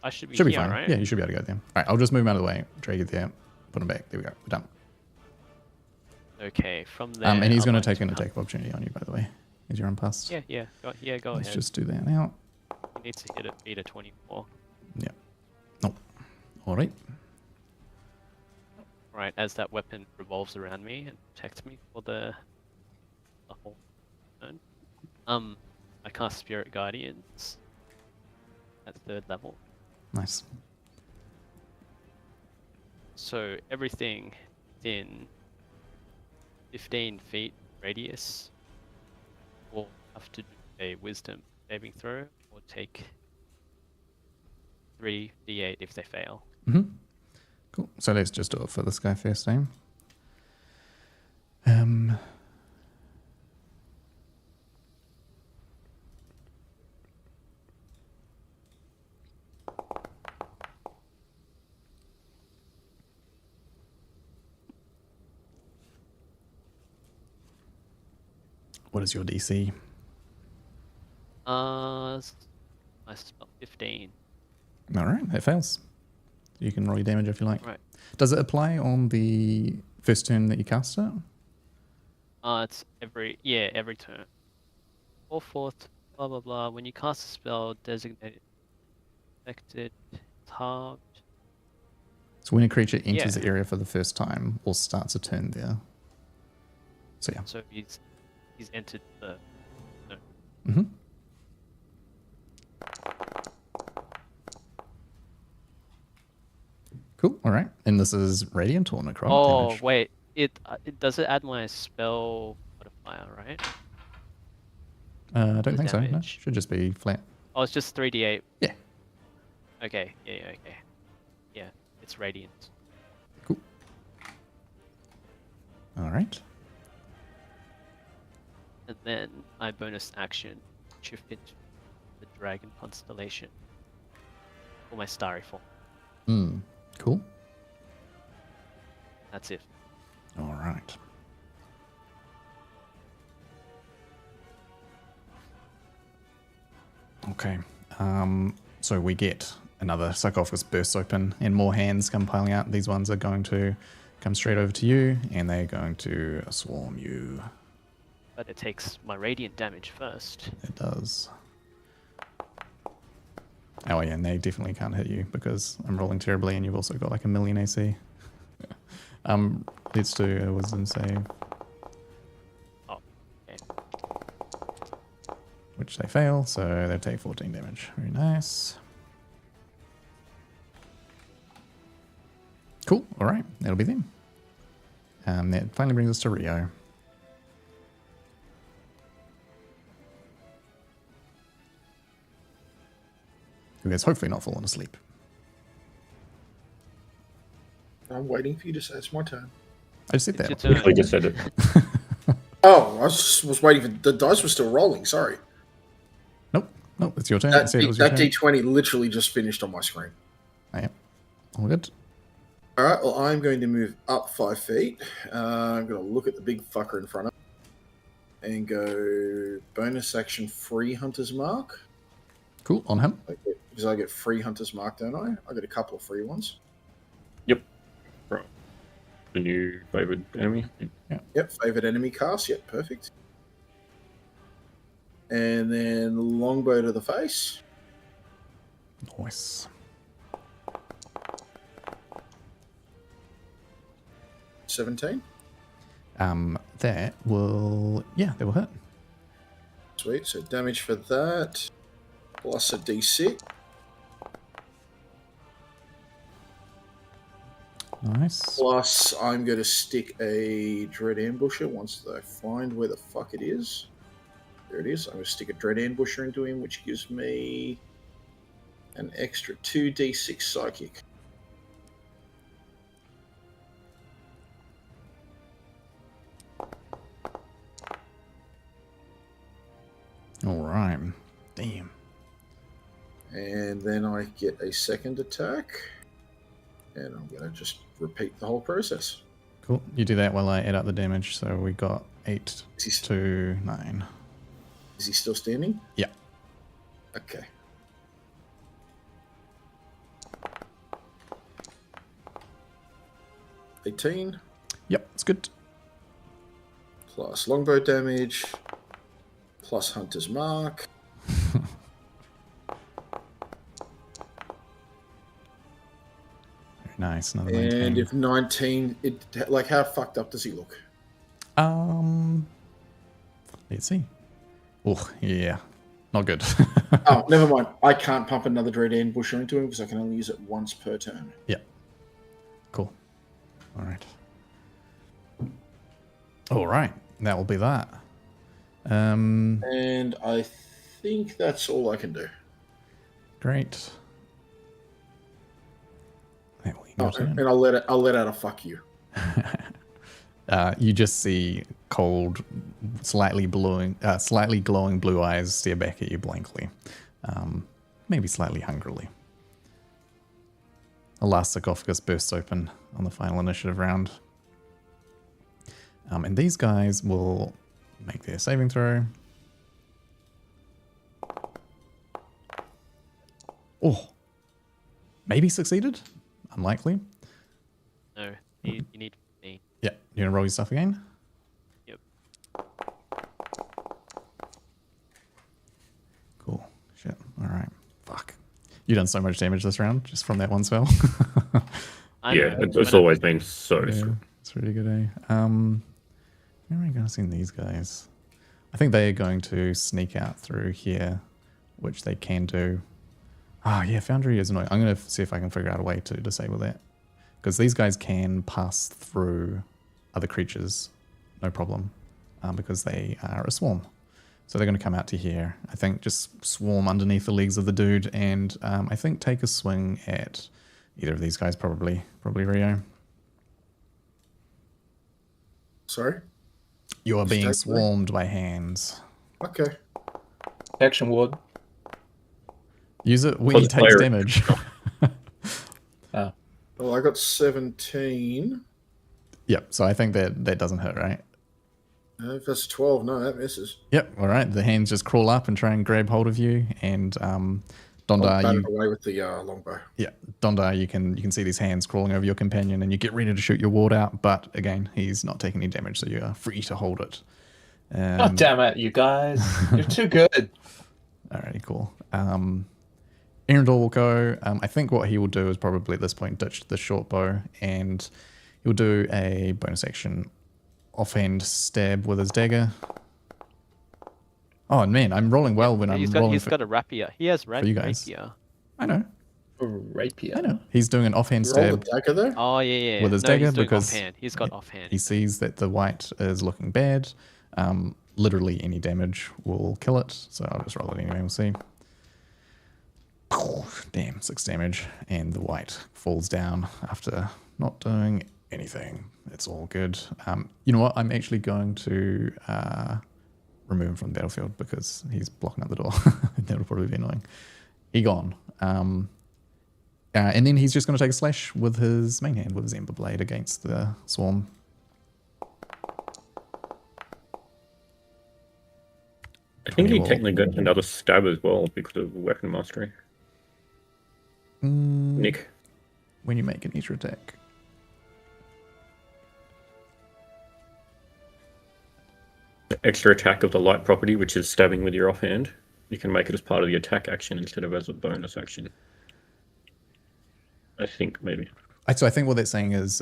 I should be should be here, fine. right? Yeah, you should be able to go there. All right, I'll just move him out of the way, drag it there, put him back. There we go. We're done. Okay, from there. And he's I'm going to going take an attack of opportunity on you, by the way, as you're unpassed. Yeah. Go Let's ahead. just do that now. He needs to hit a beat of 24. Yeah. Nope. All right. Right, as that weapon revolves around me and protects me for the whole turn. I cast Spirit Guardians at 3rd level. Nice. So everything within 15 feet radius will have to do a Wisdom saving throw or take 3d8 if they fail. Mm-hmm. Cool. So let's just do it for this guy first, eh? What is your DC? I spelled 15. All right, it fails. You can roll your damage if you like. Right. Does it apply on the first turn that you cast it? It's every turn. 4/4, blah blah blah. When you cast a spell designated affected, it's halved. So when a creature enters Yeah. the area for the first time or starts a turn there. So yeah. So he's entered the. No. Mm-hmm. Cool. All right. And this is radiant or necrotic Oh damage? wait, it does it add my spell modifier, right? I don't the think so. No, damage? should just be flat. Oh, it's just 3d8. Yeah. Okay. Yeah. Okay. Yeah, it's radiant. Cool. All right. And then I bonus action shift into the dragon constellation for my starry form. Cool. That's it. All right. Okay. So we get another sarcophagus bursts open and more hands come piling out. These ones are going to come straight over to you and they're going to swarm you. But it takes my radiant damage first. It does. Oh yeah, and they definitely can't hit you because I'm rolling terribly and you've also got like 1,000,000 AC. Let's do a wisdom save. Oh, okay. Which they fail, so they take 14 damage. Very nice. Cool, alright, that'll be them. That finally brings us to Rio. Who has hopefully not fallen asleep. I'm waiting for you to say it's my turn. I just said It's your that. turn. Literally just said it. Oh, I was waiting for the dice were still rolling. Sorry, Nope, it's your turn. I that, said it was your that turn. D20 literally just finished on my screen. Yeah, all good. All right, well, I'm going to move up 5 feet. I'm going to look at the big fucker in front of me and go bonus action free Hunter's Mark. Cool, on him. Because I get free Hunter's Mark, don't I? I get a couple of free ones. Yep. Right. The new favored enemy. Yep, favorite enemy cast. Yep, perfect. And then longbow to the face. Nice. 17. That will hit. Sweet. So damage for that. Plus a D6. Nice. Plus, I'm going to stick a Dread Ambusher once I find where the fuck it is. There it is. I'm going to stick a Dread Ambusher into him, which gives me an extra 2d6 psychic. All right. Damn. And then I get a second attack. And I'm going to just repeat the whole process. Cool. You do that while I add up the damage. So we got 8 to 9. Is he still standing? Yeah. Okay. $18 Yep, it's good. plus longbow damage plus Hunter's Mark. Very Nice, another And 19. if 19, like how fucked up does he look? Let's see. Oh, yeah. Not good. Oh, never mind. I can't pump another Dread Ambusher into him because I can only use it once per turn. Yeah. Cool. All right. All right. That will be that. And I think that's all I can do. Great. That will be Oh, your turn. and I'll let out a fuck you. You just see cold, slightly glowing blue eyes stare back at you blankly, maybe slightly hungrily. The last sarcophagus bursts open on the final initiative round, and these guys will make their saving throw. Oh, maybe succeeded. Unlikely. No, you need 15. Yeah, you gonna roll your stuff again? Yep. Cool. Shit. All right. Fuck. You done so much damage this round just from that one spell. Yeah, it's always been so. Yeah, it's really good, eh? Where are we going to send these guys? I think they are going to sneak out through here, which they can do. Ah, yeah, Foundry is annoying. I'm going to see if I can figure out a way to disable that. Because these guys can pass through other creatures, no problem, because they are a swarm. So they're going to come out to here. I think just swarm underneath the legs of the dude, and I think take a swing at either of these guys, probably Rio. Sorry? You are being Take swarmed by hands. Okay. Action ward. Use it when For he the takes player. damage. Oh. Well, I got 17. Yep, so I think that doesn't hurt, right? If that's 12, no, that misses. Yep, all right. The hands just crawl up and try and grab hold of you, and I'll Dondar, bat you it away with the longbow. Dondar, you can see these hands crawling over your companion, and you get ready to shoot your ward out, but again, he's not taking any damage, so you are free to hold it. Oh, damn it, you guys. You're too good. Alrighty, cool. Erendor will go. I think what he will do is probably at this point ditch the short bow, and he'll do a bonus action offhand stab with his dagger. Oh man, I'm rolling well when I'm rolling. He's got a rapier. He has you guys. rapier. I know. Rapier. I know. He's doing an offhand You roll stab. the dagger there? Oh yeah. With his no, dagger he's doing because offhand. He's got offhand. He sees that the white is looking bad. Literally any damage will kill it. So I'll just roll it anyway. We'll see. Damn, 6 damage. And the white falls down after not doing anything. It's all good. You know what? I'm actually going to remove him from the battlefield because he's blocking up the door. That'll probably be annoying. He gone. And then he's just going to take a slash with his main hand, with his Ember Blade against the swarm. I think he 21. technically got another stab as well because of weapon mastery. Nick. When you make an extra attack. The extra attack of the light property, which is stabbing with your offhand, you can make it as part of the attack action instead of as a bonus action. I think, maybe. So I think what that's saying is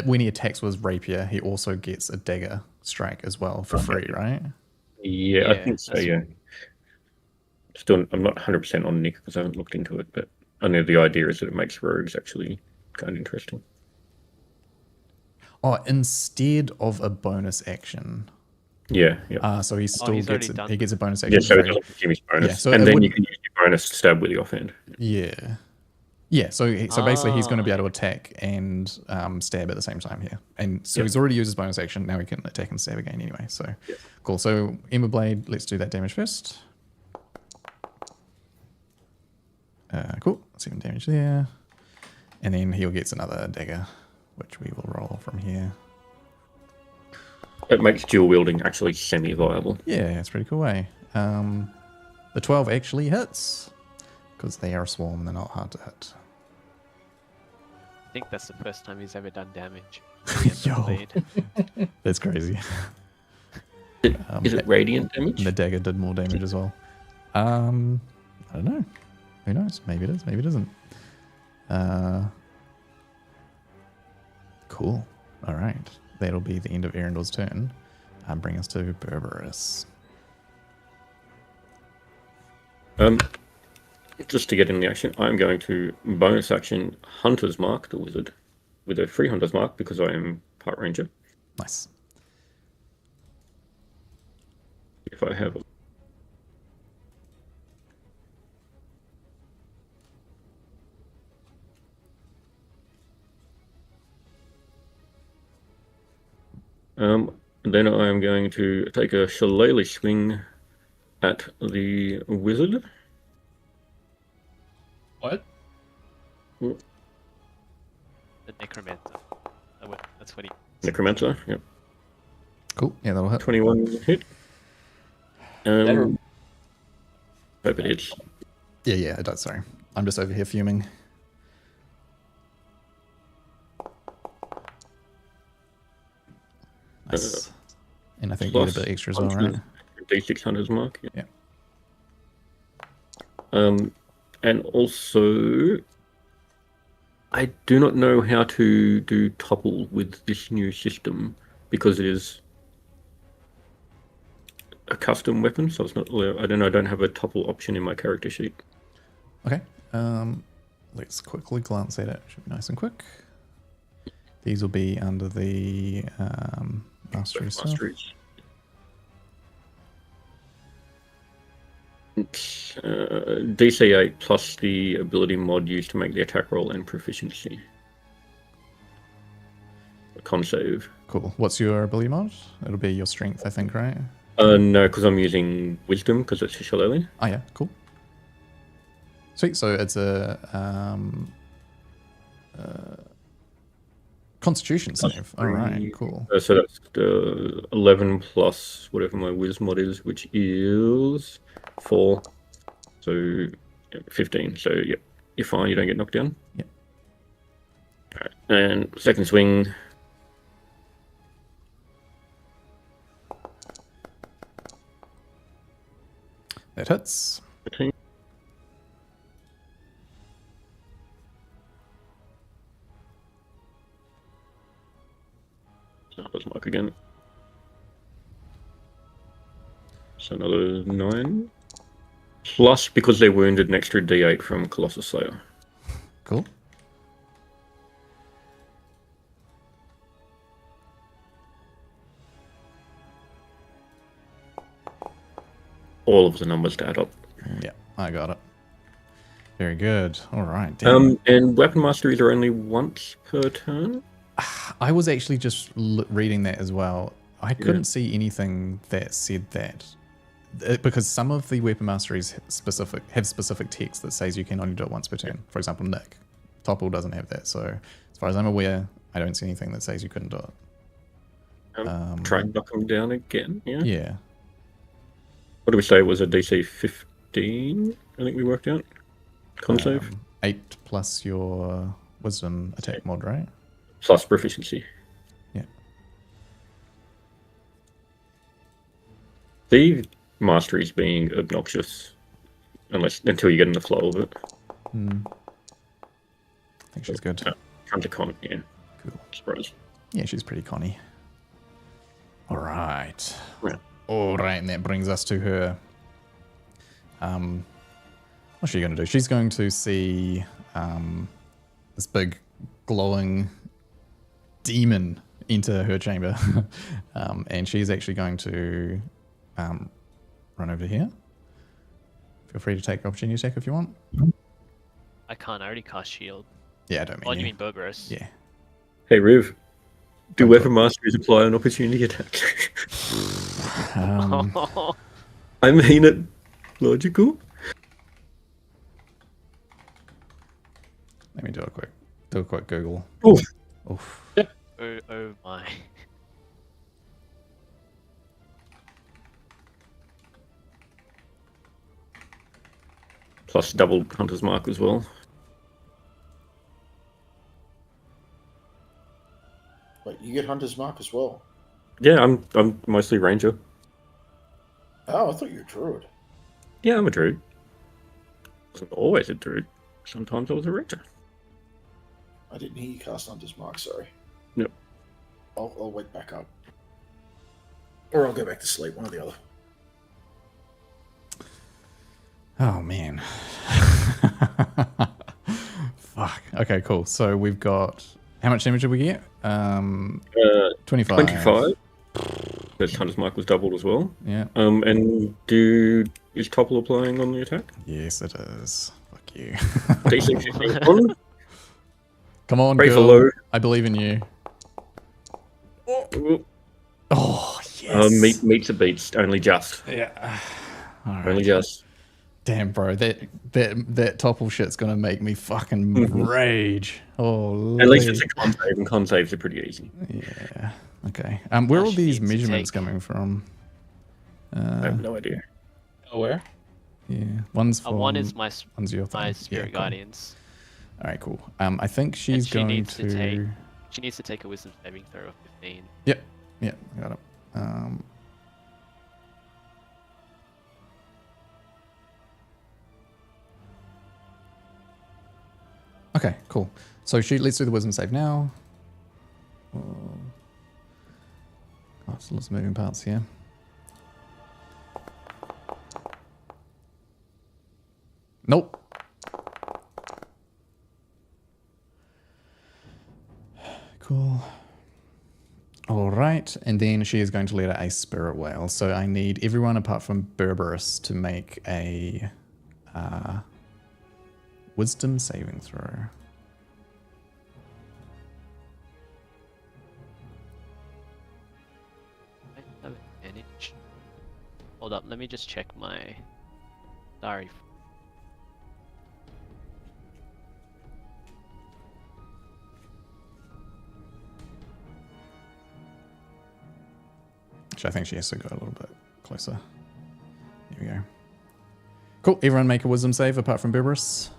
when he attacks with his rapier, he also gets a dagger strike as well for free, right? Yeah, I Yeah, think so, that's yeah. Still, I'm not 100% on Nick because I haven't looked into it, but I know the idea is that it makes rogues actually kind of interesting. Oh, instead of a bonus action. Yeah, yeah. So he still he's gets already done. he gets a bonus action. Yeah, so it free. doesn't consume his bonus. Yeah, so and it then you wouldn't- can use your bonus stab with your offhand. Yeah. Yeah, so basically he's going to be able to okay. attack and stab at the same time here. And so Yep. he's already used his bonus action, now he can attack and stab again anyway. So cool. So Ember Blade, let's do that damage first. Cool. 7 damage there. And then he'll get another dagger, which we will roll from here. It makes dual wielding actually semi-viable. Yeah, it's pretty cool way. The 12 actually hits because they are a swarm, they're not hard to hit. I think that's the first time he's ever done damage. Yo. That's crazy. Is it radiant damage? The dagger did more damage as well. I don't know. Who knows? Maybe it is. Maybe it isn't. Cool. All right. That'll be the end of Erendor's turn. Bring us to Berberus. Just to get in the action, I'm going to bonus action Hunter's Mark, the wizard, with a free Hunter's Mark because I am part ranger. Nice. If I have it. Then I am going to take a shillelagh swing at the wizard. What? The necromancer. That's what he. Necromancer, yep. Cool. Yeah, that'll hit. 21 hit. Hope it hits. Yeah, it does. Sorry. I'm just over here fuming. Nice. And I think you get a bit extra as well, right? D6 Hunter's Mark, Yeah. And also, I do not know how to do topple with this new system because it is a custom weapon, so it's not. I don't have a topple option in my character sheet. Okay. Let's quickly glance at it. Should be nice and quick. These will be under the mastery stuff. Masteries. It's, DC 8 plus the ability mod used to make the attack roll and proficiency. A con save. Cool. What's your ability mod? It'll be your strength, I think, right? No, because I'm using wisdom because it's a shillelagh. Oh yeah, cool. Sweet. So it's a Constitution save. All right, cool. So that's 11 plus whatever my whiz mod is, which is 4. So 15. So yep, you're fine. You don't get knocked down. Yep. All right. And second swing. That hits. 13. Hunter's Mark again. So another 9. Plus, because they're wounded, an extra D8 from Colossus Slayer. Cool. All of the numbers to add up. Yeah, I got it. Very good. All right. Damn. And weapon masteries are only once per turn. I was actually just reading that as well. I couldn't see anything that said that. Because some of the weapon masteries have specific text that says you can only do it once per turn. For example, Nick. Topple doesn't have that. So as far as I'm aware, I don't see anything that says you couldn't do it. Try and knock them down again. Yeah. Yeah. What do we say? It was a DC 15? I think we worked out. Con save. 8 plus your wisdom attack mod, right? Plus proficiency. Yeah. The masteries being obnoxious, until you get in the flow of it. I think she's good. Hunter con, yeah. Cool. Surprise. Yeah, she's pretty conny. All right. Yeah. All right, and that brings us to her. What's she going to do? She's going to see this big glowing demon enter her chamber. And she's actually going to run over here. Feel free to take opportunity attack if you want. I can't. I already cast shield. Yeah, I don't mean Oh, you mean Berberus? Yeah. Hey, Riv. Do weapon masteries apply an opportunity attack? I mean it logical. Let me do a quick Google. Oof. Oof. Oh my. Plus double Hunter's Mark as well. Wait, you get Hunter's Mark as well? Yeah, I'm mostly ranger. Oh, I thought you were Druid. Yeah, I'm a druid. I wasn't always a druid. Sometimes I was a ranger. I didn't hear you cast Hunter's Mark, sorry. Yep. I'll wake back up. Or I'll go back to sleep, one or the other. Oh, man. Fuck. Okay, cool. So we've got... How much damage did we get? 25. 25. Because Hunter's Mark was doubled as well. Yeah. And is Topple applying on the attack? Yes, it is. Fuck you. DC 15 on. Come on, Pray for girl. low. I believe in you. Ooh. Oh, yes. Meets the beats, only just. Yeah. All right. Only just. Damn, bro. That topple shit's going to make me fucking rage. Oh, At least it's a con save, and con saves are pretty easy. Yeah. Okay. Where are all these measurements coming from? I have no idea. Oh, where? Yeah. One's for... one is my your thing. my spirit Yeah, cool. guardians. All right, cool. I think she's she going needs to... She needs to take a wisdom saving throw of 15. Yep. Yeah, I got it. Okay, cool. So let's do the wisdom save now. Oh, there's lots of moving parts here. Nope. Cool. All right, and then she is going to let out a spirit whale. So I need everyone apart from Berberus to make a wisdom saving throw. I have advantage. Hold up, let me just check my diary. Actually, I think she has to go a little bit closer. Here we go. Cool. Everyone make a wisdom save apart from Berberus.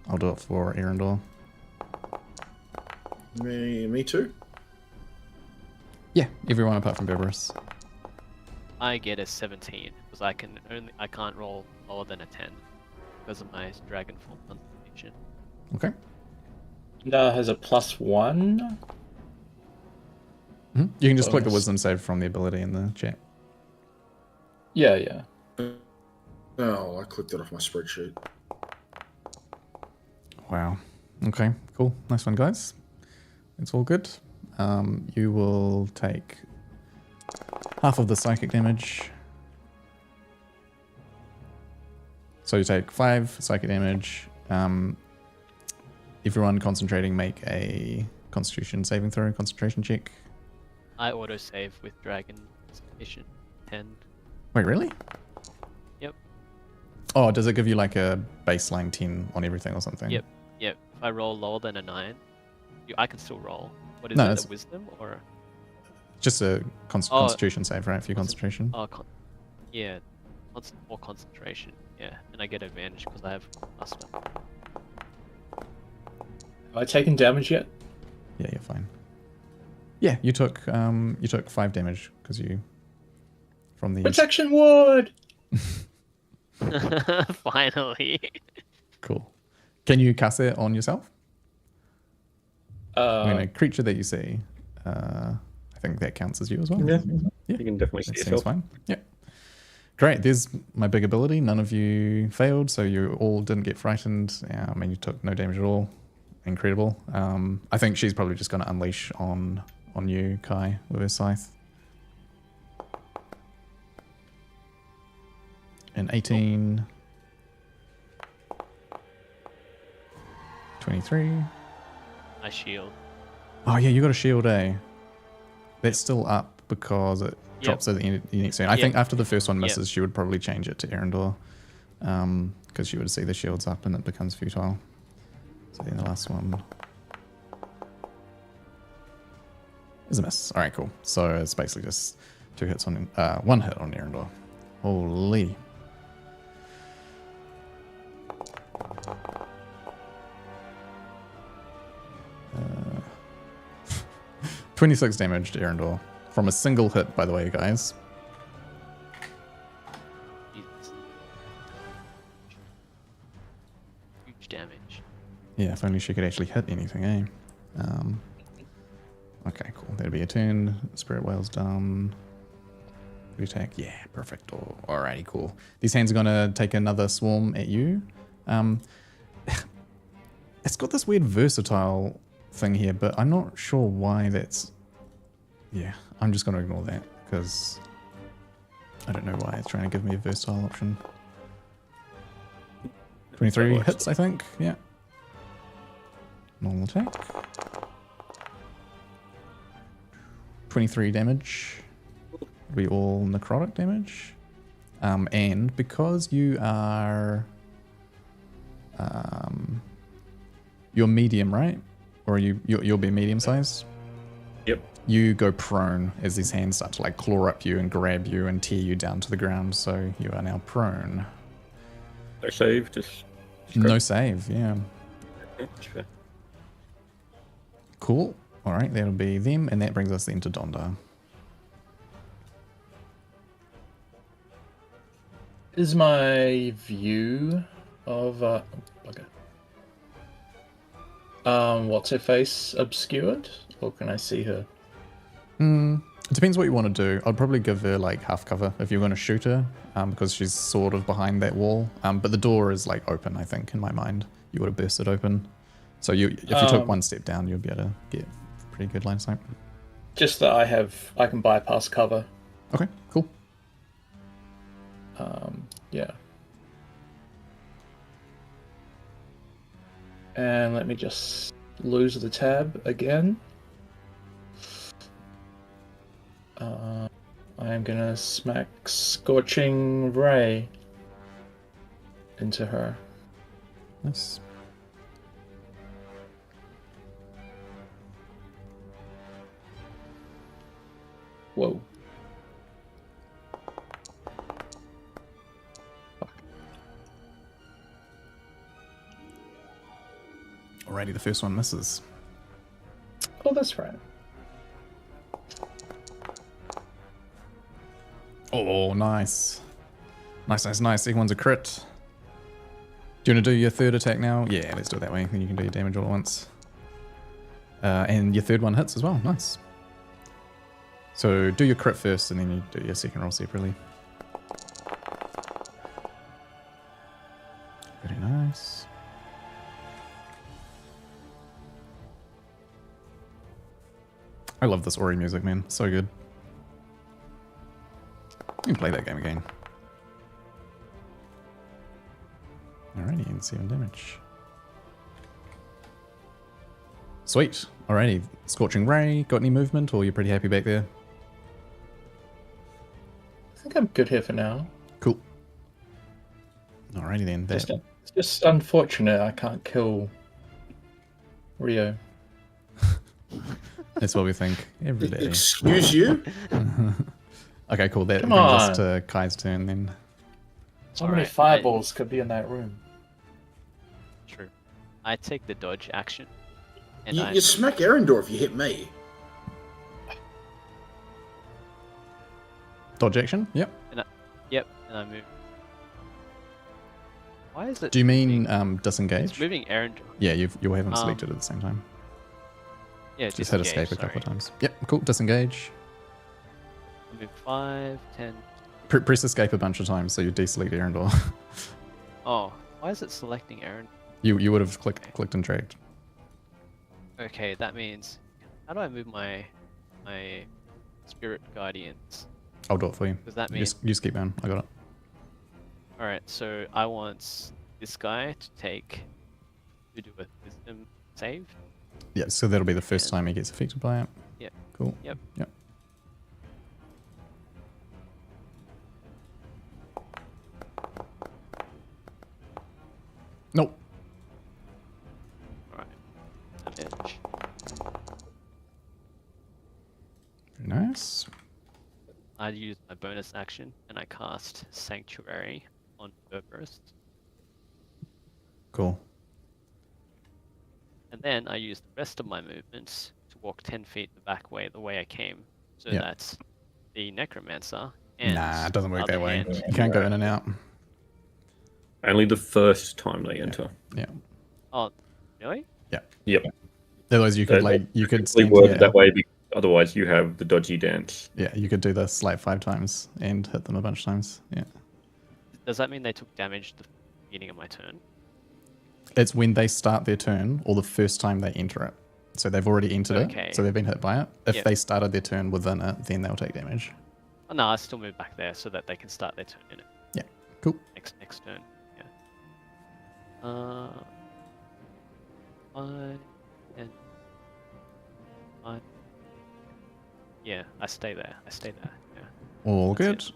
I'll do it for Erendor. Me too? Yeah, everyone apart from Berberus. I get a 17 because I can't roll lower than a 10 because of my dragon form constitution. Okay. Has a +1. You can just click the Bonus. wisdom save from the ability in the chat. Yeah. Oh, I clicked it off my spreadsheet. Wow. Okay, cool. Nice one, guys. It's all good. You will take half of the psychic damage. So you take 5 psychic damage. Everyone concentrating, make a constitution saving throw, concentration check. I autosave with dragon constitution 10. Wait, really? Yep. Oh, does it give you like a baseline 10 on everything or something? Yep. If I roll lower than a 9, I can still roll. What is No, it? it's- A wisdom or? Just a constitution save, right? For your concentration. Yeah, or concentration. Yeah, and I get advantage because I have +1. Have I taken damage yet? Yeah, you're fine. Yeah, you took 5 damage because you from the Protection ward! Finally. Cool. Can you cast it on yourself? I mean, Uh, a creature that you see. I think that counts as you as well. Yeah. Yeah. You can definitely see That seems yourself. fine. Yeah. Great. There's my big ability. None of you failed, so you all didn't get frightened. I mean, you took no damage at all. Incredible. I think she's probably just going to unleash on you, Kai, with her scythe. And 18, 23. I shield. Oh yeah, you got a shield, eh? That's still up because it drops at the end of the next turn. I think after the first one misses, she would probably change it to Erendor. Because she would see the shields up and it becomes futile. So then the last one is a miss. Alright, cool. So it's basically just 2 hits on 1 hit on Erendor. Holy. 26 damage to Erendor. From a single hit, by the way, guys. Jesus. Yeah, if only she could actually hit anything, eh? Okay, cool. That'll be a turn. Spirit Whale's done. Good attack. Yeah, perfect. Alrighty, cool. These hands are going to take another swarm at you. It's got this weird versatile thing here, but I'm not sure why that's... Yeah, I'm just going to ignore that, because I don't know why it's trying to give me a versatile option. 23 hits, I think. Yeah. Normal attack. 23 damage. We all necrotic damage. And because you are... you're medium, right? Or you'll be medium size? Yep. You go prone as these hands start to like claw up you and grab you and tear you down to the ground, so you are now prone. No save, just... No save, yeah. Sure. Cool. Alright, that'll be them, and that brings us then to Donda. Is my view of what's her face obscured, or can I see her? It depends what you want to do. I'd probably give her like half cover if you're going to shoot her, because she's sort of behind that wall. But the door is like open, I think, in my mind. You would have burst it open. So if you took one step down, you'd be able to get pretty good line of sight. Just that I can bypass cover. Okay, cool. Yeah. And let me just lose the tab again. I am gonna smack Scorching Ray into her. Nice. Whoa. Alrighty, the first one misses. Oh, that's right. Oh, nice. Nice. Second one's a crit. Do you want to do your third attack now? Yeah, let's do it that way. Then you can do your damage all at once. And your third one hits as well. Nice. So do your crit first, and then you do your second roll separately. Very nice. I love this Ori music, man. So good. You can play that game again. Alrighty, and 7 damage. Sweet. Alrighty. Scorching Ray, got any movement, or you're pretty happy back there? I think I'm good here for now. Cool. Alrighty then. It's just unfortunate I can't kill Rio. That's what we think every day. Excuse you? Okay, cool. That Come brings on. us to Kai's turn then. How many Alright, fireballs could be in that room? True. I take the dodge action. And You smack Erendor if you hit me. Dodge action? Yep. Yep, and I move. Why is it? Do you mean moving- disengage? It's moving errand. Yeah, you haven't selected at the same time. Yeah, Just hit escape a disengage, couple of sorry. times. Yep, cool. Disengage. I move 5, 10. Press escape a bunch of times so you deselect Erendor. Oh, why is it selecting errand? you would have clicked and dragged. Okay, that means how do I move my spirit guardians? I'll do it for you. Does that You mean just keep going. I got it. all right? So I want this guy to do a wisdom save. Yeah, so that'll be the first time he gets affected by it. Yep. Cool. Yep. Yep. Nope. All right. Damage. Very nice. I use my bonus action and I cast Sanctuary on Burst. Cool. And then I use the rest of my movements to walk 10 feet the way I came. So Yeah. that's the Necromancer. And Nah, it doesn't work other that way. hand- You can't go in and out. Only the first time they enter. Yeah. Oh, Really? Yeah. Yep. Otherwise, you could They you could actually stand worded here. that way because otherwise you have the dodgy dance. Yeah, you could do this like 5 times and hit them a bunch of times. Yeah. Does that mean they took damage the beginning of my turn? It's when they start their turn or the first time they enter it. So they've already entered Okay. it, so they've been hit by it. If Yep. they started their turn within it, then they'll take damage. Oh, no, I still move back there so that they can start their turn in it. Yeah, cool. Next turn. Yeah. Fine. And fine. Yeah, I stay there. Yeah. All That's good. it.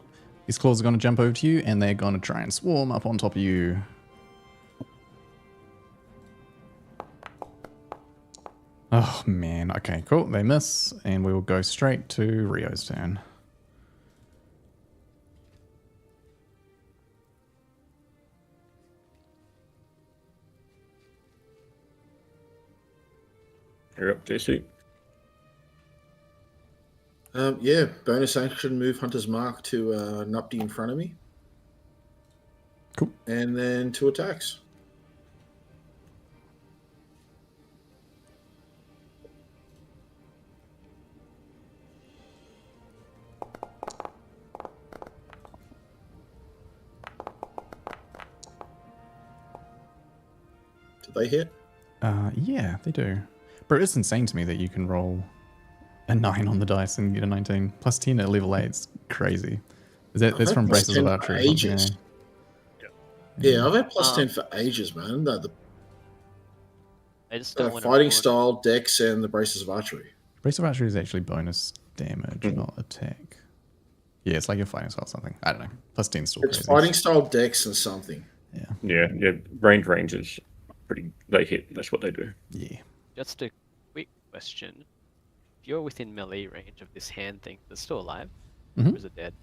These claws are going to jump over to you, and they're going to try and swarm up on top of you. Oh, man. Okay, cool. They miss, and we will go straight to Rio's turn. You're up, JC. Yeah, bonus action, move Hunter's Mark to Nupty in front of me. Cool. And then 2 attacks. Did they hit? Yeah, they do. Bro, it's insane to me that you can roll a 9 on the dice and get a 19. Plus 10 at level 8 is crazy. That's I've from had Braces of +10 for Archery. or something, ages. eh? Yeah, I've had +10 for ages, man. The I just don't want to fighting style, dex, and the braces of archery. Brace of Archery is actually bonus damage, not attack. Yeah, it's like your fighting style or something. I don't know. Plus 10 is still It's crazy. fighting style, dex, and something. Yeah. Yeah. Range is pretty. They hit. That's what they do. Yeah. Just a quick question. If you're within melee range of this hand thing, that's still alive? Mhm. Or is it dead?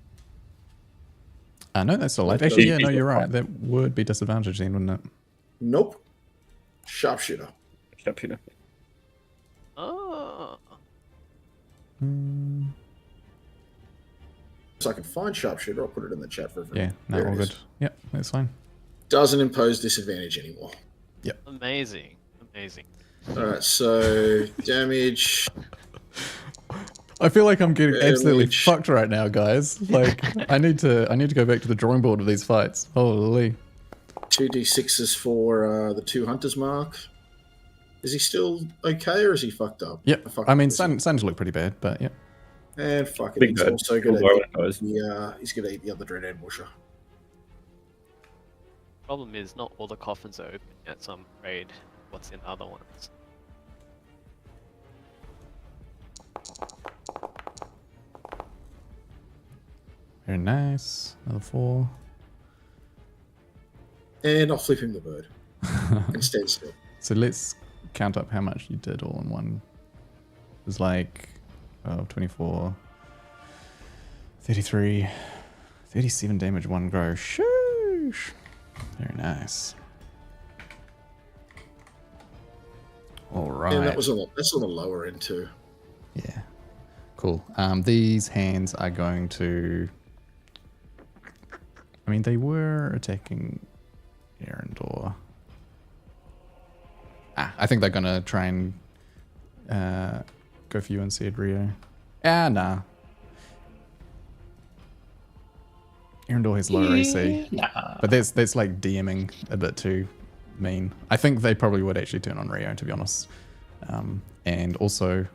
No, that's still alive. Yeah, Actually, yeah, he's no, you're fine. right. That would be disadvantage then, wouldn't it? Nope. Sharpshooter. Up here. Oh. So I can find sharpshooter. I'll put it in the chat for everyone. Yeah, no, There it all is. good. Yep, that's fine. Doesn't impose disadvantage anymore. Amazing. All right, so damage. I feel like I'm getting absolutely Damage. fucked right now, guys. Like, I need to go back to the drawing board with these fights. Holy. 2d6s for the 2 Hunter's Mark. Is he still okay, or is he fucked up? Yep. Fuck I mean, up, is he? Sun's look pretty bad, but yeah. And fuck it, Big he's bad. also Full going blow to it goes. he's going to eat the other Dread Ambusher. Problem is, not all the coffins are open yet, so I'm afraid what's in other ones. Very nice. Another 4. And I'll flip him the bird. And stand still. So let's count up how much you did all in one. It was like 24, 33, 37 damage, 1 grow. Shoosh. Very nice. All right. And that's on the lower end too. Yeah. Cool. These hands are going to... I mean, they were attacking Erendor. I think they're going to try and go for you instead, Rio. Nah. Erendor has lower AC. Nah. But that's like DMing a bit too mean. I think they probably would actually turn on Rio, to be honest. And also,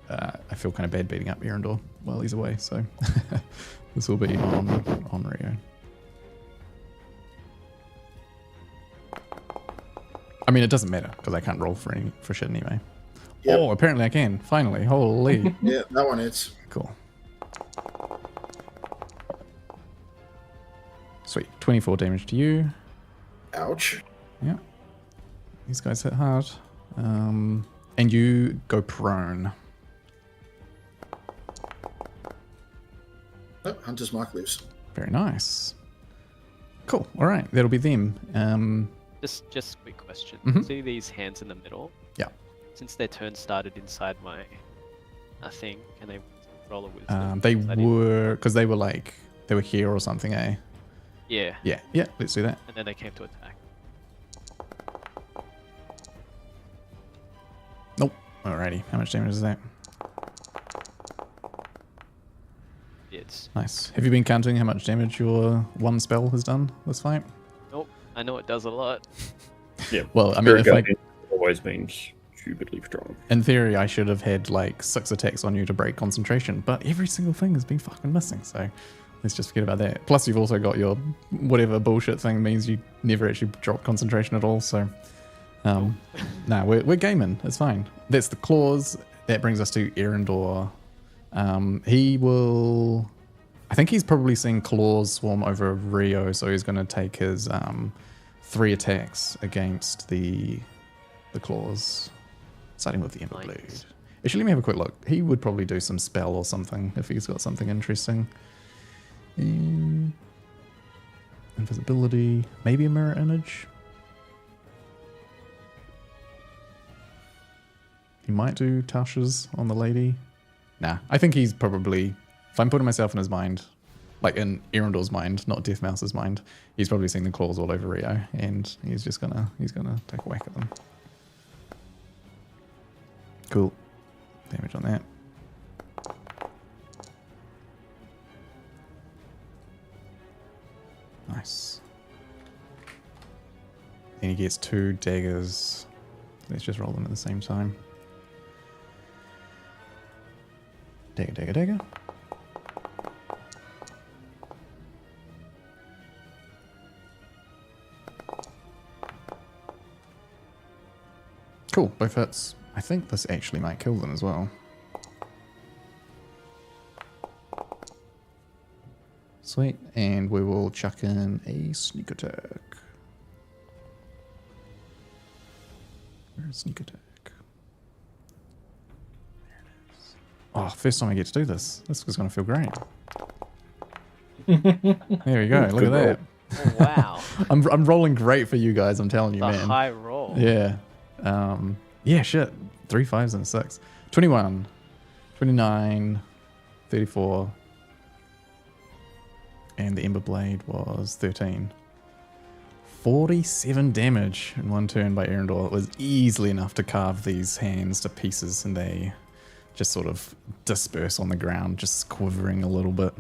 I feel kind of bad beating up Erendor while he's away, so this will be on Rio. I mean, it doesn't matter because I can't roll for shit anyway. Yep. Oh, apparently I can. Finally, holy. Yeah, that one hits. Cool. Sweet. 24 damage to you. Ouch. Yeah. These guys hit hard. And you go prone. Oh, Hunter's Mark lives. Very nice. Cool. All right. That'll be them. Just a quick question. Mhm. See these hands in the middle? Yeah. Since their turn started inside my thing, can they roll a wisdom? They Is that it? were, because they were here or something, eh? Yeah. Yeah. Let's do that. And then they came to attack. Alrighty, how much damage is that? It's Nice. Have you been counting how much damage your one spell has done this fight? nope. I know it does a lot. Yeah. Well, I mean, if I, always been stupidly strong. in theory, I should have had like 6 attacks on you to break concentration, but every single thing has been fucking missing, so let's just forget about that. Plus, you've also got your whatever bullshit thing means you never actually drop concentration at all, so nah, we're gaming. It's fine. That's the claws. That brings us to Erendor. He will... I think he's probably seen claws swarm over Rio, so he's going to take his 3 attacks against the claws, starting with the Ember Blade. Actually, let me have a quick look. He would probably do some spell or something if he's got something interesting. Invisibility, maybe a mirror image. He might do Tasha's on the lady. Nah, I think he's probably, if I'm putting myself in his mind, like in Erendor's mind, not Death Mouse's mind, he's probably seen the claws all over Rio, and he's gonna take a whack at them. Cool. Damage on that. Nice. Then he gets 2 daggers. Let's just roll them at the same time. Dagger, dagger, dagger. Cool, both hits. I think this actually might kill them as well. Sweet, and we will chuck in a sneak attack. Where's sneak attack? Oh, first time I get to do this. This is going to feel great. There we go. Look at that. Oh, wow. I'm rolling great for you guys. I'm telling you, The man. high roll. Yeah. Yeah, shit. 3 5s and a 6. 21, 29, 34. And the Ember Blade was 13. 47 damage in one turn by Erendor. It was easily enough to carve these hands to pieces, and they just sort of disperse on the ground, just quivering a little bit.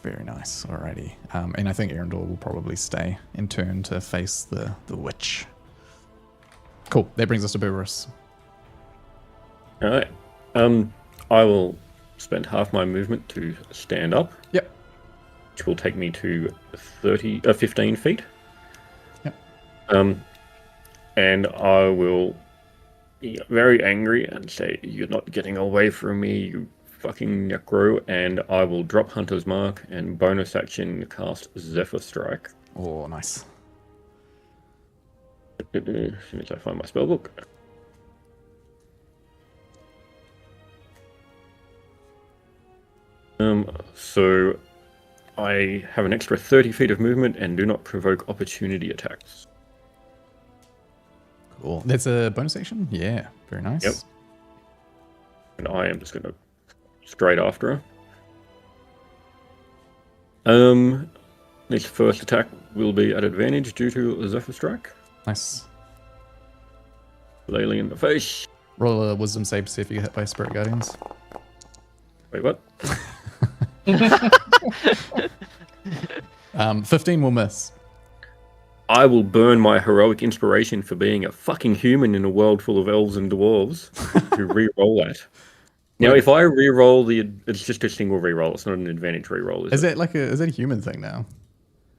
Very nice. Alrighty. And I think Erendor will probably stay in turn to face the witch. Cool. That brings us to Beerus. Alright. I will spend half my movement to stand up. Yep. Which will take me to 15 feet. Yep. And I will be very angry and say, "You're not getting away from me, you fucking necro," and I will drop Hunter's Mark and bonus action cast Zephyr Strike. Oh, nice. As soon as I find my spellbook. So I have an extra 30 feet of movement and do not provoke opportunity attacks. Cool. That's a bonus action? Yeah. Very nice. Yep. And I am just going to straight after her. This first attack will be at advantage due to a Zephyr Strike. Nice. Laylee in the face. Roll a wisdom save to see if you get hit by Spirit Guardians. Wait, what? 15 will miss. I will burn my heroic inspiration for being a fucking human in a world full of elves and dwarves to re-roll that. Now, if I re-roll it's just a single re-roll. It's not an advantage re-roll, Is that a human thing now?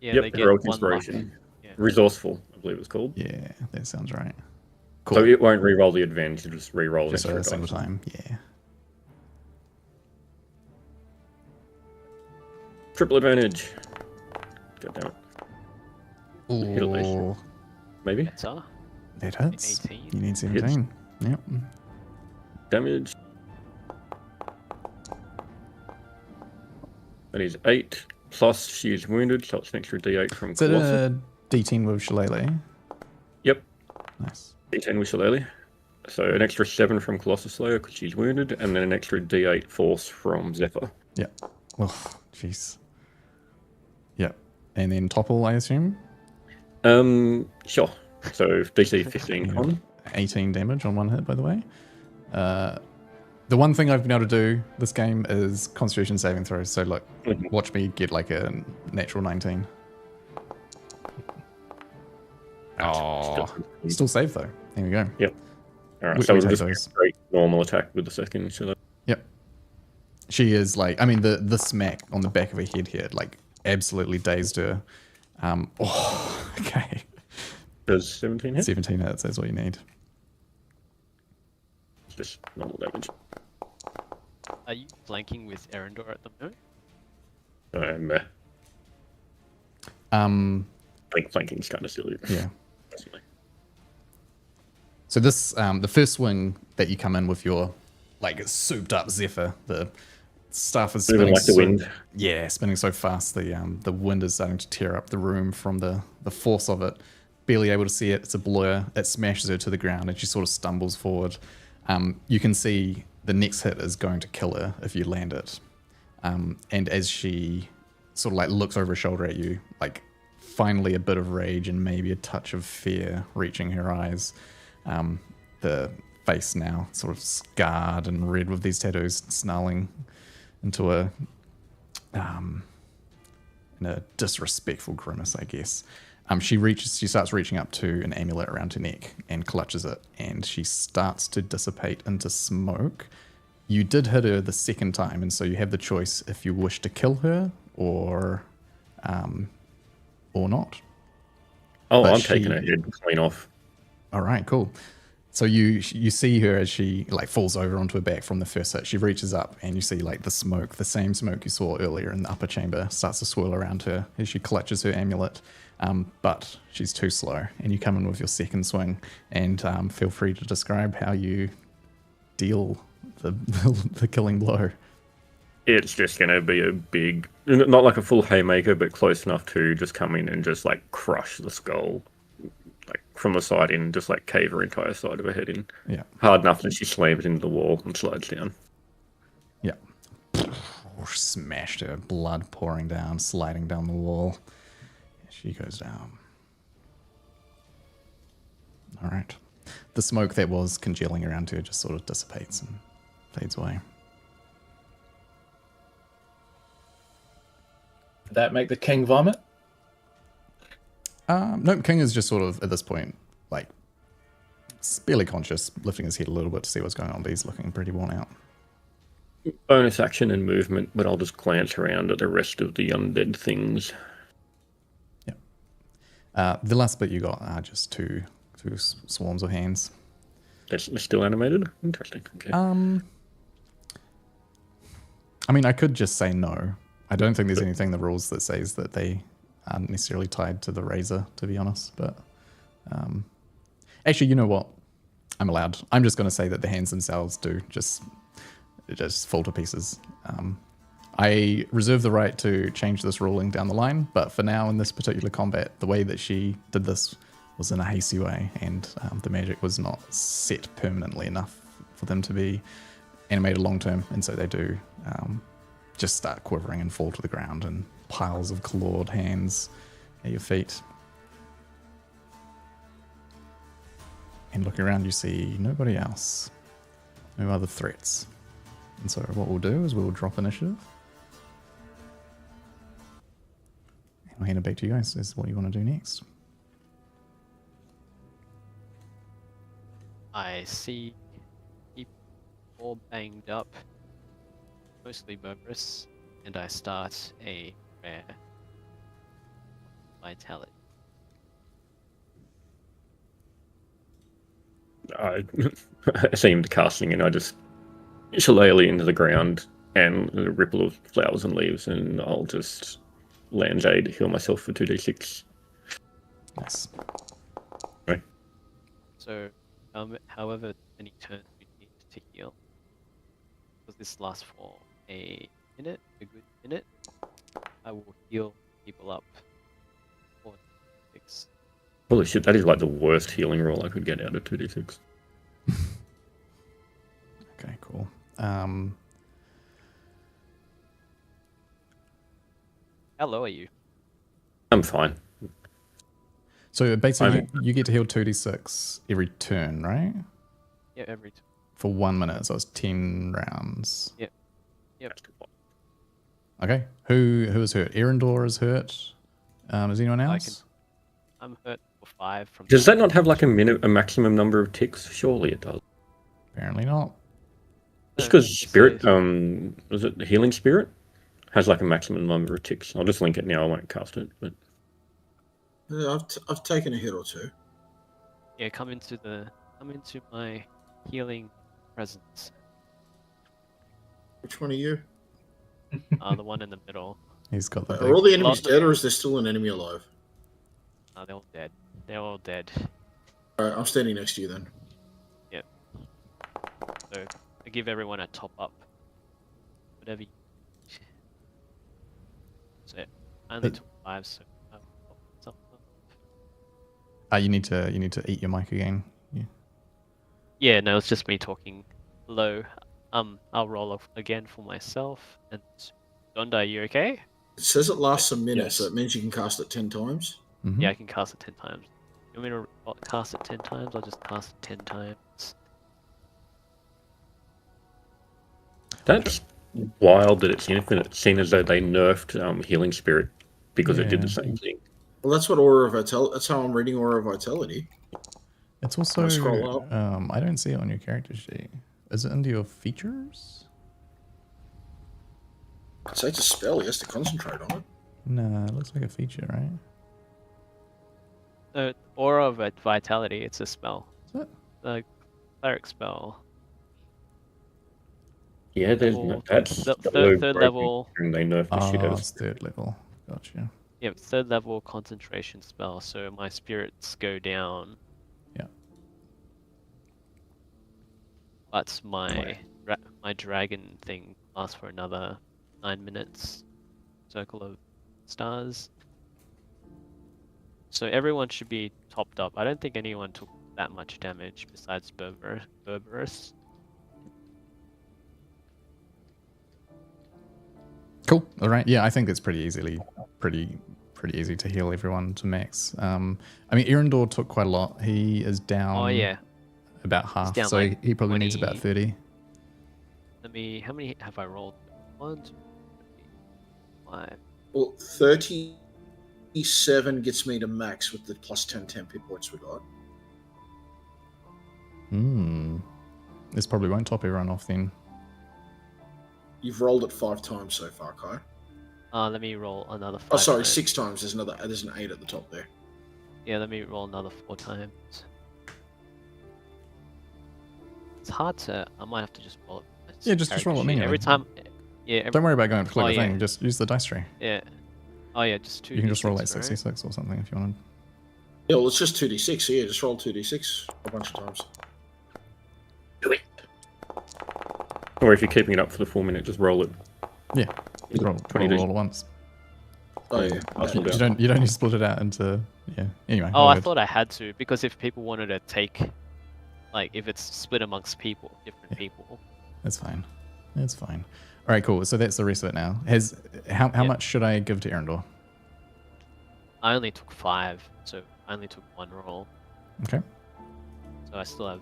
Yeah, Yep, they get heroic one inspiration. luck. Yeah. Resourceful, I believe it's called. Yeah, that sounds right. Cool. So it won't re-roll the advantage, it'll just re-roll Just extra a single dice. time. Yeah. Triple advantage. God damn it. Hit at least. Ooh, Maybe. Better. that hits. 18. You need 17. Yep. Damage. That is 8. Plus she is wounded, so it's an extra d8 from Is it Colossus. a D10 with Shillelagh? Yep. Nice. D10 with Shillelagh. So an extra 7 from Colossus Slayer because she's wounded, and then an extra d8 force from Zephyr. Yep. Oh, jeez. Yep. And then topple, I assume? Sure. So DC 15 con. 18 damage on one hit, by the way. The one thing I've been able to do this game is Constitution saving throws. So look, watch me get like a natural 19. Oh, still save though. There we go. Yep. All right. We So it was take just a those. straight normal attack with the second. So Yep. She is like, I mean, the smack on the back of her head here, like, absolutely dazed her. Okay. does 17 hit? 17 hits, that's all you need. Just normal damage. Are you flanking with Erendor at the moment? I think flanking's kind of silly. Yeah. Personally. So this, the first swing that you come in with your, like, souped up Zephyr, the stuff is Moving spinning like the wind. Yeah, spinning so fast, the wind is starting to tear up the room from the force of it. Barely able to see it, it's a blur. It smashes her to the ground and she sort of stumbles forward. You can see the next hit is going to kill her if you land it. And as she sort of like looks over her shoulder at you, like finally a bit of rage and maybe a touch of fear reaching her eyes. The face now sort of scarred and red with these tattoos, snarling into a disrespectful grimace, I guess. She starts reaching up to an amulet around her neck and clutches it, and she starts to dissipate into smoke. You did hit her the second time, and so you have the choice if you wish to kill her or not. Oh, But I'm taking her head clean off. All right, cool. So you see her as she like falls over onto her back from the first hit. She reaches up and you see like the smoke, the same smoke you saw earlier in the upper chamber, starts to swirl around her as she clutches her amulet. But she's too slow, and you come in with your second swing, and feel free to describe how you deal the killing blow. It's just going to be a big, not like a full haymaker, but close enough to just come in and just like crush the skull, like from the side in, just like cave her entire side of her head in. Yeah. Hard enough that she slams into the wall and slides down. Yeah. Smashed her, blood pouring down, sliding down the wall. She goes down. All right. The smoke that was congealing around her just sort of dissipates and fades away. Did that make the king vomit? No, King is just sort of, at this point, like, barely conscious, lifting his head a little bit to see what's going on, but he's looking pretty worn out. Bonus action and movement, but I'll just glance around at the rest of the undead things. Yeah. The last bit you got are just two swarms of hands. That's still animated? Interesting. Okay. I mean, I could just say no. I don't think there's anything in the rules that says that they aren't necessarily tied to the razor, to be honest. But actually, you know what? I'm allowed. I'm just going to say that the hands themselves do just fall to pieces. I reserve the right to change this ruling down the line, but for now, in this particular combat, the way that she did this was in a hasty way, and the magic was not set permanently enough for them to be animated long term, and so they do just start quivering and fall to the ground, and piles of clawed hands at your feet. And looking around, you see nobody else, no other threats. And so what we'll do is we'll drop initiative. And I'll hand it back to you guys as what you want to do next. I see people all banged up, mostly murderous, and I start a rare vitality. I seemed casting, and I just shillelagh into the ground and a ripple of flowers and leaves, and I'll just land aid, heal myself for 2d6. Nice. Right. So, however many turns you need to heal, because this lasts for a minute, a good minute, I will heal people up for 6. Holy shit, that is like the worst healing roll I could get out of 2d6. Okay, cool. How low are you? I'm fine. So basically, you get to heal 2d6 every turn, right? Yeah, every turn. For 1 minute, so it's 10 rounds. Yep. Okay. Who is hurt? Erendor is hurt. Is anyone else? I'm hurt for 5 from. Does that not have like a maximum number of ticks? Surely it does. Apparently not. Just because spirit, was it the healing spirit, has like a maximum number of ticks. I'll just link it now. I won't cast it, but Yeah, I've taken a hit or two. Yeah, come into my healing presence. Which one are you? The one in the middle. He's got the Are all the big... enemies dead, or is there still an enemy alive? They're all dead. They're all dead. Alright, I'm standing next to you then. So I give everyone a top up. Whatever. So I only took 5, so. You need to eat your mic again. Yeah. Yeah, no, it's just me talking low. I'll roll off again for myself. And Donda, are you okay? It says it lasts a minute, Yes. so it means you can cast it 10 times. Mhm. Yeah, I can cast it 10 times. You want me to cast it 10 times? I'll just cast it 10 times. that's wild that it's infinite, seeing as though they nerfed healing spirit because it did the Yeah. same thing. Well, that's what Aura of Vitality. That's how I'm reading Aura of Vitality. It's also... Scroll up. I don't see it on your character sheet. Is it under your features? I'd say it's a spell. He has to concentrate on it. Nah, it looks like a feature, right? Aura of Vitality, it's a spell. Is it? The cleric spell. Yeah, there's Level- that's third breaking, level. and they nerfed the shit out of it's 3rd level. Gotcha. Yeah, 3rd level concentration spell, so my spirits go down. Yeah. But my dragon thing lasts for another 9 minutes. Circle of stars. So everyone should be topped up. I don't think anyone took that much damage besides Berberus. Cool. All right. Yeah, I think it's pretty easy to heal everyone to max. I mean, Erendor took quite a lot. He is down. Oh yeah. About half. down So like he probably needs about 20. 30. How many have I rolled? 1, 2, 3, 5. Well, 37 gets me to max with the plus 10 hit points we got. This probably won't top everyone off then. You've rolled it 5 times so far, Kai. Let me roll another 5 Oh, sorry, times. 6 times. There's an 8 at the top there. Yeah, let me roll another 4 times. It's hard to. I might have to just roll it. Yeah, just roll it manually. Every time. Yeah. Don't worry about going to click Oh, the yeah. thing. Just use the dice tray. Yeah. Oh yeah, just 2. You can just roll like right? 66 or something if you wanted. Yeah, well, it's just 2d6. So yeah, just roll 2d6 a bunch of times. Do it. Or if you're keeping it up for the 4 minute, just roll it. Yeah, just roll 20 all at once. Oh yeah. Awesome. You don't need to split it out into Anyway. Oh, all I good. thought I had to because if people wanted to take, like, if it's split amongst different people. That's fine. That's fine. All right, cool. So that's the rest of it now. How much should I give to Erendor? I only took 5, so I only took 1 roll. Okay. So I still have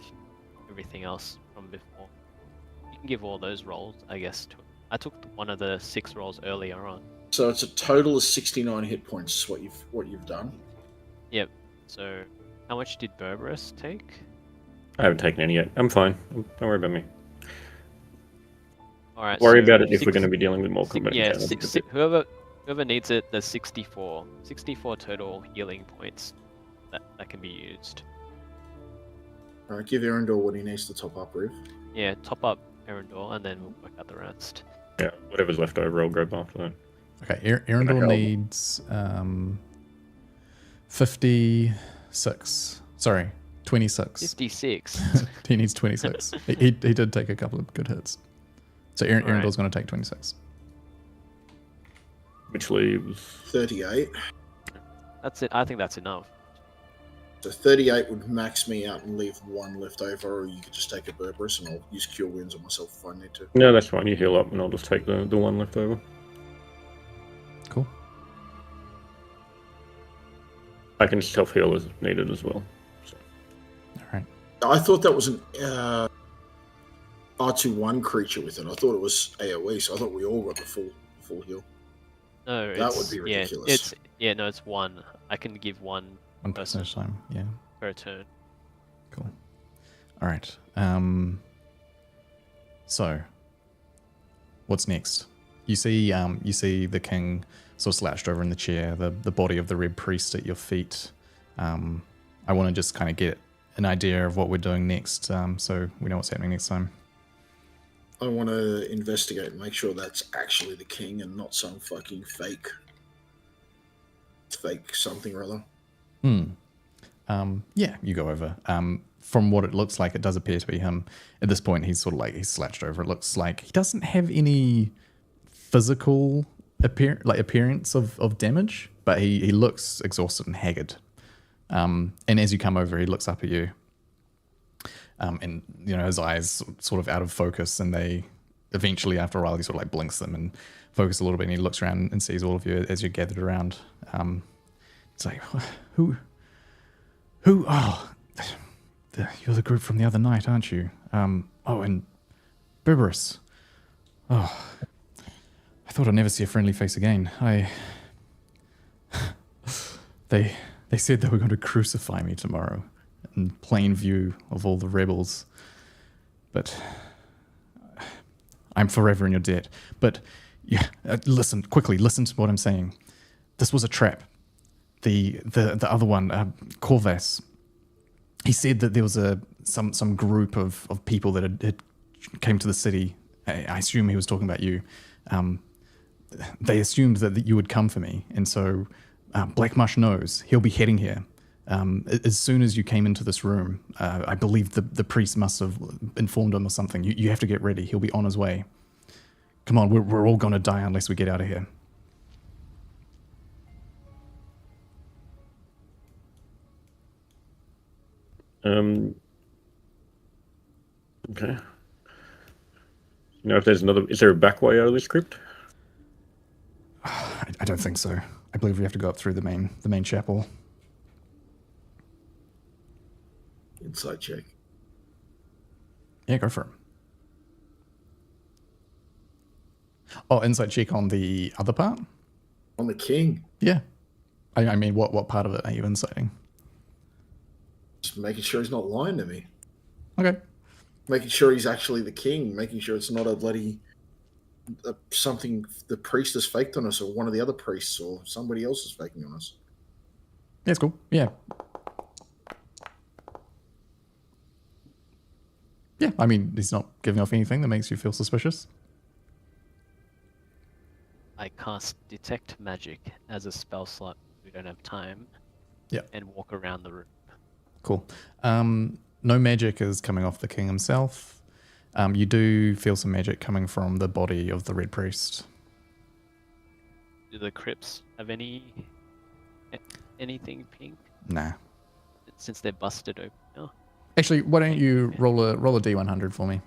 everything else from before. You can give all those rolls, I guess. I took one of the 6 rolls earlier on. So it's a total of 69 hit points. Is what you've done. Yep. So how much did Berberus take? I haven't taken any yet. I'm fine. Don't worry about me. All right. Worry so about it if we're 6 going to be dealing with more combat. Yeah, encounters. whoever needs it, there's 64 total healing points that can be used. All right, give Erendor what he needs to top up, Riv. Yeah, top up Erendor, and then we'll work out the rest. Yeah, whatever's left over, I'll grab after that. Okay, Erendor needs 56. Sorry, 26. 56. He needs 26. he did take a couple of good hits. So Erendor's going to take 26. Which leaves 38. That's it. I think that's enough. So 38 would max me out and leave 1 left over, or you could just take a Berberus and I'll use Cure Wounds on myself if I need to. no, that's fine. You heal up, and I'll just take the one left over. Cool. I can self-heal as needed as well. So. All right. I thought that was an R21 creature with it. I thought it was AoE, so I thought we all got the full heal. No, That it's would be ridiculous. It's one. I can give one One person at a time. Yeah. per turn. Cool. All right. So, what's next? You see the king sort of slouched over in the chair, the body of the red priest at your feet. I want to just kind of get an idea of what we're doing next, so we know what's happening next time. I want to investigate and make sure that's actually the king and not some fucking fake something or other. Yeah, you go over. From what it looks like, it does appear to be him. At this point, he's sort of like he's slouched over. It looks like he doesn't have any physical appearance of damage, but he looks exhausted and haggard. And as you come over, he looks up at you. And his eyes sort of out of focus, and they eventually, after a while, he sort of like blinks them and focus a little bit, and he looks around and sees all of you as you're gathered around. It's like, who? Oh, you're the group from the other night, aren't you? And Berberus. Oh, I thought I'd never see a friendly face again. They said they were going to crucify me tomorrow, in plain view of all the rebels. But I'm forever in your debt. But yeah, listen to what I'm saying. This was a trap. The other one, Corvus, he said that there was some group of people that had came to the city. I assume he was talking about you. They assumed that you would come for me, and so Black Mush knows he'll be heading here. As soon as you came into this room, I believe the priest must have informed him or something. You have to get ready. He'll be on his way. Come on, we're all going to die unless we get out of here. Okay. If there's is there a back way out of this crypt? I don't think so. I believe we have to go up through the main chapel. Inside check. Yeah, go for it. Oh, inside check on the other part? On the king. Yeah. I mean, what part of it are you inciting? Just making sure he's not lying to me. Okay. Making sure he's actually the king. Making sure it's not a bloody something the priest has faked on us, or one of the other priests, or somebody else is faking on us. That's cool. Yeah. Yeah, I mean, he's not giving off anything that makes you feel suspicious. I cast Detect Magic as a spell slot. We don't have time. Yeah. And walk around the room. Cool. No magic is coming off the king himself. You do feel some magic coming from the body of the red priest. Do the crypts have anything pink? Nah. Since they're busted open now. Actually, why don't you roll a D100 for me?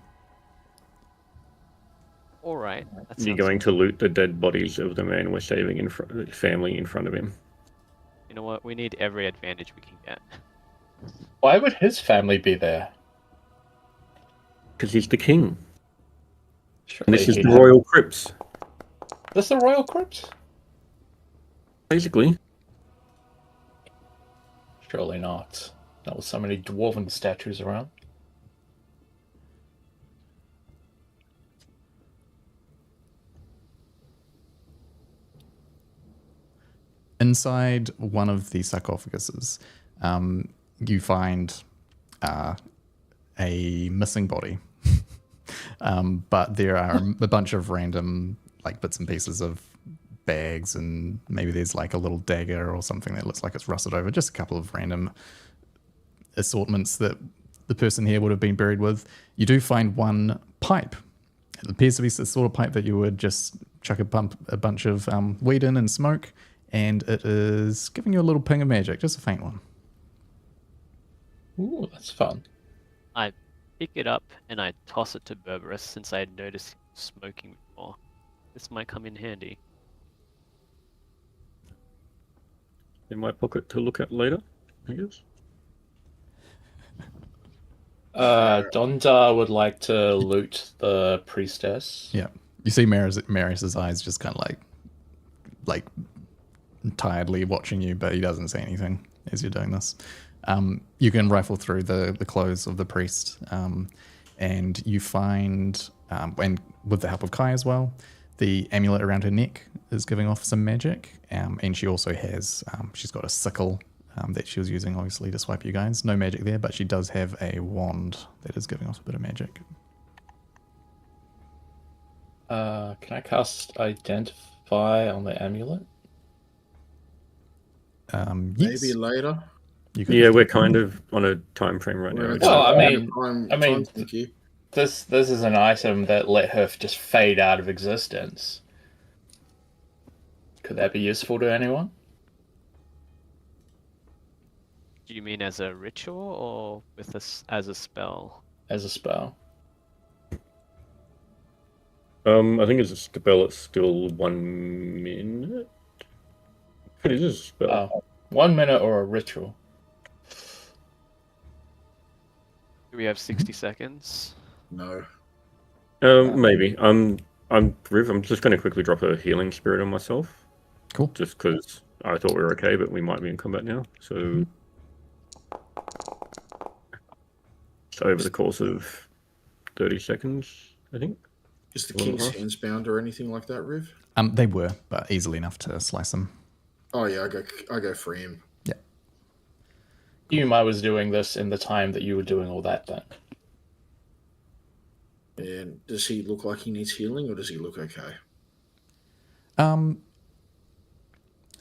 All right. You're going to loot the dead bodies of the man we're saving family in front of him. You know what? We need every advantage we can get. Why would his family be there? Because he's the king. Surely And this is he'd the have- royal crypts. This is the royal crypt? Basically. Surely not. Not with so many dwarven statues around. Inside one of the sarcophaguses, you find a missing body. But there are a bunch of random bits and pieces of bags, and maybe there's a little dagger or something that looks like it's rusted over. Just a couple of random assortments that the person here would have been buried with. You do find one pipe. It appears to be the sort of pipe that you would just chuck a bunch of weed in and smoke, and it is giving you a little ping of magic, just a faint one. Ooh, that's fun. I pick it up and I toss it to Berberus since I had noticed him smoking before. This might come in handy. in my pocket to look at later, I guess. Dondar would like to loot the priestess. Yeah. You see Marius's eyes just kind of like tiredly watching you, but he doesn't say anything as you're doing this. You can rifle through the clothes of the priest, and you find, and with the help of Kai as well, the amulet around her neck is giving off some magic, and she also has, she's got a sickle that she was using obviously to swipe you guys. No magic there, but she does have a wand that is giving off a bit of magic. Can I cast Identify on the amulet? Yes. Maybe later. You could Yeah, we're kind of on a time frame right now. Well, I mean, thank you. This is an item that let her just fade out of existence. Could that be useful to anyone? Do you mean as a ritual or with as a spell? As a spell. I think it's a spell. It's still 1 minute. It is a spell. Oh, 1 minute or a ritual. Do we have 60 seconds? No. Maybe. Riv, I'm just going to quickly drop a healing spirit on myself. Cool. Just because I thought we were okay, but we might be in combat now. So, over the course of 30 seconds, I think. Is the king's hands bound or anything like that, Riv? They were, but easily enough to slice them. Oh yeah, I go free him. Yeah. Yuma was doing this in the time that you were doing all that then. And does he look like he needs healing, or does he look okay?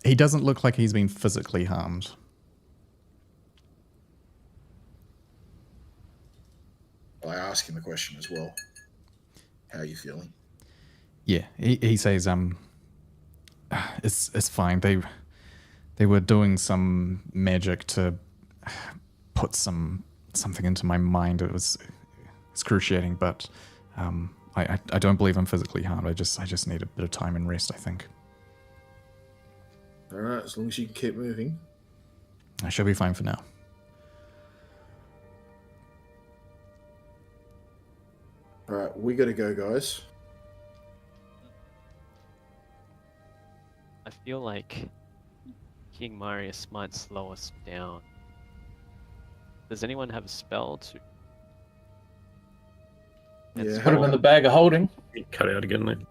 He doesn't look like he's been physically harmed. I ask him the question as well. How are you feeling? Yeah, he says it's fine. They were doing some magic to put something into my mind. It was excruciating, but I don't believe I'm physically harmed. I just need a bit of time and rest, I think. All right, as long as you can keep moving. I shall be fine for now. All right, we got to go, guys. I feel like King Marius might slow us down. Does anyone have a spell to? Yeah, Put him in the bag of holding. Cut out again then.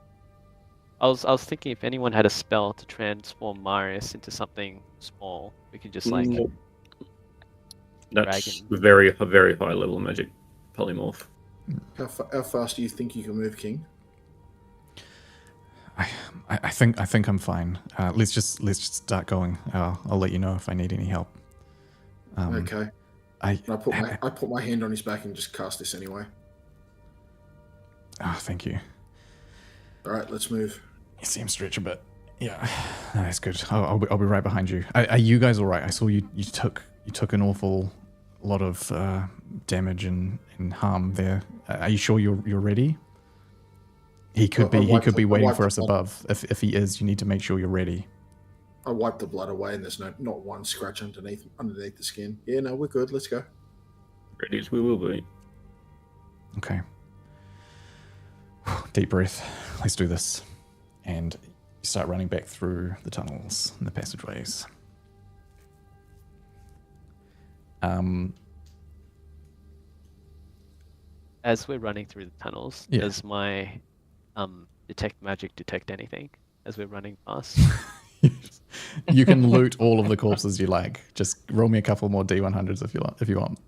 I was thinking if anyone had a spell to transform Marius into something small, we could just like Nope. That's dragon. a very high level magic polymorph. How fast do you think you can move, King? I think I'm fine. Let's just start going. I'll let you know if I need any help. Okay. I put my hand on his back and just cast this anyway. Oh, thank you. All right, let's move. You see him stretch a bit. Yeah, no, that's good. I'll be right behind you. Are you guys all right? I saw you took an awful lot of damage and harm there. Are you sure you're ready? He could be waiting for us above. If he is, you need to make sure you're ready. I wiped the blood away, and there's not one scratch underneath the skin. Yeah, no, we're good. Let's go. Ready as we will be. Okay. Deep breath. Let's do this. And you start running back through the tunnels and the passageways. As we're running through the tunnels, Yeah. does my detect magic detect anything as we're running past? You can loot all of the corpses you like. Just roll me a couple more D100s if you want.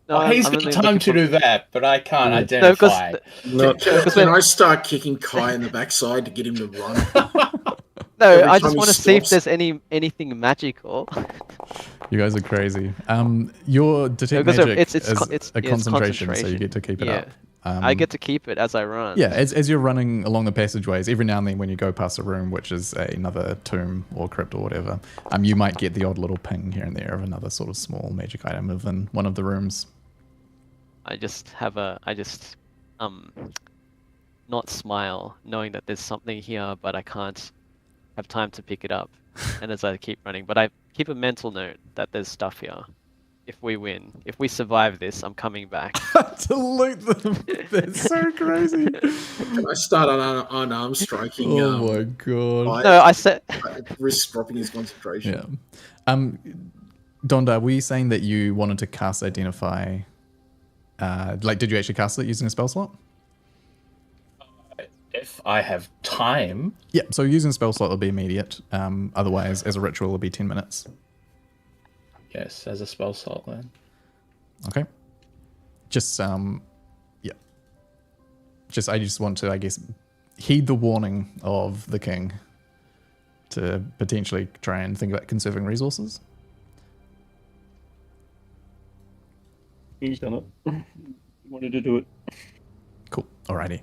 No, He's I'm got only time looking to for- do that, but I can't No, identify. Can I start kicking Kai in the backside to get him to run? No, Every I time just he want to see if stops. there's anything magical. You guys are crazy. Your detect Because magic it's is a it's concentration, so you get to keep it Yeah. up. I get to keep it as I run. Yeah, as you're running along the passageways, every now and then when you go past a room, which is another tomb or crypt or whatever, you might get the odd little ping here and there of another sort of small magic item within one of the rooms. I just not smile, knowing that there's something here, but I can't have time to pick it up. and as I keep running, but I keep a mental note that there's stuff here. If we win, if we survive this, I'm coming back. To loot them. That's so crazy. Can I start on unarmed striking? Oh my god. No, I said. Risk dropping his concentration. Yeah. Donda, were you saying that you wanted to cast Identify? Did you actually cast it using a spell slot? If I have time. Yeah, so using a spell slot will be immediate. Otherwise, as a ritual, it'll be 10 minutes. Yes, as a spell slot then. Okay. Just, yeah. I just want to, I guess, heed the warning of the king to potentially try and think about conserving resources. He's done it. He wanted to do it. Cool. Alrighty.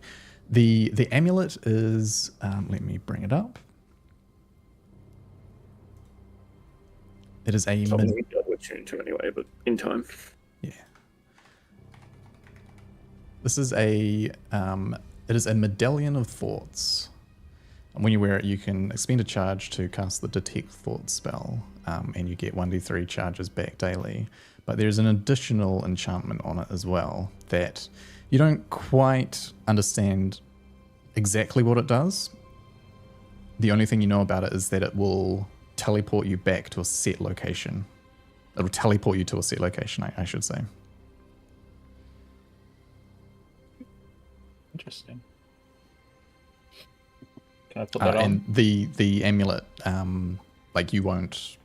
The amulet is, let me bring it up. It is a... Something we double tune to anyway, but in time. Yeah. This is it is a medallion of thoughts. And when you wear it, you can expend a charge to cast the detect thoughts spell, and you get 1d3 charges back daily. But there's an additional enchantment on it as well that you don't quite understand exactly what it does. The only thing you know about it is that it will teleport you back to a set location. It'll teleport you to a set location, I should say. Interesting. Can I put that on? And the amulet, you won't...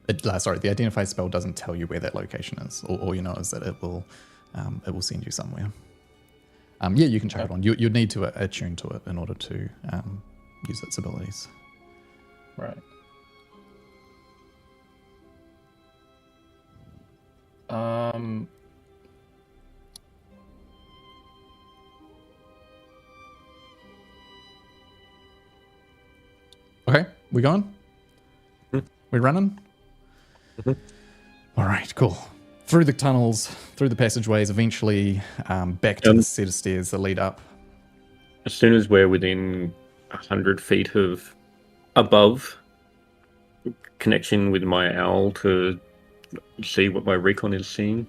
the Identify spell doesn't tell you where that location is. All you know is that it will send you somewhere. Yeah, you can chuck it on. You'd need to attune to it in order to use its abilities. Right. Okay, we going? Mm-hmm. We running? Mm-hmm. All right, cool. Through the tunnels, through the passageways, eventually back to the set of stairs that lead up. As soon as we're within 100 feet of above connection with my owl to see what my recon is seeing.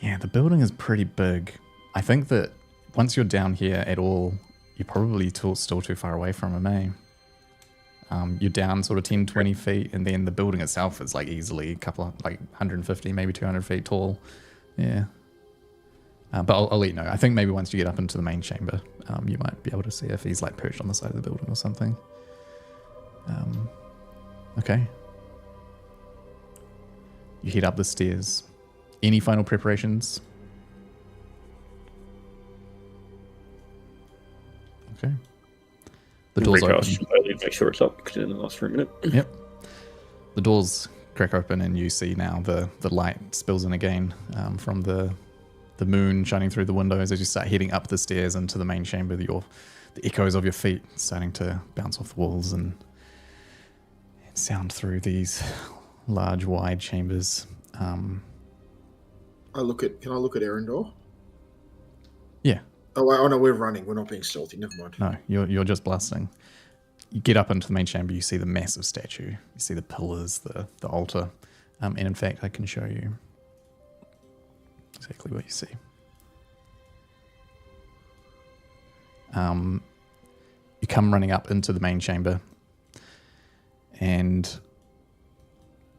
Yeah, the building is pretty big. I think that once you're down here at all, you're probably still too far away from him, eh? You're down sort of 10, 20 feet, and then the building itself is easily a couple of 150, maybe 200 feet tall. Yeah. But I'll let you know. I think maybe once you get up into the main chamber, you might be able to see if he's perched on the side of the building or something. Okay. You head up the stairs. Any final preparations? Okay. The doors open. Make sure it's up because it lasts for a minute. Yep. The doors crack open and you see now the light spills in again from the moon shining through the windows as you start heading up the stairs into the main chamber. The echoes of your feet starting to bounce off the walls and sound through these large, wide chambers. Can I look at Erendor? Yeah. Oh no, we're running. We're not being stealthy. Never mind. No, you're just blasting. You get up into the main chamber. You see the massive statue. You see the pillars, the altar, and in fact, I can show you exactly what you see. You come running up into the main chamber, and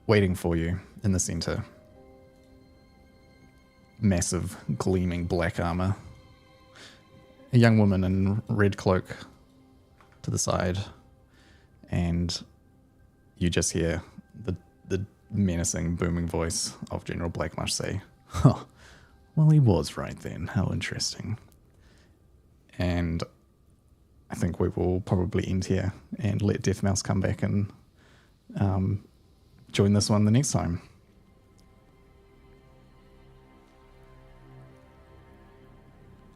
waiting for you in the center, massive gleaming black armor, a young woman in red cloak to the side, and you just hear the menacing booming voice of General Blackmarsh say, "Oh, well, he was right then. How interesting." And I think we will probably end here and let Death Mouse come back and join this one the next time.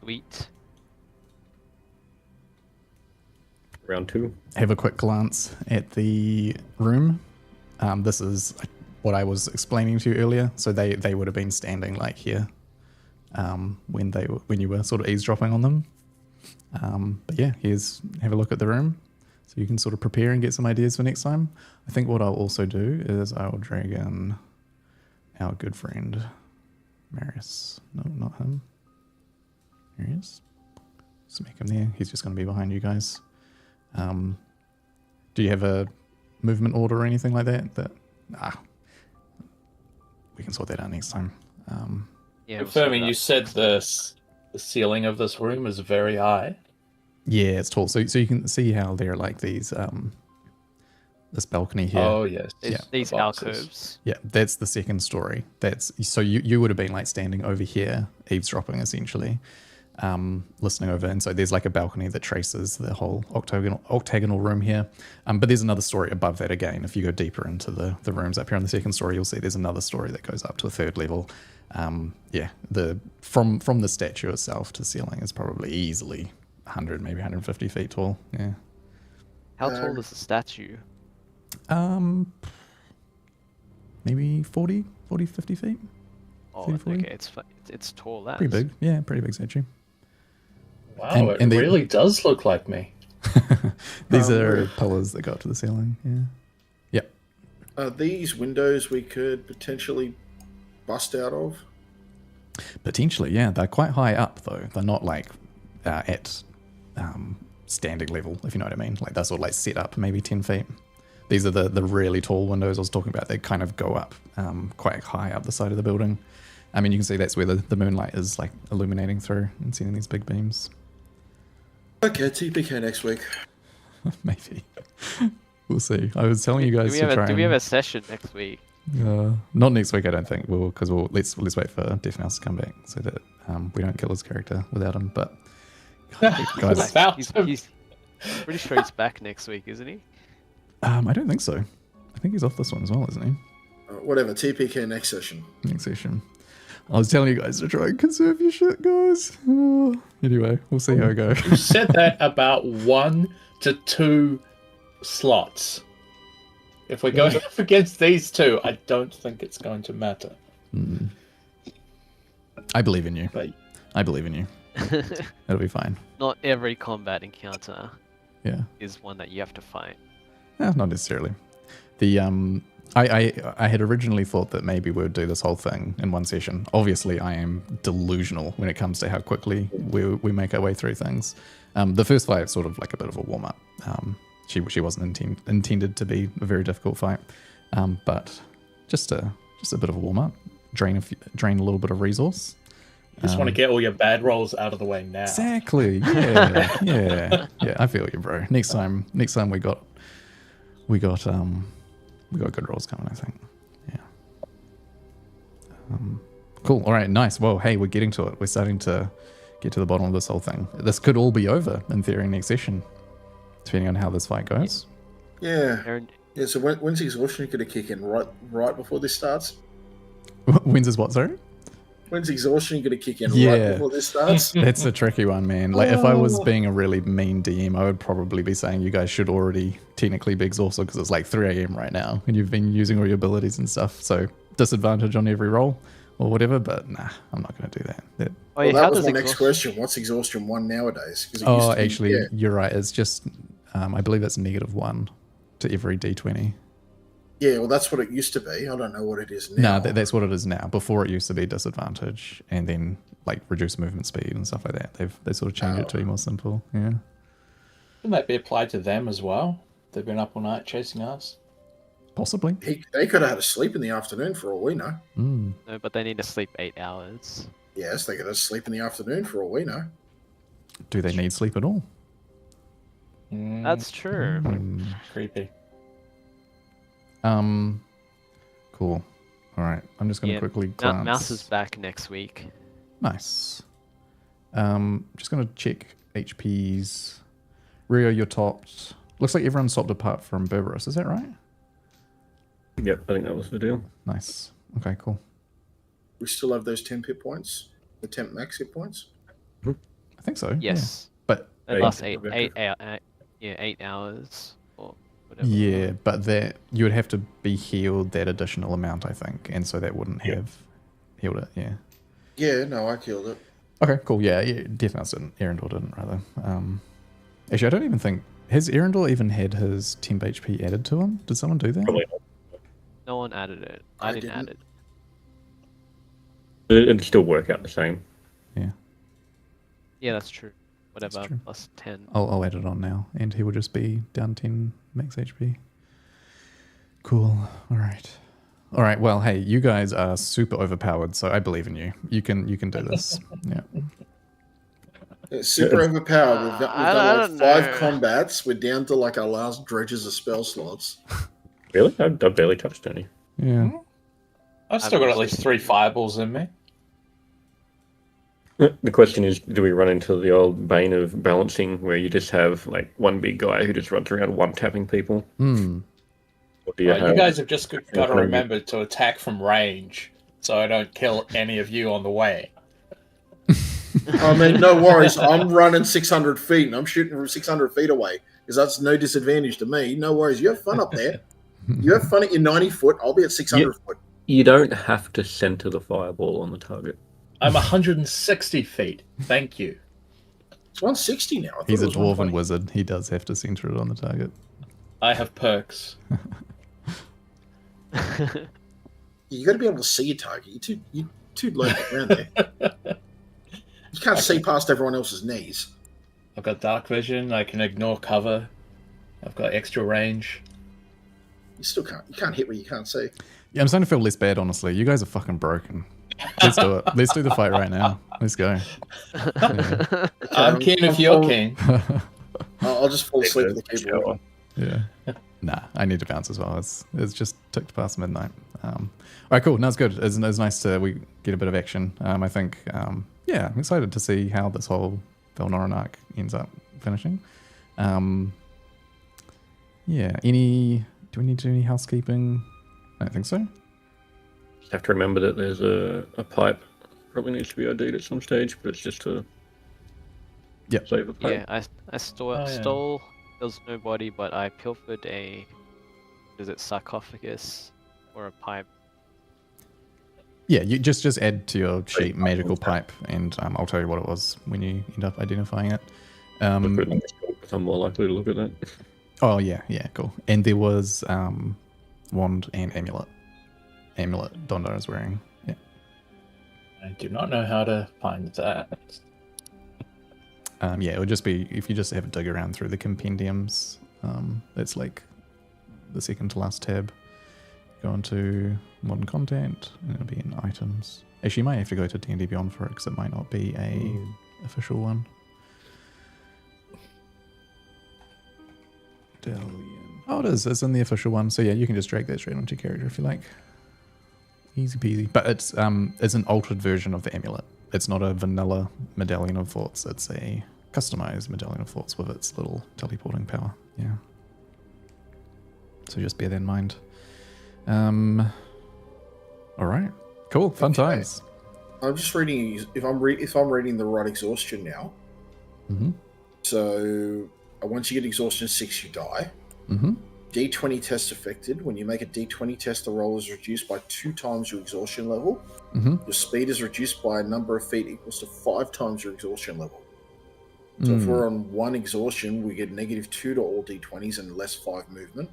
Sweet. Round 2. Have a quick glance at the room. This is what I was explaining to you earlier. So they would have been standing here when you were sort of eavesdropping on them. But yeah, have a look at the room so you can sort of prepare and get some ideas for next time. I think what I'll also do is I will drag in our good friend Marius. No, not him. Here he is. Just make him there. He's just going to be behind you guys. Do you have a movement order or anything like that? We can sort that out next time. Yeah, Confirming, you said the ceiling of this room is very high. Yeah, it's tall. So you can see how there are like these this balcony here. Oh yes, these the boxes. alcoves. Yeah, that's the second story. So you would have been like standing over here, eavesdropping essentially, listening over. And so there's like a balcony that traces the whole octagonal room here. But there's another story above that again. If you go deeper into the rooms up here on the second story, you'll see there's another story that goes up to a third level. From the statue itself to ceiling is probably easily 100, maybe 150 feet tall. Yeah. How tall is the statue? Maybe 40, 50 feet. Oh, 30, 40. okay, it's tall. That's Pretty big. Yeah, pretty big statue. Wow, it really does look like me. These are pillars that go up to the ceiling. Yeah. Yep. Are these windows we could potentially bust out of? Potentially, yeah. They're quite high up, though. They're not like at standing level, if you know what I mean. Like they're sort of like set up maybe 10 feet. These are the really tall windows I was talking about. They kind of go up quite high up the side of the building. I mean, you can see that's where the moonlight is like illuminating through and sending these big beams. Okay, TPK next week. Maybe. We'll see. I was telling you guys do we have a session next week? Not next week, I don't think. Because let's wait for Death Mouse to come back so that we don't kill his character without him. But guys, he's pretty sure he's back next week, isn't he? I don't think so. I think he's off this one as well, isn't he? Whatever. TPK next session. Next session. I was telling you guys to try and conserve your shit, guys. Anyway, we'll see how it goes. You said that about 1 to 2 slots. If we're going up against these two, I don't think it's going to matter. I believe in you. But I believe in you. It'll be fine. Not every combat encounter Yeah. is one that you have to fight. Not necessarily. The I had originally thought that maybe we would do this whole thing in one session. Obviously, I am delusional when it comes to how quickly we make our way through things. The first fight sort of like a bit of a warm up. She wasn't intended to be a very difficult fight, but just a bit of a warm up. Drain a little bit of resource. just want to get all your bad rolls out of the way now. Exactly. Yeah. Yeah. I feel you, bro. Next time we got good rolls coming, I think. Yeah. Cool. All right. Nice. Whoa. Hey, we're getting to it. We're starting to get to the bottom of this whole thing. This could all be over in theory next session, depending on how this fight goes. Yeah. Yeah. So when's exhaustion going to kick in? Right before this starts. When's his what? Sorry. When's exhaustion going to kick in? Right before this starts. That's a tricky one, man. Like if I was being a really mean DM, I would probably be saying you guys should already technically be exhausted because it's like 3 a.m. right now and you've been using all your abilities and stuff. So disadvantage on every roll or whatever. But nah, I'm not going to do that. That was my next question. What's exhaustion 1 nowadays? Actually, you're right. It's just I believe it's -1 to every D20. Yeah, well, that's what it used to be. I don't know what it is now. No, that's what it is now. Before it used to be disadvantage, and then like reduce movement speed and stuff like that. They sort of changed it to be more simple. Yeah. Can that be applied to them as well? They've been up all night chasing us. Possibly. They could have had a sleep in the afternoon for all we know. Mm. No, but they need to sleep 8 hours. Yes, they could have sleep in the afternoon for all we know. Do they need sleep at all? That's true. Creepy. Cool. All right. I'm just going to quickly glance. Mouse is back next week. Nice. Just going to check HPs. Rio, you're topped. Looks like everyone's topped apart from Berberus. Is that right? Yep, I think that was the deal. Nice. Okay, cool. We still have those temp hit points, the temp max hit points. I think so. Yes. Yeah. But it lasts 8 hours or whatever. Yeah, but that you would have to be healed that additional amount, I think, and so that wouldn't have healed it. Yeah. Yeah, no, I killed it. Okay, cool. Yeah, Deathmouse didn't. Erendor didn't, rather. Actually, I don't even think... Has Erendor even had his temp HP added to him? Did someone do that? Probably not. No one added it. I I didn't add didn't. it. It'd still work out the same. Yeah. Yeah, that's true. Whatever, true. plus 10. I'll add it on now, and he will just be down 10 max HP. Cool. All right. Well, hey, you guys are super overpowered, so I believe in you. You can do this. Yeah. It's super overpowered. We've I done don't like 5 know. combats. We're down to like our last dredges of spell slots. Really? I've barely touched any. Yeah. I've still got at least 3 fireballs in me. The question is, do we run into the old bane of balancing where you just have like one big guy who just runs around one-tapping people? Hmm. Or do you You guys have just got to remember to attack from range, so I don't kill any of you on the way. I mean, no worries. I'm running 600 feet and I'm shooting from 600 feet away because that's no disadvantage to me. No worries. You have fun up there. You have fun at your 90 foot. I'll be at 600 foot. You don't have to center the fireball on the target. I'm 160 feet. Thank you. It's 160 now. I thought He's it a was dwarven 120. wizard. He does have to center it on the target. I have perks. You got to be able to see your target. You're too low to the ground there. You can't see past everyone else's knees. I've got dark vision. I can ignore cover. I've got extra range. You still can't. You can't hit where you can't see. Yeah, I'm starting to feel less bad, honestly. You guys are fucking broken. Let's do it. Let's do the fight right now. Let's go. Yeah. I'm keen if you're keen. I'll just fall asleep with the keyboard. Yeah. Nah, I need to bounce as well. It's just ticked past midnight. All right, cool. No, it's good. It's nice to we get a bit of action. I think, yeah, I'm excited to see how this whole Velnoran arc ends up finishing. Yeah. Do we need to do any housekeeping? I don't think so. Just have to remember that there's a pipe. Probably needs to be ID'd at some stage, but it's just to save a pipe. Yeah, I stole. There was no body, but I pilfered a. Is it sarcophagus or a pipe? Yeah, you just add to your sheet magical pipe, and I'll tell you what it was when you end up identifying it. I'm more likely to look at that. Oh yeah, cool. And there was wand and amulet. Amulet Dondo is wearing. Yeah. I do not know how to find that. Yeah, it would just be if you just have a dig around through the compendiums. That's like the second to last tab. Go into modern content, and it'll be in items. Actually, you might have to go to D&D Beyond for it because it might not be a official one. Medallion. Oh, it is. It's in the official one. So yeah, you can just drag that straight onto your character if you like. Easy peasy. But it's an altered version of the amulet. It's not a vanilla Medallion of Thoughts. It's a customized Medallion of Thoughts with its little teleporting power. Yeah. So just bear that in mind. All right. Cool. Fun times. I'm just reading. If I'm reading the right exhaustion now. Mm-hmm. So once you get exhaustion 6, you die. Mm-hmm. D20 test affected. When you make a D20 test, the roll is reduced by 2 times your exhaustion level. Mm-hmm. Your speed is reduced by a number of feet equals to 5 times your exhaustion level. So if we're on 1 exhaustion, we get -2 to all D20s and less 5 movement.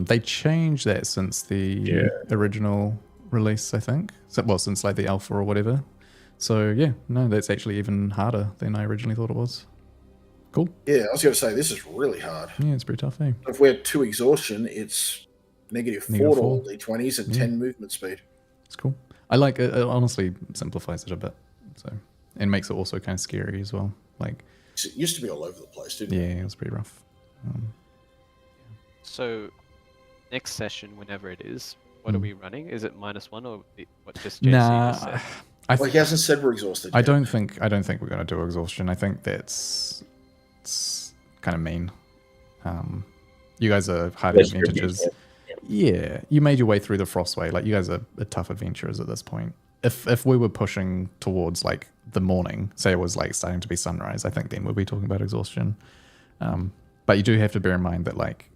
They changed that since the original release, I think. So, since like the alpha or whatever. So yeah, no, that's actually even harder than I originally thought it was. Cool. Yeah, I was going to say, this is really hard. Yeah, it's pretty tough, eh? If we have 2 exhaustion, it's -4 to all D20s and 10 movement speed. It's cool. I like it. It honestly simplifies it a bit. So, and makes it also kind of scary as well. Like, it used to be all over the place, didn't it? Yeah, it was pretty rough. So, next session, whenever it is, what are we running? Is it -1 or what? Just JC Nah, just said? Well, he hasn't said we're exhausted I yet. don't think we're gonna do exhaustion. I think it's kind of mean. You guys are hard advantages. Yeah, you made your way through the Frostway. Like, you guys are tough adventurers at this point. If we were pushing towards like the morning, say it was like starting to be sunrise, I think then we'll be talking about exhaustion. But you do have to bear in mind that like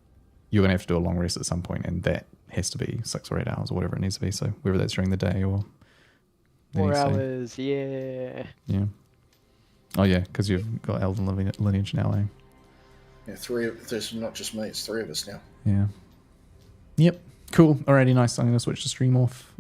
you're gonna have to do a long rest at some point, and that has to be 6 or 8 hours or whatever it needs to be. So whether that's during the day or 4 you say? hours, yeah. Yeah. Oh yeah, because you've got elven lineage now, eh? Yeah, there's not just me, it's 3 of us now. Yeah. Yep. Cool. Alrighty, nice. I'm gonna switch the stream off.